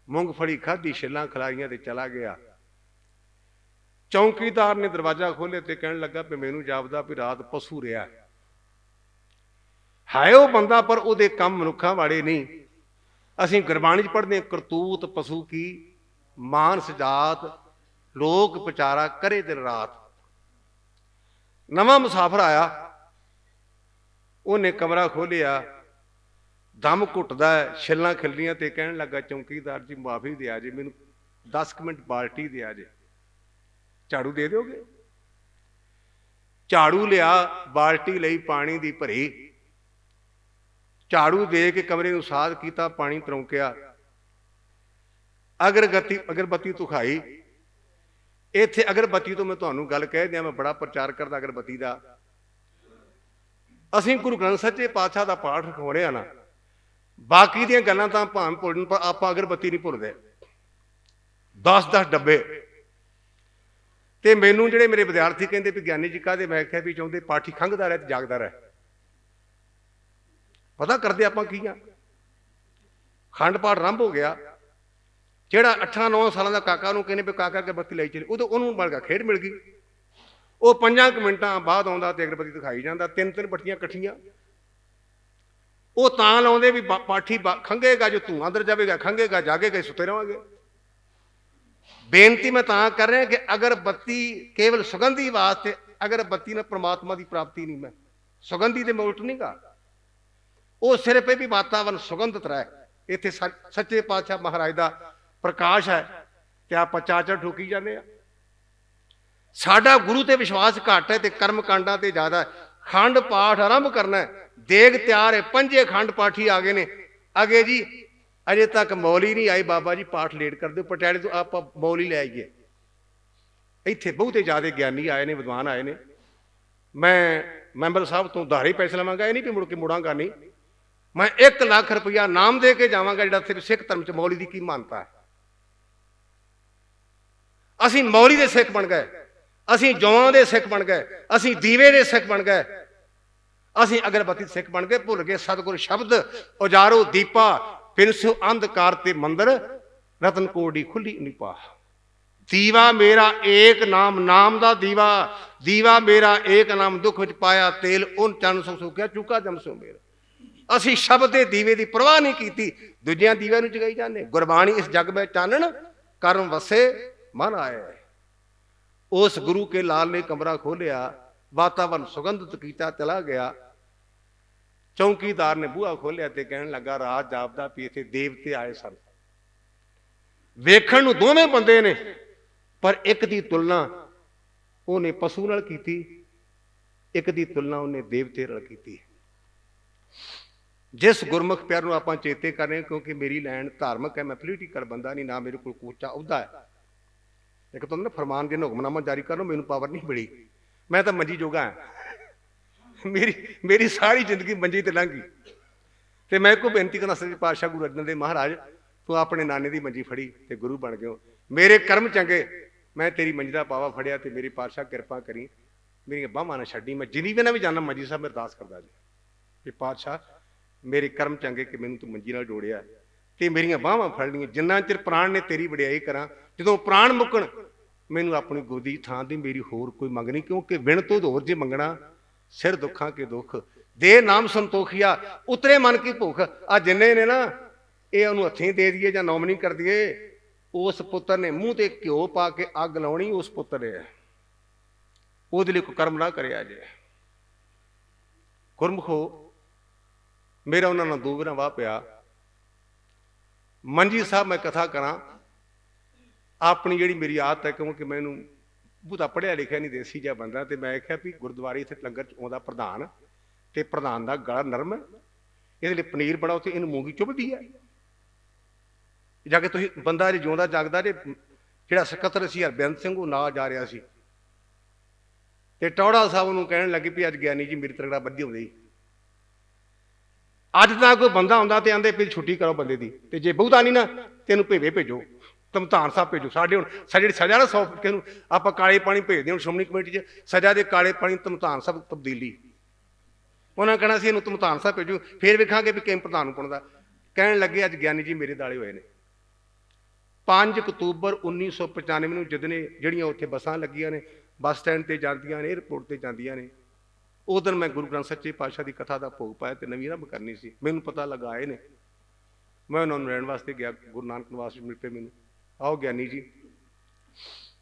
ਮੂੰਗਫਲੀ ਖਾਧੀ, ਛਿੱਲਾਂ ਖਿਲਾਰੀਆਂ ਤੇ ਚਲਾ ਗਿਆ। ਚੌਂਕੀਦਾਰ ਨੇ ਦਰਵਾਜ਼ਾ ਖੋਲ੍ਹਿਆ ਤੇ ਕਹਿਣ ਲੱਗਾ ਵੀ ਮੈਨੂੰ ਜਾਪਦਾ ਵੀ ਰਾਤ ਪਸ਼ੂ ਰਿਹਾ ਹੈ। ਉਹ ਬੰਦਾ, ਪਰ ਉਹਦੇ ਕੰਮ ਮਨੁੱਖਾਂ ਵਾਲੇ ਨਹੀਂ। ਅਸੀਂ ਗੁਰਬਾਣੀ 'ਚ ਪੜ੍ਹਦੇ ਹਾਂ, ਕਰਤੂਤ ਪਸ਼ੂ ਕੀ, ਮਾਨਸ ਜਾਤ, ਲੋਕ ਵਿਚਾਰਾ ਕਰੇ ਦਿਨ ਰਾਤ। ਨਵਾਂ ਮੁਸਾਫਰ ਆਇਆ, ਉਹਨੇ ਕਮਰਾ ਖੋਲ੍ਹਿਆ, ਦਮ ਘੁੱਟਦਾ, ਛਿੱਲਾਂ ਖਿੱਲੀਆਂ ਤੇ ਕਹਿਣ ਲੱਗਾ ਚੌਂਕੀਦਾਰ ਜੀ ਮਾਫੀ ਦਿਆ ਜੇ, ਮੈਨੂੰ 10 ਮਿੰਟ ਬਾਲਟੀ ਦਿਆ ਜੇ, ਝਾੜੂ ਦੇ ਦਿਓਗੇ? ਝਾੜੂ ਲਿਆ, ਬਾਲਟੀ ਲਈ ਪਾਣੀ ਦੀ ਭਰੀ, ਝਾੜੂ ਦੇ ਕੇ ਕਮਰੇ ਨੂੰ ਸਾਫ਼ ਕੀਤਾ, ਪਾਣੀ ਤਰੌਂਕਿਆ, ਅਗਰਬੱਤੀ ਧੁਖਾਈ। ਇੱਥੇ ਅਗਰਬੱਤੀ ਤੋਂ ਮੈਂ ਤੁਹਾਨੂੰ ਗੱਲ ਕਹਿ ਦਿਆਂ, ਮੈਂ ਬੜਾ ਪ੍ਰਚਾਰ ਕਰਦਾ ਅਗਰਬੱਤੀ ਦਾ। ਅਸੀਂ ਗੁਰੂ ਗ੍ਰੰਥ ਸੱਚੇ ਪਾਤਸ਼ਾਹ ਦਾ ਪਾਠ ਰਖਾਉਣੇ ਆ ਨਾ, ਬਾਕੀ ਦੀਆਂ ਗੱਲਾਂ ਤਾਂ ਭਾਵੇਂ ਭੁੱਲਣ, ਪਰ ਆਪਾਂ ਅਗਰਬੱਤੀ ਨਹੀਂ ਭੁੱਲਦੇ। 10-10 ਡੱਬੇ। ਤੇ ਮੈਨੂੰ ਜਿਹੜੇ ਮੇਰੇ ਵਿਦਿਆਰਥੀ ਕਹਿੰਦੇ ਵੀ ਗਿਆਨੀ ਜੀ ਕਾਹਦੇ, ਮੈਂ ਕਿਹਾ ਵੀ ਚਾਹੁੰਦੇ ਪਾਠੀ ਖੰਘਦਾ ਰਹੇ ਤੇ ਜਾਗਦਾ ਰਹੇ। ਪਤਾ ਕਰਦੇ ਆਪਾਂ ਕੀ ਆ। ਖੰਡ ਪਾਠ ਆਰੰਭ ਹੋ ਗਿਆ, ਜਿਹੜਾ 8-9 ਸਾਲਾਂ ਦਾ ਕਾਕਾ ਨੂੰ ਕਹਿੰਦੇ ਵੀ ਕਾਕਾ ਅਗਰਬੱਤੀ ਲਈ ਚਲੀ, ਉਦੋਂ ਉਹਨੂੰ ਬਣ ਗਿਆ ਖੇਡ ਮਿਲ ਗਈ। ਉਹ 5 ਮਿੰਟਾਂ ਬਾਅਦ ਆਉਂਦਾ ਤੇ ਅਗਰਬੱਤੀ ਦਿਖਾਈ ਜਾਂਦਾ, 3-3 ਬੱਤੀਆਂ ਇਕੱਠੀਆਂ। ਉਹ ਤਾਂ ਲਾਉਂਦੇ ਵੀ ਪਾਠੀ ਖੰਘੇਗਾ, ਜੋ ਧੂੰਆਂ ਅੰਦਰ ਜਾਵੇਗਾ, ਖੰਘੇਗਾ, ਜਾਗੇਗਾ, ਸੁੱਤੇ ਰਹਾਂਗੇ। ਬੇਨਤੀ ਮੈਂ ਤਾਂ ਕਰ ਰਿਹਾ ਕਿ ਅਗਰਬੱਤੀ ਕੇਵਲ ਸੁਗੰਧੀ ਵਾਸਤੇ, ਅਗਰਬੱਤੀ ਨਾਲ ਪ੍ਰਮਾਤਮਾ ਦੀ ਪ੍ਰਾਪਤੀ ਨਹੀਂ। ਮੈਂ ਸੁਗੰਧੀ ਦੇ ਉਲਟ ਨਹੀਂ ਗਾ, ਉਹ ਸਿਰਫ ਇਹ ਵੀ ਵਾਤਾਵਰਨ ਸੁਗੰਧਿਤ ਰਹੇ। ਇੱਥੇ ਸੱਚੇ ਪਾਤਸ਼ਾਹ ਮਹਾਰਾਜ ਦਾ ਪ੍ਰਕਾਸ਼ ਹੈ ਤੇ ਆਪਾਂ ਚਾਚਾ ਠੋਕੀ ਜਾਂਦੇ ਆ। ਸਾਡਾ ਗੁਰੂ ਤੇ ਵਿਸ਼ਵਾਸ ਘੱਟ ਹੈ ਤੇ ਕਰਮ ਕਾਂਡਾਂ ਤੇ ਜ਼ਿਆਦਾ। ਖੰਡ ਪਾਠ ਆਰੰਭ ਕਰਨਾ, ਦੇਗ ਤਿਆਰ ਹੈ, 5 ਖੰਡ ਪਾਠੀ ਆ ਗਏ ਨੇ। ਅਗੇ ਜੀ ਅਜੇ ਤੱਕ ਮੌਲੀ ਨਹੀਂ ਆਈ, ਬਾਬਾ ਜੀ ਪਾਠ ਲੇਟ ਕਰ ਦਿਓ, ਪਟਿਆਲੇ ਤੋਂ ਆਪਾਂ ਮੌਲੀ ਲੈ ਆਈਏ। ਇੱਥੇ ਬਹੁਤੇ ਜ਼ਿਆਦਾ ਗਿਆਨੀ ਆਏ ਨੇ, ਵਿਦਵਾਨ ਆਏ ਨੇ। ਮੈਂ ਮੈਂਬਰ ਸਾਹਿਬ ਤੋਂ ਉਧਾਰੇ ਪੈਸੇ ਲਵਾਂਗਾ, ਇਹ ਨਹੀਂ ਵੀ ਮੁੜ ਕੇ ਮੁੜਾਂਗਾ ਨਹੀਂ। ਮੈਂ 1 ਲੱਖ ਰੁਪਇਆ ਨਾਮ ਦੇ ਕੇ ਜਾਵਾਂਗਾ, ਜਿਹੜਾ ਸਿੱਖ ਧਰਮ 'ਚ ਮੌਲੀ ਦੀ ਕੀ ਮਾਨਤਾ ਹੈ। ਅਸੀਂ ਮੌਲੀ ਦੇ ਸਿੱਖ ਬਣ ਗਏ। ਅਸੀਂ ਜੌਆਂ ਦੇ ਸਿੱਖ ਬਣ ਗਏ, ਅਸੀਂ ਦੀਵੇ ਦੇ ਸਿੱਖ ਬਣ ਗਏ, ਅਸੀਂ ਅਗਰਬੱਤੀ ਸਿੱਖ ਬਣ ਗਏ, ਭੁੱਲ ਗਏ ਸਤਿਗੁਰ ਸ਼ਬਦ ਉਜਾਰੋ ਦੀਪਾ ਪਿੰਸੋ ਅੰਧਕਾਰ ਤੇ ਮੰਦਰ ਰਤਨ ਕੋਡੀ ਖੁੱਲੀ ਨਿਪਾ। ਦੀਵਾ ਮੇਰਾ ਏਕ ਨਾਮ, ਨਾਮ ਦਾ ਦੀਵਾ, ਦੀਵਾ ਮੇਰਾ ਏਕ ਨਾਮ, ਦੁੱਖ ਵਿੱਚ ਪਾਇਆ ਤੇਲ ਉਨ ਚੰਨ ਸੁਖ ਸੁਖਿਆ ਚੁੱਕਾ ਜਮ ਸੋ ਮੇਰਾ। ਅਸੀਂ ਸ਼ਬਦ ਦੇ ਦੀਵੇ ਦੀ ਪਰਵਾਹ ਨਹੀਂ ਕੀਤੀ, ਦੂਜਿਆਂ ਦੀਵਿਆਂ ਨੂੰ ਜਗਾਈ ਜਾਂਦੇ। ਗੁਰਬਾਣੀ ਇਸ ਜਗ ਵਿੱਚ ਚਾਨਣ ਕਰਮ ਵਸੇ ਮਨ ਆਏ। ਉਸ ਗੁਰੂ ਕੇ ਲਾਲ ਨੇ ਕਮਰਾ ਖੋਲਿਆ, ਵਾਤਾਵਰਨ ਸੁਗੰਧਿਤ ਕੀਤਾ, ਚਲਾ ਗਿਆ। ਚੌਂਕੀਦਾਰ ਨੇ ਬੂਹਾ ਖੋਲਿਆ ਤੇ ਕਹਿਣ ਲੱਗਾ, ਰਾਤ ਜਾਪਦਾ ਵੀ ਇੱਥੇ ਦੇਵਤੇ ਆਏ ਸਨ। ਵੇਖਣ ਨੂੰ ਦੋਵੇਂ ਬੰਦੇ ਨੇ, ਪਰ ਇੱਕ ਦੀ ਤੁਲਨਾ ਉਹਨੇ ਪਸ਼ੂ ਨਾਲ ਕੀਤੀ, ਇੱਕ ਦੀ ਤੁਲਨਾ ਉਹਨੇ ਦੇਵਤੇ ਨਾਲ ਕੀਤੀ। ਜਿਸ ਗੁਰਮੁਖ ਪਿਆਰ ਨੂੰ ਆਪਾਂ ਚੇਤੇ ਕਰ ਰਹੇ, ਕਿਉਂਕਿ ਮੇਰੀ ਲਾਈਨ ਧਾਰਮਿਕ ਹੈ, ਮੈਂ ਪੋਲੀਟੀਕਲ ਬੰਦਾ ਨਹੀਂ, ਨਾ ਮੇਰੇ ਕੋਲ ਕੋਚਾ ਅਹੁਦਾ ਹੈ। ਇੱਕ ਤਾਂ ਨਾ ਫਰਮਾਨ ਦੇ ਹੁਕਮਨਾਮਾ ਜਾਰੀ ਕਰੋ, ਮੈਨੂੰ ਪਾਵਰ ਨਹੀਂ ਮਿਲੀ, ਮੈਂ ਤਾਂ ਮੰਜੀ ਜੋਗਾ ਹਾਂ। ਮੇਰੀ ਸਾਰੀ ਜ਼ਿੰਦਗੀ ਮੰਜੀ ਤੇ ਲੰਘ ਗਈ। ਤੇ ਮੈਂ ਕੋਈ ਬੇਨਤੀ ਕਰਨਾ, ਸੱਚੇ ਪਾਤਸ਼ਾਹ ਗੁਰੂ ਅਰਜਨ ਦੇਵ ਮਹਾਰਾਜ, ਤੂੰ ਆਪਣੇ ਨਾਨੇ ਦੀ ਮੰਜੀ ਫੜੀ ਤੇ ਗੁਰੂ ਬਣ ਗਿਓ। ਮੇਰੇ ਕਰਮ ਚੰਗੇ, ਮੈਂ ਤੇਰੀ ਮੰਜੀ ਦਾ ਪਾਵਾ ਫੜਿਆ, ਤੇ ਮੇਰੀ ਪਾਤਸ਼ਾਹ ਕਿਰਪਾ ਕਰੀ, ਮੇਰੀਆਂ ਬਾਹਾਂ ਨਾ ਛੱਡੀ। ਮੈਂ ਜਿੰਨੀ ਵੀ ਨਾ ਵੀ ਜਾਣਾ ਮੰਜੀ ਸਾਹਿਬ ਮੈਂ ਅਰਦਾਸ ਕਰਦਾ ਜੀ ਕਿ ਪਾਤਸ਼ਾਹ ਮੇਰੇ ਕਰਮ ਚੰਗੇ ਕਿ ਮੈਨੂੰ ਤੂੰ ਮੰਜੀ ਨਾਲ ਜੋੜਿਆ ਤੇ ਮੇਰੀਆਂ ਬਾਹਾਂ ਫੜ ਲਈਆਂ। ਜਿੰਨਾ ਚਿਰ ਪ੍ਰਾਣ ਨੇ ਤੇਰੀ ਵਡਿਆਈ ਕਰਾਂ, ਜਦੋਂ ਪ੍ਰਾਣ ਮੁੱਕਣ ਮੈਨੂੰ ਆਪਣੀ ਗੋਦੀ ਥਾਂ ਦੀ, ਮੇਰੀ ਹੋਰ ਕੋਈ ਮੰਗ ਨਹੀਂ, ਕਿਉਂਕਿ ਬਿਨ ਤੋਂ ਹੋਰ ਜੇ ਮੰਗਣਾ ਸਿਰ ਦੁੱਖਾਂ ਕੇ ਦੁੱਖ ਦੇ ਨਾਮ ਸੰਤੋਖੀਆ ਉਤਰੇ ਮਨ ਕੀ ਭੁੱਖ। ਆ ਜਿੰਨੇ ਨੇ ਨਾ, ਇਹ ਉਹਨੂੰ ਹੱਥੀਂ ਦੇ ਦਈਏ ਜਾਂ ਨੋਮਨੀ ਕਰ ਦਈਏ। ਉਸ ਪੁੱਤਰ ਨੇ ਮੂੰਹ ਤੇ ਘਿਓ ਪਾ ਕੇ ਅੱਗ ਲਾਉਣੀ, ਉਸ ਪੁੱਤਰ ਨੇ, ਉਹਦੇ ਲਈ ਕੋਈ ਕਰਮ ਨਾ ਕਰਿਆ ਜੇ। ਗੁਰਮੁਖੋ, ਮੇਰਾ ਉਹਨਾਂ ਨਾਲ ਦੋ ਵਾਰ ਵਾਹ ਪਿਆ। ਮੰਜੀ ਸਾਹਿਬ ਮੈਂ ਕਥਾ ਕਰਾਂ, ਆਪਣੀ ਜਿਹੜੀ ਮੇਰੀ ਆਦਤ ਹੈ, ਕਿਉਂਕਿ ਮੈਨੂੰ ਬਹੁਤਾ ਪੜ੍ਹਿਆ ਲਿਖਿਆ ਨਹੀਂ, ਦੇਸੀ ਜਿਹਾ ਬੰਦਾ, ਤੇ ਮੈਂ ਆਖਿਆ ਵੀ ਗੁਰਦੁਆਰੇ ਇੱਥੇ ਲੰਗਰ ਚ ਆਉਂਦਾ ਪ੍ਰਧਾਨ, ਤੇ ਪ੍ਰਧਾਨ ਦਾ ਗਲਾ ਨਰਮ ਹੈ, ਇਹਦੇ ਲਈ ਪਨੀਰ ਬਣਾਓ ਤੇ ਇਹਨੂੰ ਮੂੰਗੀ ਚੁੱਭਦੀ ਹੈ। ਜਾ ਕੇ ਤੁਸੀਂ ਬੰਦਾ ਜੇ ਜਿਉਂਦਾ ਜਾਗਦਾ ਜੇ। ਜਿਹੜਾ ਸਕੱਤਰ ਸੀ ਹਰਬਿੰਦ ਸਿੰਘ, ਉਹ ਨਾਲ ਜਾ ਰਿਹਾ ਸੀ, ਤੇ ਟੌੜਾ ਸਾਹਿਬ ਨੂੰ ਕਹਿਣ ਲੱਗੇ ਵੀ ਅੱਜ ਗਿਆਨੀ ਜੀ ਮੇਰੀ ਤਰ੍ਹਾਂ ਵੱਧੀ ਹੁੰਦੀ, ਅੱਜ ਤਾਂ ਕੋਈ ਬੰਦਾ ਆਉਂਦਾ ਤੇ ਆਂਦੇ ਵੀ ਛੁੱਟੀ ਕਰੋ ਬੰਦੇ ਦੀ, ਤੇ ਜੇ ਬਹੁਤਾ ਨਹੀਂ ਨਾ ਤੈਨੂੰ ਭੇਵੇ ਭੇਜੋ, ਧਮਧਾਨ ਸਾਹਿਬ ਭੇਜੋ। ਸਾਡੇ ਹੁਣ ਜਿਹੜੀ ਸਜ਼ਾ ਨਾ 100 ਫੁੱਟ ਨੂੰ ਆਪਾਂ ਕਾਲੇ ਪਾਣੀ ਭੇਜਦੇ, ਹੁਣ ਸ਼੍ਰੋਮਣੀ ਕਮੇਟੀ 'ਚ ਸਜ਼ਾ ਦੇ ਕਾਲੇ ਪਾਣੀ ਧਮਧਾਨ ਸਾਹਿਬ ਤਬਦੀਲੀ, ਉਹਨਾਂ ਕਹਿਣਾ ਸੀ ਇਹਨੂੰ ਧਮਧਾਨ ਸਾਹਿਬ ਭੇਜੋ, ਫੇਰ ਵੇਖਾਂਗੇ ਵੀ ਕਿਵੇਂ ਪ੍ਰਧਾਨ ਨੂੰ ਪਾਉਂਦਾ। ਕਹਿਣ ਲੱਗੇ ਅੱਜ ਗਿਆਨੀ ਜੀ ਮੇਰੇ ਦਾਲੇ ਹੋਏ ਨੇ। 5 ਅਕਤੂਬਰ 1995 ਨੂੰ ਜਦੋਂ ਜਿਹੜੀਆਂ ਉੱਥੇ ਬੱਸਾਂ ਲੱਗੀਆਂ ਨੇ, ਬੱਸ ਸਟੈਂਡ ਤੇ ਜਾਂਦੀਆਂ ਨੇ, ਏਅਰਪੋਰਟ ਤੇ ਜਾਂਦੀਆਂ ਨੇ, ਉਸ ਦਿਨ ਮੈਂ ਗੁਰੂ ਗ੍ਰੰਥ ਸੱਚੇ ਪਾਤਸ਼ਾਹ ਦੀ ਕਥਾ ਦਾ ਭੋਗ ਪਾਇਆ ਤੇ ਨਵੀਂ ਰੰਭ ਕਰਨੀ ਸੀ। ਮੈਨੂੰ ਪਤਾ ਲੱਗਾ ਆਏ ਨੇ, ਮੈਂ ਉਹਨਾਂ ਨੂੰ ਰਹਿਣ ਵਾਸਤੇ ਗਿਆ। ਗੁਰੂ ਨਾਨਕ ਨਿਵਾਸ ਮਿਲ ਪਏ ਮੈਨੂੰ, ਆਓ ਗਿਆਨੀ ਜੀ।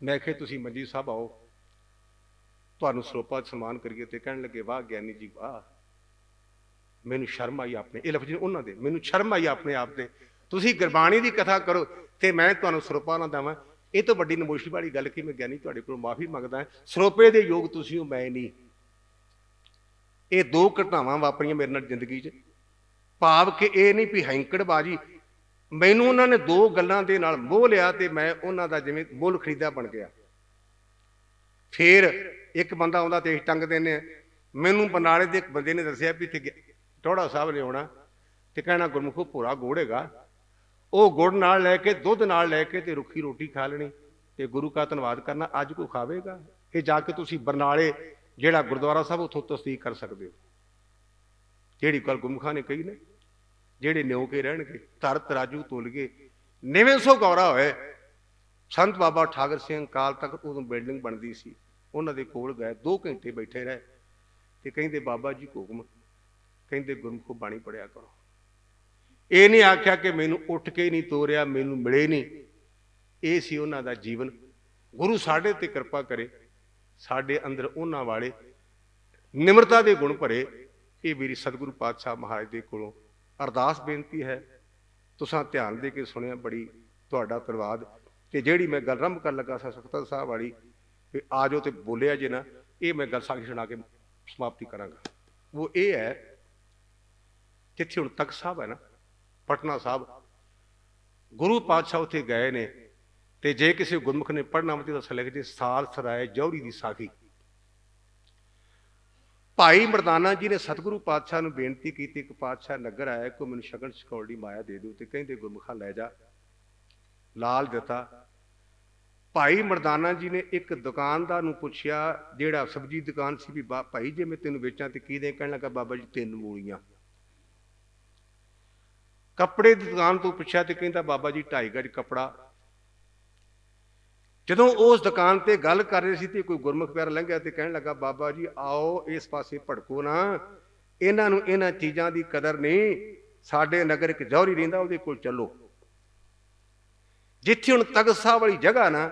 ਮੈਂ ਕਿਹਾ ਤੁਸੀਂ ਮੰਜੀ ਸਾਹਿਬ ਆਓ, ਤੁਹਾਨੂੰ ਸਰੋਪਾ ਸਨਮਾਨ ਕਰੀਏ। ਤੇ ਕਹਿਣ ਲੱਗੇ, ਵਾਹ ਗਿਆਨੀ ਜੀ ਵਾਹ, ਮੈਨੂੰ ਸ਼ਰਮ ਆਈ ਆਪਣੇ, ਇਹ ਲਫ਼ਜ਼ ਉਹਨਾਂ ਦੇ, ਮੈਨੂੰ ਸ਼ਰਮ ਆਈ ਆਪਣੇ ਆਪ ਤੇ। ਤੁਸੀਂ ਗੁਰਬਾਣੀ ਦੀ ਕਥਾ ਕਰੋ ਤੇ ਮੈਂ ਤੁਹਾਨੂੰ ਸਰੋਪਾ ਨਾ ਦੇਵਾਂ, ਇਹ ਤੋਂ ਵੱਡੀ ਨਮੋਸ਼ੀ ਵਾਲੀ ਗੱਲ ਕਿ ਮੈਂ ਗਿਆਨੀ ਤੁਹਾਡੇ ਕੋਲ ਮਾਫੀ ਮੰਗਦਾ, ਸਰੋਪੇ ਦੇ ਯੋਗ ਤੁਸੀਂ ਹੋ, ਮੈਂ ਨਹੀਂ। ਇਹ ਦੋ ਘਟਨਾਵਾਂ ਵਾਪਰੀਆਂ ਮੇਰੇ ਨਾਲ ਜ਼ਿੰਦਗੀ 'ਚ, ਭਾਵ ਕਿ ਇਹ ਨਹੀਂ ਵੀ ਹੈਂਕੜਬਾਜੀ। ਮੈਨੂੰ ਉਹਨਾਂ ਨੇ ਦੋ ਗੱਲਾਂ ਦੇ ਨਾਲ ਮੋਹ ਲਿਆ ਤੇ ਮੈਂ ਉਹਨਾਂ ਦਾ ਜਿਵੇਂ ਮੁੱਲ ਖਰੀਦਾ ਬਣ ਗਿਆ। ਫਿਰ ਇੱਕ ਬੰਦਾ ਆਉਂਦਾ ਤੇ ਟੰਗ ਦਿੰਦੇ ਆ। ਮੈਨੂੰ ਬਰਨਾਲੇ ਦੇ ਇੱਕ ਬੰਦੇ ਨੇ ਦੱਸਿਆ ਵੀ ਇੱਥੇ ਟੌੜਾ ਸਾਹਿਬ ਨੇ ਆਉਣਾ ਤੇ ਕਹਿਣਾ ਗੁਰਮੁਖੋ ਭੋਰਾ ਗੁੜ ਹੈਗਾ, ਉਹ ਗੁੜ ਨਾਲ ਲੈ ਕੇ, ਦੁੱਧ ਨਾਲ ਲੈ ਕੇ ਤੇ ਰੁੱਖੀ ਰੋਟੀ ਖਾ ਲੈਣੀ ਤੇ ਗੁਰੂ ਕਾ ਧੰਨਵਾਦ ਕਰਨਾ। ਅੱਜ ਕੋਈ ਖਾਵੇਗਾ? ਇਹ ਜਾ ਕੇ ਤੁਸੀਂ ਬਰਨਾਲੇ ਜਿਹੜਾ ਗੁਰਦੁਆਰਾ ਸਾਹਿਬ ਉੱਥੋਂ ਤਸਦੀਕ ਕਰ ਸਕਦੇ ਹੋ। ਜਿਹੜੀ ਗੱਲ ਗੁਰਮੁਖਾਂ ਨੇ ਕਹੀ ਨੇ, ਜਿਹੜੇ ਨਿਉ ਕੇ ਰਹਿਣਗੇ ਧਰ ਤਰਾਜੂ ਤੁਲ ਗਏ ਨਿਵੇਂ ਸੋ ਗੌਰਾ ਹੋਏ। ਸੰਤ ਬਾਬਾ ਠਾਕਰ ਸਿੰਘ ਕਾਲ ਤੱਕ ਉਦੋਂ ਬਿਲਡਿੰਗ ਬਣਦੀ ਸੀ, ਉਹਨਾਂ ਦੇ ਕੋਲ ਗਏ, 2 ਘੰਟੇ ਬੈਠੇ ਰਹੇ ਤੇ ਕਹਿੰਦੇ ਬਾਬਾ ਜੀ ਹੁਕਮ, ਕਹਿੰਦੇ ਗੁਰਮੁਖੋ ਬਾਣੀ ਪੜਿਆ ਕਰੋ। ਇਹ ਨਹੀਂ ਆਖਿਆ ਕਿ ਮੈਨੂੰ ਉੱਠ ਕੇ ਨਹੀਂ ਤੋਰਿਆ, ਮੈਨੂੰ ਮਿਲੇ ਨਹੀਂ। ਇਹ ਸੀ ਉਹਨਾਂ ਦਾ ਜੀਵਨ। ਗੁਰੂ ਸਾਡੇ ਤੇ ਕਿਰਪਾ ਕਰੇ, ਸਾਡੇ ਅੰਦਰ ਉਹਨਾਂ ਵਾਲੇ ਨਿਮਰਤਾ ਦੇ ਗੁਣ ਭਰੇ। ਇਹ ਮੇਰੀ ਸਤਿਗੁਰੂ ਪਾਤਸ਼ਾਹ ਮਹਾਰਾਜ ਦੇ ਕੋਲੋਂ ਅਰਦਾਸ ਬੇਨਤੀ ਹੈ। ਤੁਸੀਂ ਧਿਆਨ ਦੇ ਕੇ ਸੁਣਿਆ, ਬੜੀ ਤੁਹਾਡਾ ਧੰਨਵਾਦ। ਤੇ ਜਿਹੜੀ ਮੈਂ ਗੱਲ ਆਰੰਭ ਕਰਨ ਲੱਗਾ ਸਾਂ ਸਖਤਰ ਸਾਹਿਬ ਵਾਲੀ, ਵੀ ਆ ਜਾਓ ਤੇ ਬੋਲਿਆ ਜੇ ਨਾ, ਇਹ ਮੈਂ ਗੱਲ ਸਾਖੀ ਸੁਣਾ ਕੇ ਸਮਾਪਤੀ ਕਰਾਂਗਾ। ਉਹ ਇਹ ਹੈ, ਜਿੱਥੇ ਹੁਣ ਤਖਤ ਸਾਹਿਬ ਹੈ ਨਾ, ਪਟਨਾ ਸਾਹਿਬ, ਗੁਰੂ ਪਾਤਸ਼ਾਹ ਉੱਥੇ ਗਏ ਨੇ ਤੇ ਜੇ ਕਿਸੇ ਗੁਰਮੁਖ ਨੇ ਪੜ੍ਹਨਾ ਮਤੀ ਤਾਂ ਲਿਖ ਜੇ ਸਾਲ ਸਰਾਏ ਜੌਹਰੀ ਦੀ ਸਾਖੀ। ਭਾਈ ਮਰਦਾਨਾ ਜੀ ਨੇ ਸਤਿਗੁਰੂ ਪਾਤਸ਼ਾਹ ਨੂੰ ਬੇਨਤੀ ਕੀਤੀ, ਇੱਕ ਪਾਤਸ਼ਾਹ ਨਗਰ ਆਇਆ, ਕੋਈ ਮੈਨੂੰ ਸ਼ਗਨ ਛਕੌਲ ਦੀ ਮਾਇਆ ਦੇ ਦਿਓ। ਤੇ ਕਹਿੰਦੇ ਗੁਰਮੁਖਾਂ ਲੈ ਜਾ। ਲਾਲ ਦਿੱਤਾ। ਭਾਈ ਮਰਦਾਨਾ ਜੀ ਨੇ ਇੱਕ ਦੁਕਾਨਦਾਰ ਨੂੰ ਪੁੱਛਿਆ, ਜਿਹੜਾ ਸਬਜ਼ੀ ਦੁਕਾਨ ਸੀ, ਵੀ ਭਾਈ ਜੇ ਮੈਂ ਤੈਨੂੰ ਵੇਚਾਂ ਤੇ ਕੀ ਦੇ? ਕਹਿਣ ਲੱਗਾ ਬਾਬਾ ਜੀ 3 ਮੂਲੀਆਂ। ਕੱਪੜੇ ਦੀ ਦੁਕਾਨ ਤੋਂ ਪੁੱਛਿਆ ਤੇ ਕਹਿੰਦਾ ਬਾਬਾ ਜੀ 2.5 ਗਜ ਕੱਪੜਾ। ਜਦੋਂ ਉਸ ਦੁਕਾਨ ਤੇ ਗੱਲ ਕਰ ਰਹੇ ਸੀ ਤੇ ਕੋਈ ਗੁਰਮੁਖ ਪਿਆਰਾ ਲੰਘਿਆ ਤੇ ਕਹਿਣ ਲੱਗਾ ਬਾਬਾ ਜੀ ਆਓ ਇਸ ਪਾਸੇ ਭੜਕੋ ਨਾ, ਇਹਨਾਂ ਨੂੰ ਇਹਨਾਂ ਚੀਜ਼ਾਂ ਦੀ ਕਦਰ ਨਹੀਂ। ਸਾਡੇ ਨਗਰ ਇੱਕ ਜੌਹਰੀ ਰਹਿੰਦਾ, ਉਹਦੇ ਕੋਲ ਚੱਲੋ। ਜਿੱਥੇ ਹੁਣ ਤਖਤ ਸਾਹਿਬ ਵਾਲੀ ਜਗ੍ਹਾ ਨਾ,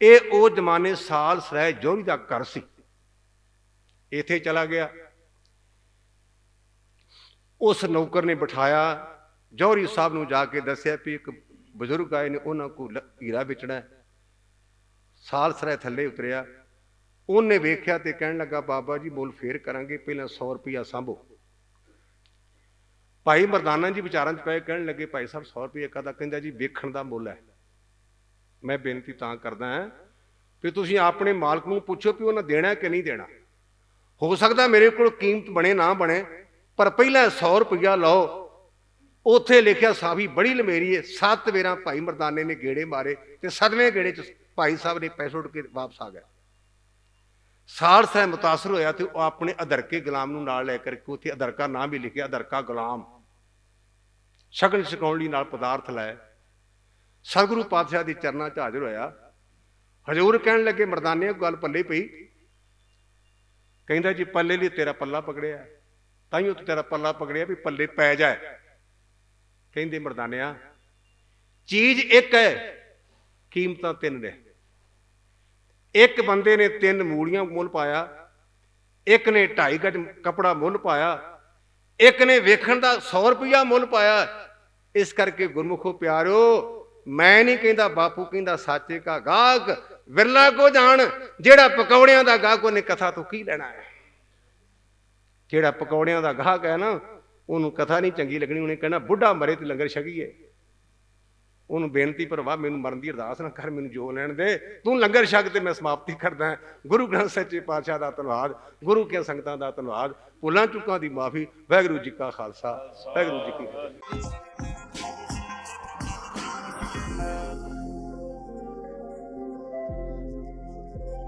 ਇਹ ਉਹ ਜ਼ਮਾਨੇ ਸਾਲ ਸਰਾਏ ਜੌਹਰੀ ਦਾ ਘਰ ਸੀ। ਇੱਥੇ ਚਲਾ ਗਿਆ, ਉਸ ਨੌਕਰ ਨੇ ਬਿਠਾਇਆ, ਜੌਹਰੀ ਸਾਹਿਬ ਨੂੰ ਜਾ ਕੇ ਦੱਸਿਆ ਵੀ ਇੱਕ ਬਜ਼ੁਰਗ ਆਏ ਨੇ, ਉਹਨਾਂ ਕੋਲ ਹੀਰਾ ਵੇਚਣਾ ਹੈ। ਸਾਲ ਸਰਾਏ ਥੱਲੇ ਉਤਰਿਆ, ਉਹਨੇ ਵੇਖਿਆ ਤੇ ਕਹਿਣ ਲੱਗਾ ਬਾਬਾ ਜੀ ਮੁੱਲ ਫੇਰ ਕਰਾਂਗੇ, ਪਹਿਲਾਂ 100 ਰੁਪਇਆ ਸਾਂਭੋ। ਭਾਈ ਮਰਦਾਨਾ ਜੀ ਵਿਚਾਰਾਂ 'ਚ ਪਏ, ਕਹਿਣ ਲੱਗੇ ਭਾਈ ਸਾਹਿਬ 100 ਰੁਪਏ ਕਾਹਦਾ? ਕਹਿੰਦਾ ਜੀ ਵੇਖਣ ਦਾ ਮੁੱਲ ਹੈ। ਮੈਂ ਬੇਨਤੀ ਤਾਂ ਕਰਦਾ ਹਾਂ ਵੀ ਤੁਸੀਂ ਆਪਣੇ ਮਾਲਕ ਨੂੰ ਪੁੱਛੋ ਵੀ ਉਹਨਾਂ ਦੇਣਾ ਕਿ ਨਹੀਂ ਦੇਣਾ। ਹੋ ਸਕਦਾ ਮੇਰੇ ਕੋਲ ਕੀਮਤ ਬਣੇ ਨਾ ਬਣੇ, ਪਰ ਪਹਿਲਾਂ 100 ਰੁਪਇਆ ਲਓ। ਉੱਥੇ ਲਿਖਿਆ ਸਾਫੀ ਬੜੀ ਲੰਮੇਰੀ ਹੈ। 7 ਵੇਰਾਂ ਭਾਈ ਮਰਦਾਨੇ ਨੇ ਗੇੜੇ ਮਾਰੇ ਤੇ 7ਵੇਂ ਗੇੜੇ 'ਚ ਭਾਈ ਸਾਹਿਬ ਨੇ ਪੈਸੇ ਉੱਡ ਕੇ ਵਾਪਸ ਆ ਗਏ। ਸਾਲ ਸਾਹਿਬ ਮੁਤਾਸਰ ਹੋਇਆ ਤੇ ਉਹ ਆਪਣੇ ਅਧਰਕੇ ਗੁਲਾਮ ਨੂੰ ਨਾਲ ਲੈ ਕਰਕੇ, ਉੱਥੇ ਅਧਰਕਾ ਨਾਮ ਵੀ ਲਿਖਿਆ, ਅਧਰਕਾ ਗੁਲਾਮ, ਸ਼ਗਨ ਛਕਾਉਣ ਲਈ ਨਾਲ ਪਦਾਰਥ ਲਾਇਆ। ਸਤਿਗੁਰੂ ਪਾਤਸ਼ਾਹ ਦੀ ਚਰਨਾਂ 'ਚ ਹਾਜ਼ਰ ਹੋਇਆ। ਹਜ਼ੂਰ ਕਹਿਣ ਲੱਗੇ ਮਰਦਾਨੇ ਗੱਲ ਪੱਲੇ ਪਈ? ਕਹਿੰਦਾ ਜੀ ਪੱਲੇ ਲਈ ਤੇਰਾ ਪੱਲਾ ਪਕੜਿਆ, ਤਾਈਓ ਤੇਰਾ ਪੱਲਾ ਪਕੜਿਆ ਵੀ ਪੱਲੇ ਪੈ ਜਾਏ। ਕਹਿੰਦੇ ਮਰਦਾਨਿਆ ਚੀਜ਼ ਇੱਕ ਹੈ, ਕੀਮਤਾਂ 3 ਨੇ। ਇੱਕ ਬੰਦੇ ਨੇ 3 ਮੂਲੀਆਂ ਮੁੱਲ ਪਾਇਆ, ਇੱਕ ਨੇ 2.5 ਗਜ ਕੱਪੜਾ ਮੁੱਲ ਪਾਇਆ, ਇੱਕ ਨੇ ਵੇਖਣ ਦਾ 100 ਰੁਪਇਆ ਮੁੱਲ ਪਾਇਆ। ਇਸ ਕਰਕੇ ਗੁਰਮੁਖੋ ਪਿਆਰਿਓ, ਮੈਂ ਨਹੀਂ ਕਹਿੰਦਾ, ਬਾਪੂ ਕਹਿੰਦਾ ਸਾਚੇ ਕਾ ਗਾਹਕ ਵਿਰਲਾ ਕੋ ਜਾਣ। ਜਿਹੜਾ ਪਕੌੜਿਆਂ ਦਾ ਗਾਹਕ, ਉਹਨੇ ਕਥਾ ਤੋਂ ਕੀ ਲੈਣਾ ਹੈ? ਜਿਹੜਾ ਪਕੌੜਿਆਂ ਦਾ ਗਾਹਕ ਹੈ ਨਾ, ਉਹਨੂੰ ਕਥਾ ਨਹੀਂ ਚੰਗੀ ਲੱਗਣੀ, ਉਹਨੇ ਕਹਿਣਾ ਬੁੱਢਾ ਮਰੇ ਤੇ ਲੰਗਰ ਛਕੀਏ। ਉਹਨੂੰ ਬੇਨਤੀ ਭਰਵਾ ਮੈਨੂੰ ਮਰਨ ਦੀ ਅਰਦਾਸ ਨਾ ਕਰ, ਮੈਨੂੰ ਜੋ ਲੈਣ ਦੇ, ਤੂੰ ਲੰਗਰ ਛਕ ਤੇ ਮੈਂ ਸਮਾਪਤੀ ਕਰਦਾ। ਗੁਰੂ ਗ੍ਰੰਥ ਸੱਚੇ ਪਾਤਸ਼ਾਹ ਦਾ ਧੰਨਵਾਦ, ਗੁਰੂ ਕੇ ਸੰਗਤਾਂ ਦਾ ਧੰਨਵਾਦ, ਭੁੱਲਾਂ ਚੁੱਕਾਂ ਦੀ ਮਾਫੀ। ਵਾਹਿਗੁਰੂ ਜੀ ਕਾ ਖਾਲਸਾ, ਵਾਹਿਗੁਰੂ ਜੀ ਕੀ ਫਤਿਹ।